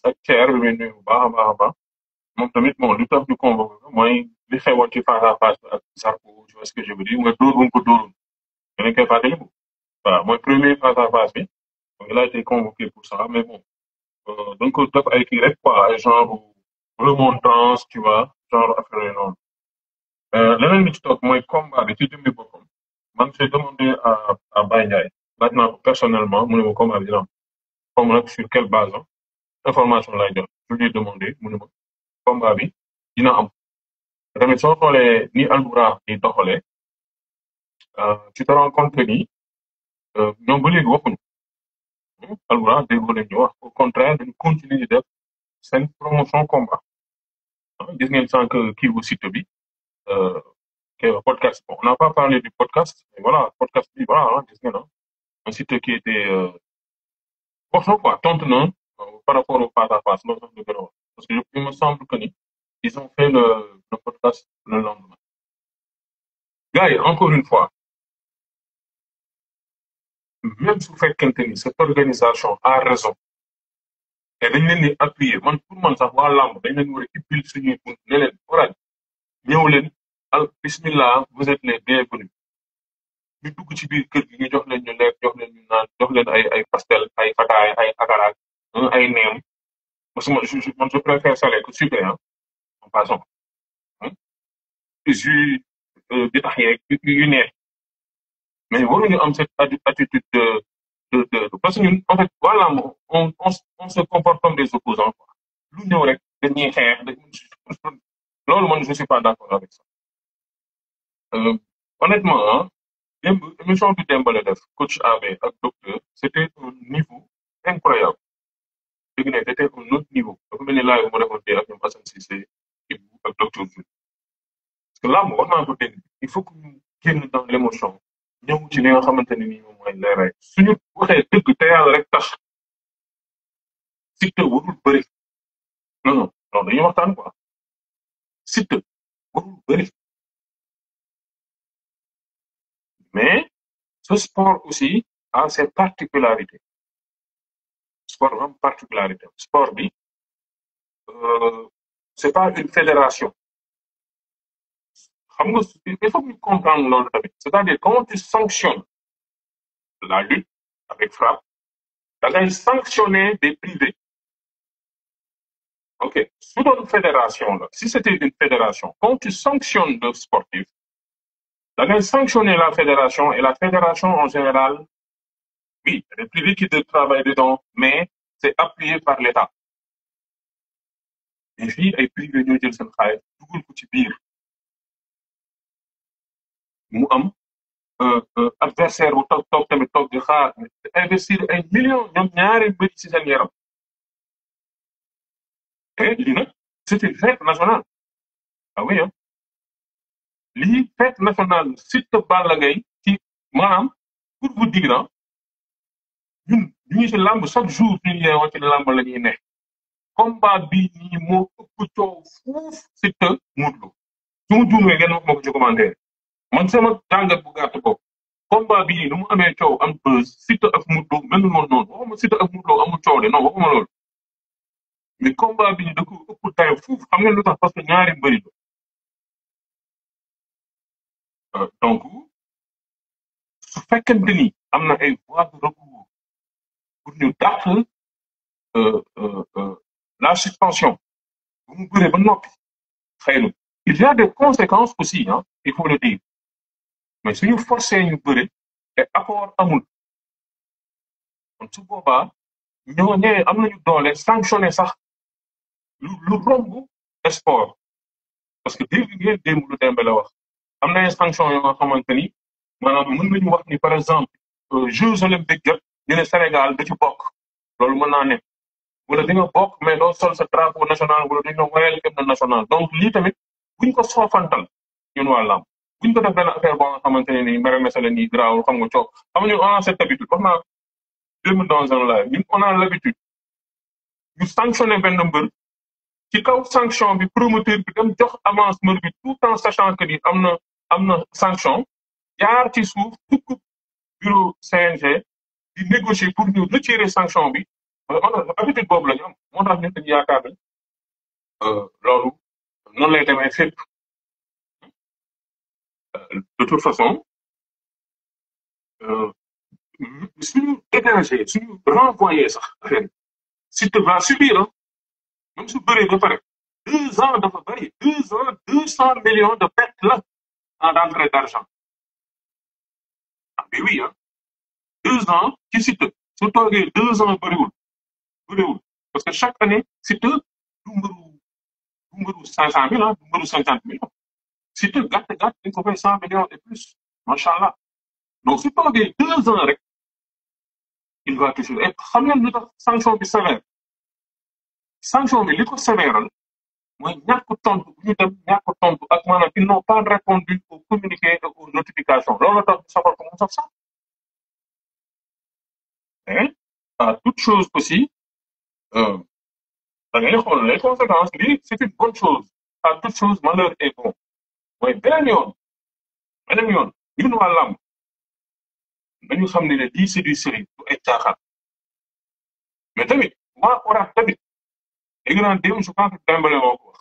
Speaker 6: ak Thier bi muy nuyu bu baax a baax a baax moom tamit bon li tax ñu convoqué ko mooy li xewoon ci face à face ak Zarko tu vois ce que je veux dire mooy dóor bu mu ko dóoroon danañ koy fàttaliku voilà mooy premier face à face bi donc il a été convoqué pour ça mais bon dañ ko def ay kii rek quoi ay genre remontrance tu vois genre affaire yooyu noonu leneen li ci toog mooy combat bi ci jëmmi boppam man j'ai demandé à Baye Ndiaye laaj naa ko personnellement mu ne ma combat bi dina am comme nag sur quelle base information lay jot je lui ai demandé mu ne ma combat bi dina am tamit soo xoolee ni Alboura di doxalee tu te rends compte que ni ñoom ba léegi waxuñu Alboura déggoo leen ñu wax au contraire dañu continuer di def seen promotion combat gis ngeen sànq kii wu site bi podcast bon on n'a pas parlé du podcast mais voilà podcast bi voilà gis ngeen un site qui était wax na quoi tontu na par rapport au face à face loolu sax ñu gën a wax parce que il me semble que ni ils ont fait le podcast le lendemain gars yi encore une fois même su fekkente ni cette organisation a raison et dañ leen di appuyer man pour man sax waa làmb dañ leen war a ibbil suñuy bunt ne leen oraaj ñëw leen al bismillah vous êtes les bienvenus ñu dugg ci biir kër gi ñu jox leen ñu lekk jox leen ñu naan jox leen ay pastel ay fataay ay akaraak ay neem parce que man je préfère salé que sucré en passant jus di tax yeeg yu neex mais waruñu am cette attitude de parce que ñun en fait waa làmb on se comporte comme des opposants quoi lu ñëw rek dañuy xeex loolu man je suis pas d'accord avec ça honnêtement démb émission bi démb la def coach AB ak docteur c'était un niveau incroyable dégg ne c'était un autre niveau dafa mel ni laaj mu defoon tey ak ñoom Assane Cissé ak docteur Diouf parce que làmb wax naa ko dégg il faut que ñu génn dans l'émotion ñëw ci li nga xamante ne nii moom mooy leeral suñu waxee dëgg te yàlla rek tax Siteu warul bëri non dañuy waxtaan quoi Siteu warul bëri mais ce sport aussi a ses particularités sport am particularité sport bi c'est pas une fédération xam nga il faut que ñu comprendre loolu tamit c'est-à-dire quand tu sanctionnes la lutte avec frappe da ngay sanctionner des privés ok su doon fédération la si c'était une fédération quand tu sanctionnes le sportif da ngay sanctionner la fédération et la fédération en général oui il y a des privés qui travaillent dedans mais c'est appuyé par l'État et fii ay privés ñoo jël seen xaalis dugal ko ci biir mu am adversaire bu toog tamit toog di xaar investir ay millions ñoom ñaari mbir ci seen yaram et lii nag c'est une fête nationale ah oui lii fête nationale Siteu Balla Gaye ci maanaam pour vous dire ñun ñu ngi ci làmb chaque jour suñu yeewoo ci làmb la ñuy ne combat bii nii moo ëpp coow fuuf Siteu Modou Lô su ma juumee ngeen wax ma ko ci commentaire man sama jàngat bu gàtt boobu combat bii nu mu amee coow am buzz Siteu ak Modou Lô mel noonu waxuma Siteu ak Modou Lô amul coow de non waxuma loolu mais combat bii da ko ëpp tayo fuuf xam ngeen lu tax parce que ñaari mbëri la donc su fekkente ni am na ay voies de recours pour ñu dàq la suspension bu mu bëree ba noppi xëy na il y a des conséquences aussi hein il faut le dire mais suñu forcé ñu bëre te accord amul kon su boobaa ñoo ñëwee am nañu doole sanctionné sax lu romb sport parce que dégg ngeen démb lu Dembélé wax am na ay sanction yoo xamante ni maanaam mën nañu wax ni par exemple Jeux olympiques jot ñu ne Sénégal da ci bokk loolu mën naa ne wala di nga bokk mais doo sol sa drapeau national wala dañoo wayal hymne national donc lii tamit buñ ko soofantal ñun waa làmb buñ ko def benn affaire boo nga xamante ne nii mere mesale nii garaawul xam nga coow xam nga ñun on a cette habitude wax naa démb dans un live ñun on a l'habitude ñu sanctionné benn mbër ci kaw sanction bi promoteur bi dem jox avance mbër bi tout en sachant que ni am na sanction jaar ci suuf dugg bureau CNG di négocier pour ñu retirer sanction bi habitude boobu la ñu am moo tax ñun dañu yaakaar ne loolu noonu lay demee fépp de toute façon suñu dégager suñu renvoyer sax affaire Siteu va subir hein même su bëree ba pare 2 ans dafa bëri 2 ans 200 millions de pertes là en entrée d'argent ah mais oui hein 2 ans ci Siteu su toogee 2 ans bëriwul parce que chaque année Siteu du mbëru 500 000 ah du mbëru 50 millions Siteu gàtt dañ ko fay 100 millions et plus macha allah donc su toogee 2 ans rek il va toujours et xam ngeen lu tax sanction bi sévère sanction bi li ko sévéral mooy ñàkk tontu bu ñu dem ñàkk tontu ak maanaam ils n'ont pas répondu aux communiqués et aux notifications loolu tax ñu safal ko mu saf sax mais à toute chose aussi da ngay xool les conséquences lii c'est une bonne chose à toute chose malheur est bon mooy beneen yoon ñun waa làmb dañu xam ne lii c'est du sérieux du ay caaxaan mais tamit waa ORAC tamit léegi naan démb je pense que Dembélé moo ko wax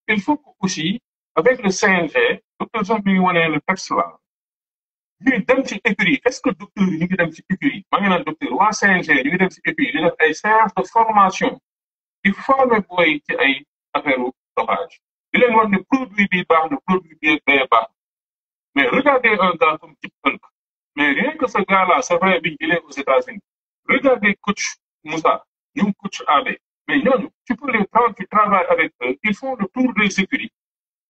Speaker 6: il faut que aussi avec le CNG docteur Jean bi wane le texte là ñuy dem ci écurie est-ce que docteur yi ñu ngi dem ci écurie maa ngi naan docteur waa CNG ñu ngi dem ci écurie di def ay séances de formation di former booy ci ay affaire dopage di leen wax ne produit bi baax na produit bi bee baax mais regardez un gars comme Chip Hunt mais rien que ce gars-là c'est vrai bi il est aux États-Unis regardez coach Moussa ñoom coach Abe mais ñooñu tu peux les prendre tu travailles avec eux ils font le tour des écuries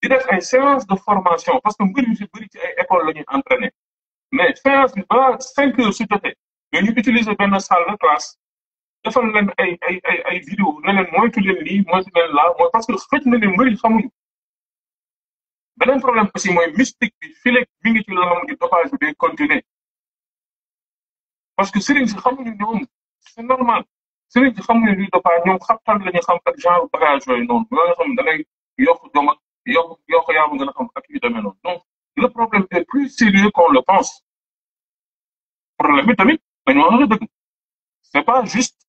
Speaker 6: di def ay séances de formation parce que mbir yu si bëri ci ay école la ñuy entraîner mais séance bi ba 5 heures su jotee mais ñu utiliser benn salle de classe defal leen ay vidéo ne leen moytu leen lii moytu leen laa mooy parce que xëj na ne mbëri xamuñu beneen problème aussi mooy mystique bi fii mi ngi ci laamu di dopage bi day continuer parce que sëriñ si xamuñu ñoom c'est normal sëriñ si xamuñu luy dopage ñoom xabtal la ñu xam ak genre bagage yooyu noonu yoo xam da ngay yokk jom ak yokk yaa ma gën a xam ak yu demee noonu donc le problème est plus sérieux qu'on le pense problème bi tamit dañu wax la dëgg c'est pas juste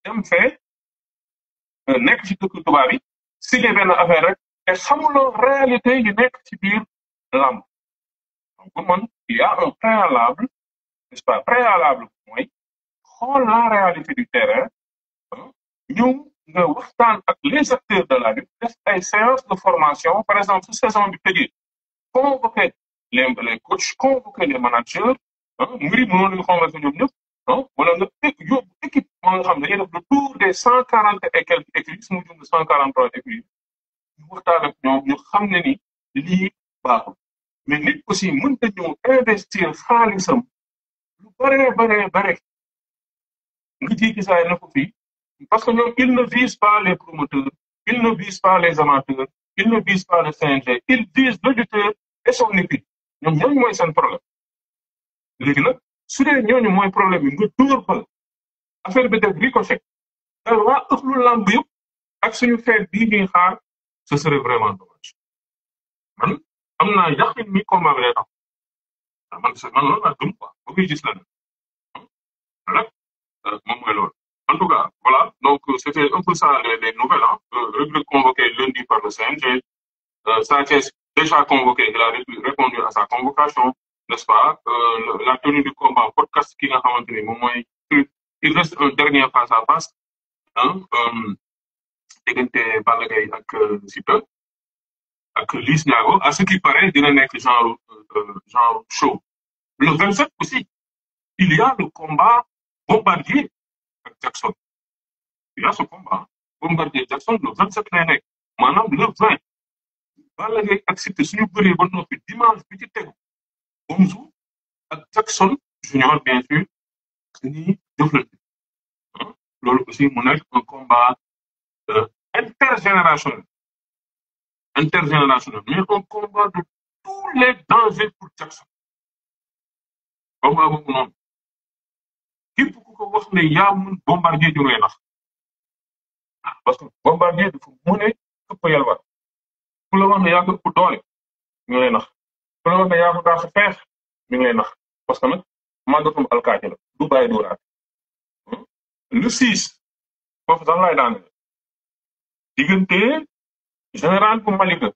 Speaker 6: dem fee nekk ci dëkk tubaab yi signé benn affaire rek te xamuloo réalité yi nekk ci biir làmb donc pour man il y a un préalable n'est-ce pas préalable mooy xool la réalité du terrain ñëw nga waxtaan ak les acteurs de la lutte def ay séances de formation par exemple su saison bi tëjee convoquer les coachs convoquer les managers mbir yi mënoon nañu convaincre ñoom ñëpp wala nga yóbbu équipe moo nga xam dañuy def le tour des 140 et quelques écuries su ma jum 143 écuries ñu waxtaan ak ñoom ñu xam ne ni lii baaxul mais nit aussi mën na ñëw investir xaalisam lu bare nga jékki saa yi na ko fii parce que ñoom ils ne visent pas les promoteurs ils ne visent pas les amateurs ils ne visent pas le CNG ils visent le lutteur et son équipe ñoom ñooñu mooy seen problème léegi nag su dee ñooñu mooy problème yi nga dóor ba affaire bi def ricochet te waa ëpp lu làmb yëpp ak suñu feet bii ñuy xaar ce serait vraiment dommage man am naa yaqin mi combat bi lay tax man loolu laa gëm quoi ba muy gis la nag moom mooy loolu en tout cas voilà donc c'était un peu ça les nouvelles Reug Reug convoqué lundi par le CNG Sa Thiès déjà convoqué il a répondu à sa convocation n'est-ce pas la tenue du combat podcast ki nga xamante ni moom mooy il reste un dernier face à face diggante Balla Gaye ak Siteu ak Liss Ndiago à ce qui paraît dina nekk genre show. Le 27 aussi il y a le combat Bombardier ak Jackson. Il y a ce combat Bombardier Jackson le 27 lay nekk maanaam le 20 Balla Gaye ak Siteu suñu bëree ba noppi dimanche bi ci tegu Omzo ak Jackson Junior bien sûr dañuy jëflante loolu aussi mu nekk un combat intergénérationnel mais un combat de tous les dangers pour Jackson combat boobu noonu képp ku ko wax ne yaa mun Bombardier ju ngay nax parce que Bombardier dafa mën a ëpp yalwaat ku la wax ne yaa ko ëpp doole ñu lay nax ku la wax ne yaa ko daa sa xeex ñu ngi lay nax parce que nag màggatum alkaati la du bàyyi dóoraat le 6 foofu sax laay daane diggante général bu Malika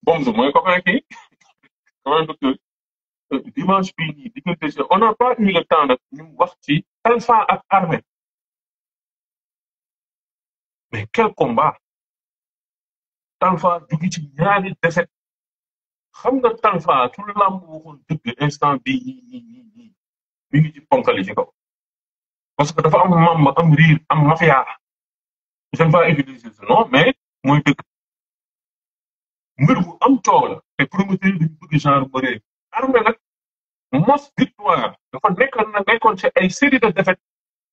Speaker 6: Bomzo mooy copain kii copain docteur dimanche bii nii diggante si on n'a pas eu le temps nag ñu wax ci Talfa ak Armée mais quel combat Talfa jugi ci ñaari défaite xam nga Talfa su lamb waxoon dëgg instant bii ñii mi ngi ci ponkali ci kaw parce que dafa am mamba am riir am mafia j'aime pas utiliser ce nom mais mooy dëgg mbir bu am coow la te promoteur yi dañu bëgg genre bëree Armée nag mos victoire dafa nekkoon ci ay série de défaites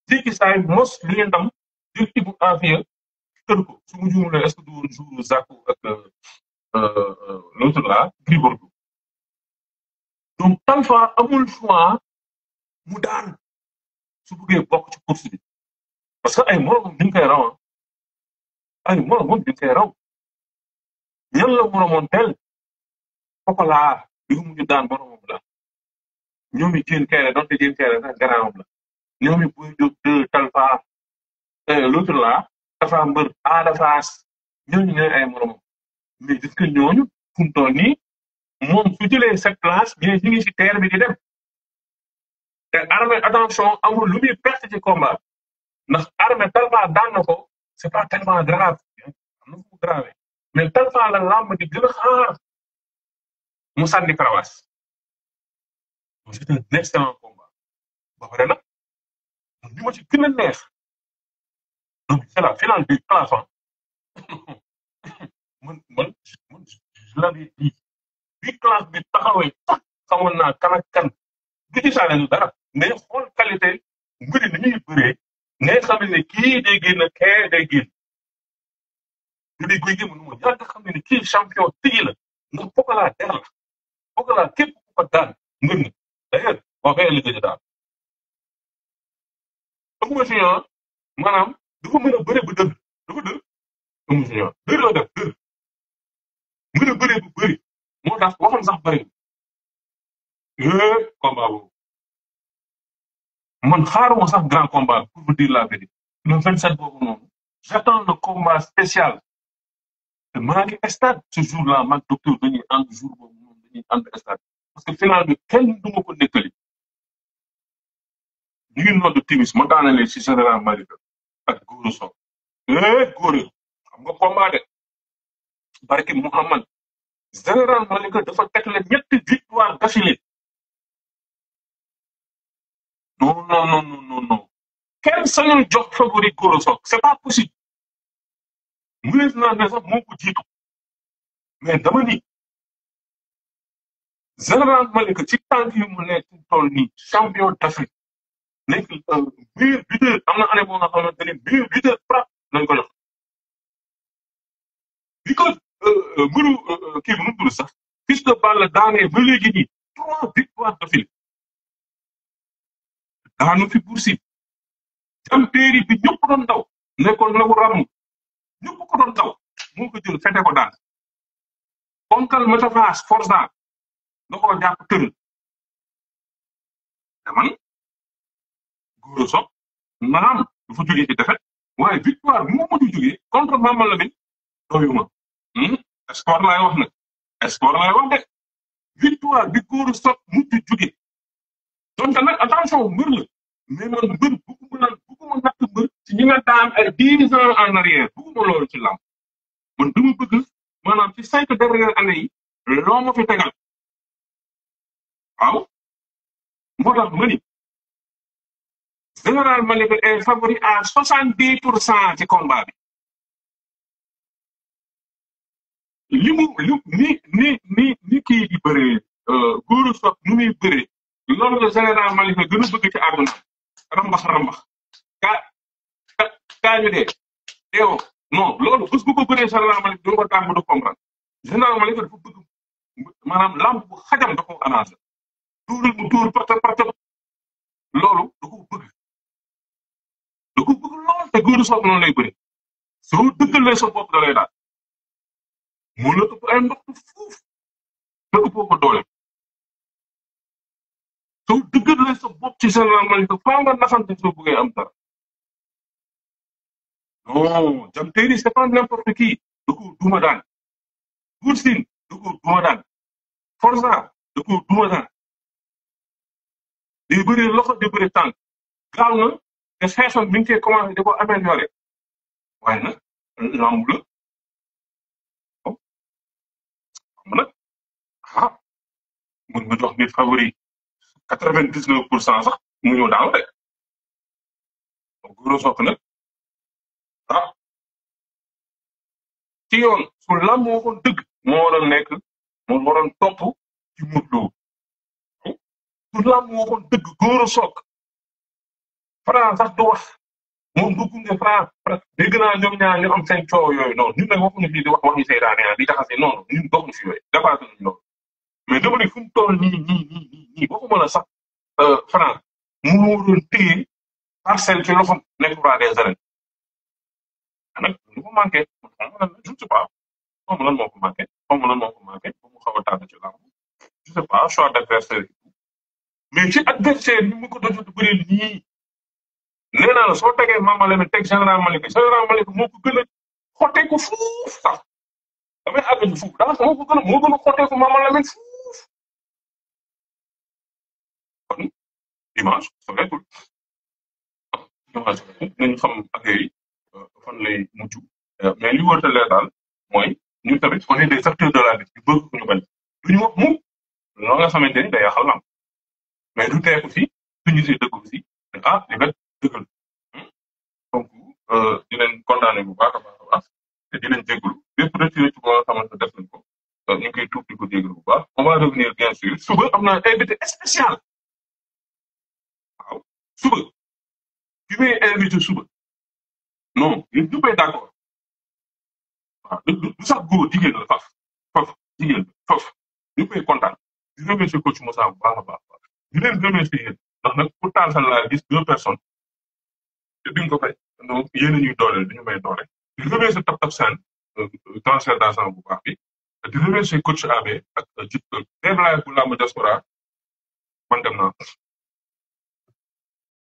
Speaker 6: jékki saay mos li ndam jël Ibou Afia kër ko su ma juumlee est-ce que du woon jour Zarko ak l'autre là Gris Bordeaux donc Talfa amul choix mu daan su bëggee bokk ci course bi parce que ay moromam dañ koy raw ñan la moromoon tel Pokola bi mu mujj daan moromam la ñoomi Diène Kairé donte Diène Kairé sax garaawam la ñoomi Boy Diop de Talfa l'autre là Tafa Mbër Ada Fass ñooñu ñooy ay moromam mais gis nga ñooñu fu mu toll nii moom su jëlee cette place bien ñu ngi ci terre bi di dem te Armée attention amul lu muy perte ci combat ndax Armée Talfa daan na ko c'est pas tellement grave am na fu grave mais Talfa la lamb di gën a xaar mu sànni karawaas c'est un excellent combat ba pare nag li ma ci gën a neex donc c'est la finale du classement man je l'avais dit bi classe bi taxawee sax xamoon naa kan ak kan du ci saale dara mais xool qualité mbiri ni ñuy bëree ngay xam ne kii day génn kee day génn du di guy gi mënu ma yàgg xam ne kii champion tigi la ndax Pokola der la Pokola képp ku ko daan ngër nga d'ailleurs boo koy liggéey daal Eumeu Junior maanaam dafa mën a bëre bu dëgg dafa dëgg Eumeu Junior dër la def dër mën a bëre bu bëri moo tax waxam sax bëri combat boobu man xaaruma sax grand combat pour vous dire la vérité le 27 boobu noonu j'attends le combat spécial te maa ngi stade ce jour-là man docteur dañuy ànd jour boobu noonu dañuy ànd stade parce que final bi kenn du ma ko nekkali ñu ngi nodd timis ma daanalee ci général Malika ak Gora Sock Gora xam nga combat de barki Mouhamad général Malika dafa tegle ñetti victoire d'affilée non kenn sañul jox favori Gora Sock c'est pas possible mënees naa ne sax moo ko jiitu mais dama ni général Malika ci tànk yi mu nekk toll nii champion d'Afrique nekk meilleur buteur am na année boo nga xamante ni meilleur buteur frappe lañ ko jox bi ko mbëru kii bu nu tudd sax Fils de Balla daanee ba léegi nii 3 victoires d'affilée daanu fi Boursin jamteeri bi ñëpp doon daw nekkoon na ko ramu ñëpp ko doon daw moo ko jël fete ko daan ponkal Matafas Forza da koo jàpp tëral te man Gora Sock naam dafa jógee ci défaite waaye victoire bi mu mujj jógee contre Mama Lamine doyuma sport laay wax nag sport laay wax de victoire bi Gora Sock mujj jógee donte nag attention mbër la mais man mbër bëgguma natt mbër ci ñi nga daan ay 10 ans en arrière bëgguma loolu ci làmb man dama bëgg maanaam ci 5 dernières années yi loo ma fi tegal waaw moo tax ma ni Général Malika est favori à 70% ci combat bi ni kii di bëree góoru soog nu muy bëree loolu la Général Malika gën a bëgg ci àdduna rambax kaa ñu dee teewoo non loolu bés bu ko bëree Général Malika du ko daan bu du comprendre Général Malika dafa bëgg maanaam lamb bu xajam da ko arrangé tuural mu tuur parte loolu da ko bëgg lool te góoru soog noonu lay bëri soo dëggalee sa bopp da lay daal moo la ëpp ay ndox fuuf te ëppoo ko doole soo dëggalee sa bopp ci Général Malika faa nga naxante soo bëggee am dara non Diam Terry c'est pas n'importe qui da ko duma daan Bour Sine da ko duma daan Forza da ko duma daan day bëri loxo di bëri tànk gaaw na te xeexam mi ngi koy commencé di ko amélioré waaye nag lamb la xam nag mën nga jox nit favori 99% sax mu ñëw daaw rek donc Gora Sock nag ci yoon su lamb waxoon dëgg moo waroon nekk moo waroon topp ci Modou Lo su lamb waxoon dëgg Gora Sock Franc sax du wax moom du gunge Franc dégg naa ñoom ñaar ñu am seen coow yooyu noonu ñun nag waxuñu fii di wax waxi seytaane di jaxase noonu ñun doxuñu fi yooyu dépassé nañu loolu mais dama ne fu mu toll nii waxuma la sax Franc mu waroon téye parcelle ci loxom nekk roi des arènes nag lu ko manqué xam nga je ne sais pas xaw ma lan moo ko manqué ba mu xaw a tànn ci làmb je sais pas choix d'adversaire mais ci adversaire ni mu ko doon bëri nii nee naa la soo tegee Mama Lamine teg Général Malika moo ko gën a xottee ko fuuf sax damay àgg ci fuuf daanaka moo gën a xottee ko Mama Lamine fuuf kon dimanche soreetul nañu xam affaire yi fan lay mucc mais li wërta leer daal mooy ñun tamit on est des acteurs de la lutte ñu bëgg ñu bañ duñu wax mukk loo nga xamante ni day yàqal lamb mais du tee aussi suñu si dëgg aussi li nga dëggal donc di leen condamné bu baax a baax te di leen jégalu bépp retiré ci boo nga xamante def nañ ko ñu ngi koy tuub di ko jégalu bu baax on va revenir bien sûr suba am na invité spécial waaw suba ki may invité suba non yéen ñëppay d'accord waaw du sax góor jigéen la faf jigéen faf ñëppay kontaan di remercier coach Moussa bu baax a baax di leen remercier yéen ndax nag pour taal san laa gis 2 personnes te duñ ko fay donc yéen a ñuy dooleel du ñu may doole di remercier Tap Sane transfert d'argent bu baax bi di remercier coach AB ak Dave Live bu Lamb Diaspora man dem naa